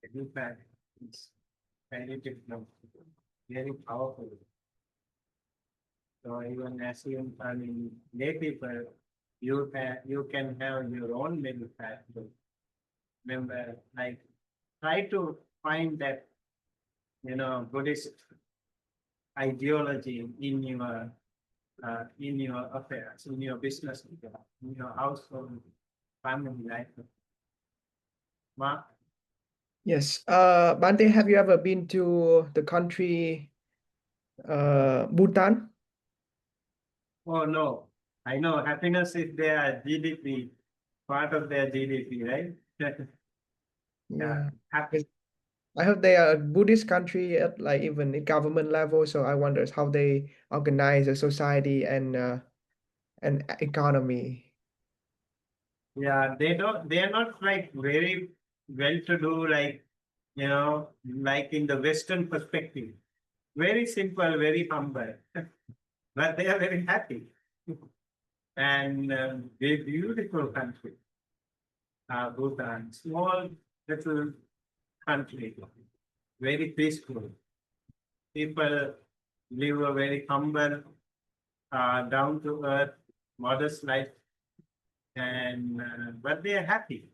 middle path is very different, very powerful. So even as you, I mean, lay people, you can have your own middle path. Remember, like try to find that, Buddhist ideology in your affairs, in your business, in your household, family life. Mark? Yes. Bante, have you ever been to the country Bhutan? Oh no, I know happiness is their GDP, part of their GDP, right? Yeah. Happy. I heard they are a Buddhist country at like even in government level, so I wonder how they organize a society and economy. Yeah, they are not like very well to do, like, like in the Western perspective. Very simple, very humble, but they are very happy. And very beautiful country. Bhutan, small little country, very peaceful. People live a very humble, down to earth, modest life, and but they are happy.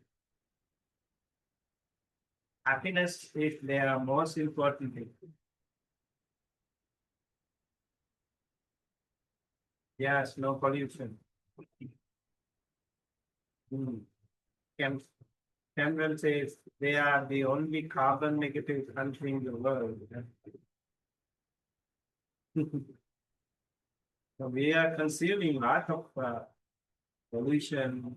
Happiness is their most important thing. Yes, no pollution. Cameron says they are the only carbon negative country in the world. So we are consuming a lot of pollution.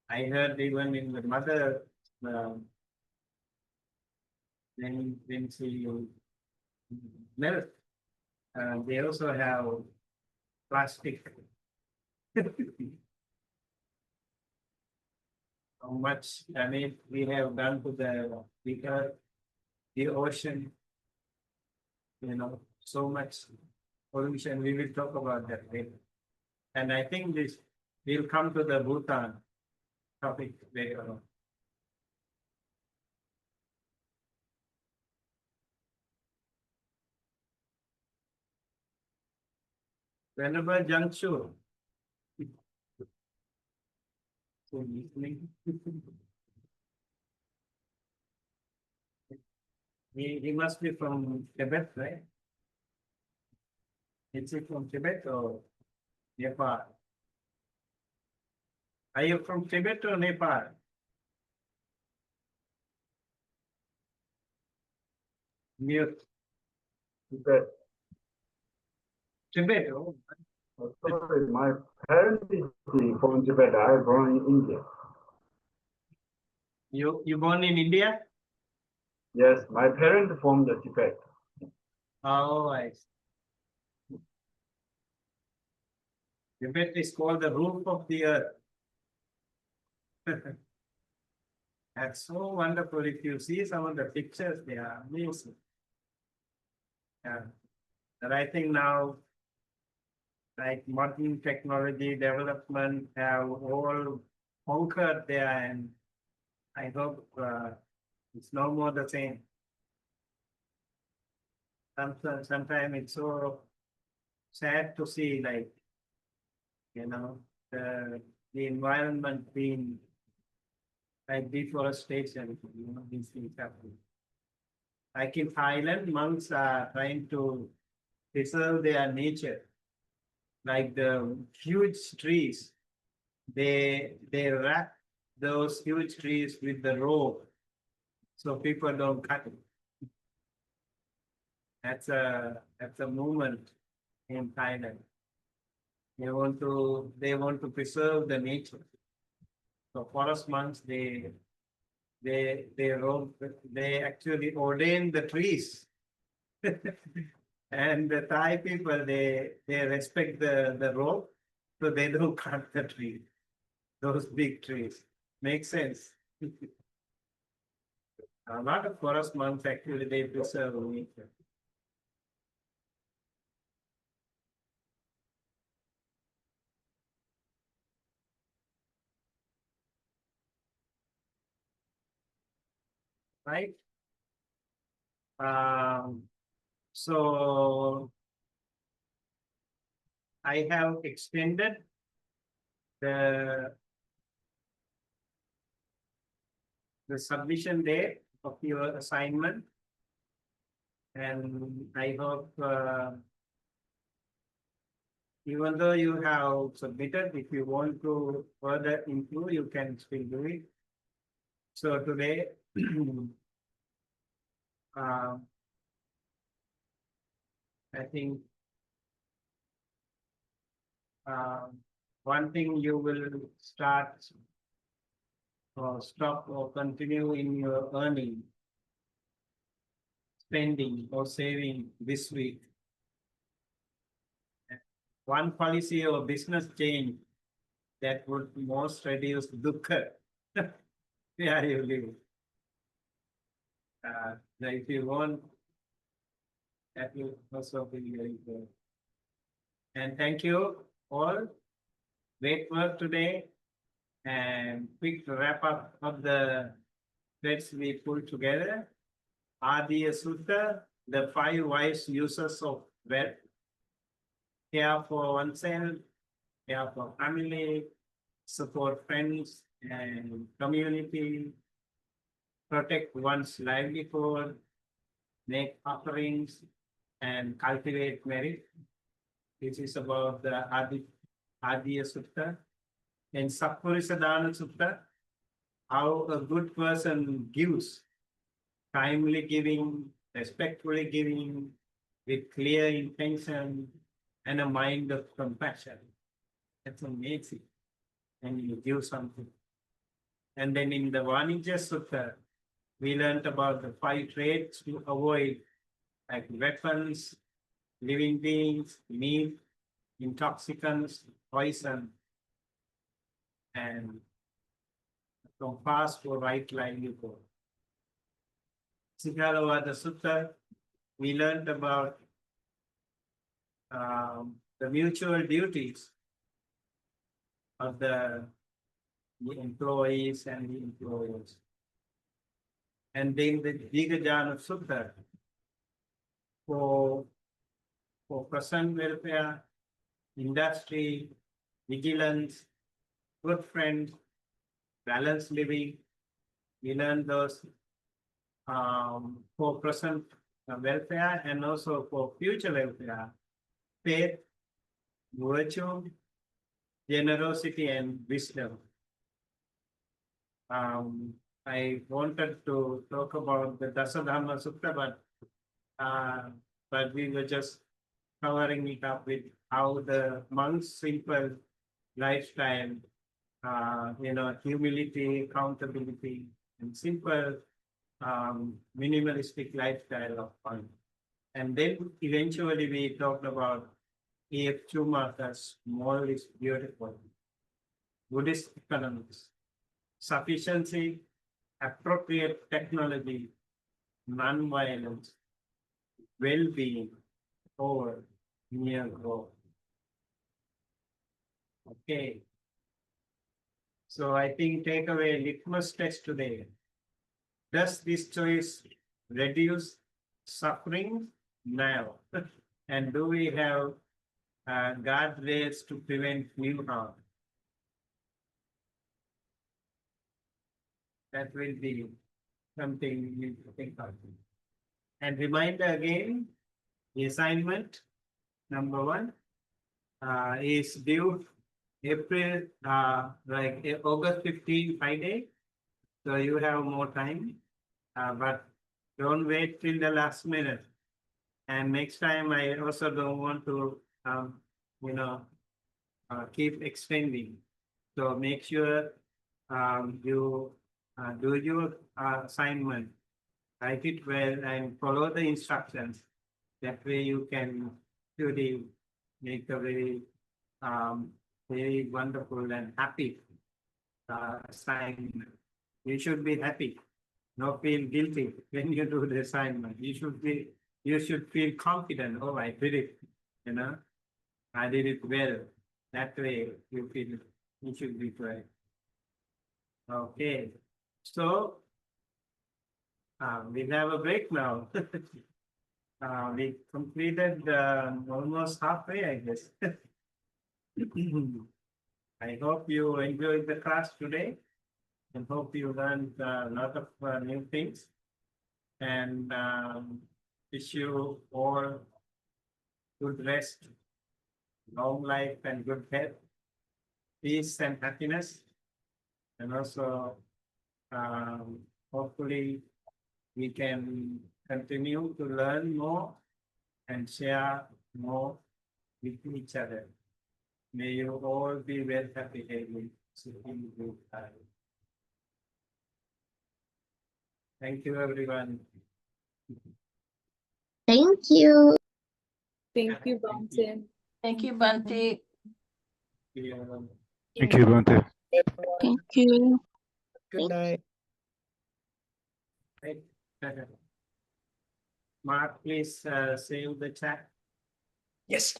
I heard even in the mother, when she milk, they also have plastic. How much damage we have done to the ocean, so much pollution. We will talk about that later. And I think this will come to the Bhutan topic later on. Venerable Jiangsu. He must be from Tibet, right? Is he from Tibet or Nepal? Are you from Tibet or Nepal? Mute. Tibet. Tibet. Oh, Sorry, my parents is from Tibet. I born in India. you born in India? Yes, my parents from the Tibet. Oh, I see. Tibet is called the roof of the earth. That's so wonderful. If you see some of the pictures, they are amazing. Yeah. But I think now, like modern technology development have all conquered there, and I hope it's no more the same. Sometimes it's so sad to see, like, the environment being like deforestation, these things happen. Like in Thailand, monks are trying to preserve their nature. Like the huge trees, they wrap those huge trees with the rope so people don't cut it. That's a movement in Thailand. They want to preserve the nature. So forest monks, they actually ordain the trees. And the Thai people, they respect the rope, so they don't cut the tree, those big trees. Makes sense. A lot of forest monks actually, they preserve nature. Right? So I have extended the submission date of your assignment, and I hope even though you have submitted, if you want to further improve, you can still do it. So today, I think one thing you will start or stop or continue in your earning, spending or saving this week. One policy or business change that would most reduce dukkha where you live. If you want, that will also be very good. And thank you all. Great work today. And quick wrap up of the threads we pulled together. Adiya Sutta, the 5 wise uses of wealth. Care for oneself, care for family, support friends and community, protect one's livelihood, make offerings, and cultivate merit. This is about the Adiya Sutta. And Sappurisadana Sutta, how a good person gives, timely giving, respectfully giving, with clear intention and a mind of compassion. That's amazing. And you give something. And then in the Vanijja Sutta, we learned about the 5 traits to avoid, like weapons, living beings, meat, intoxicants, poison, and compass for right livelihood. Sigalovada Sutta, we learned about the mutual duties of the employees and the employers. And then the Digajana Sutta for person welfare, industry, vigilance, good friends, balanced living. We learn those for present welfare and also for future welfare, faith, virtue, generosity, and wisdom. I wanted to talk about the Dasadhamma Sutta, but we were just covering it up with how the monk's simple lifestyle, humility, accountability, and simple minimalistic lifestyle of fun. And then eventually we talked about A.F. Schumacher's Small is Beautiful, Buddhist economics, sufficiency, appropriate technology, non-violence, well-being over mere growth. Okay. So I think take away litmus test today. Does this choice reduce suffering? No. And do we have guardrails to prevent new harm? That will be something you need to think of. And reminder again, the assignment number 1 is due April, August 15, Friday. So you have more time, but don't wait till the last minute. And next time, I also don't want to, keep extending. So make sure you do your assignment, write it well, and follow the instructions. That way you can really make a very wonderful and happy assignment. You should be happy, not feel guilty when you do the assignment. You should feel confident. Oh, I did it. I did it well. That way you feel you should be great. Okay, so we have a break now. We completed almost halfway, I guess. I hope you enjoyed the class today and hope you learned a lot of new things, and wish you all good rest, long life and good health, peace and happiness, and also hopefully we can continue to learn more and share more with each other. May you all be well, happy, healthy, supreme good. Thank you, everyone. Thank you. Thank you, Bante. Thank you, Bunty. Yeah. Thank you, Bante. Thank you. Good night. Right. Mark, please save the chat. Yes.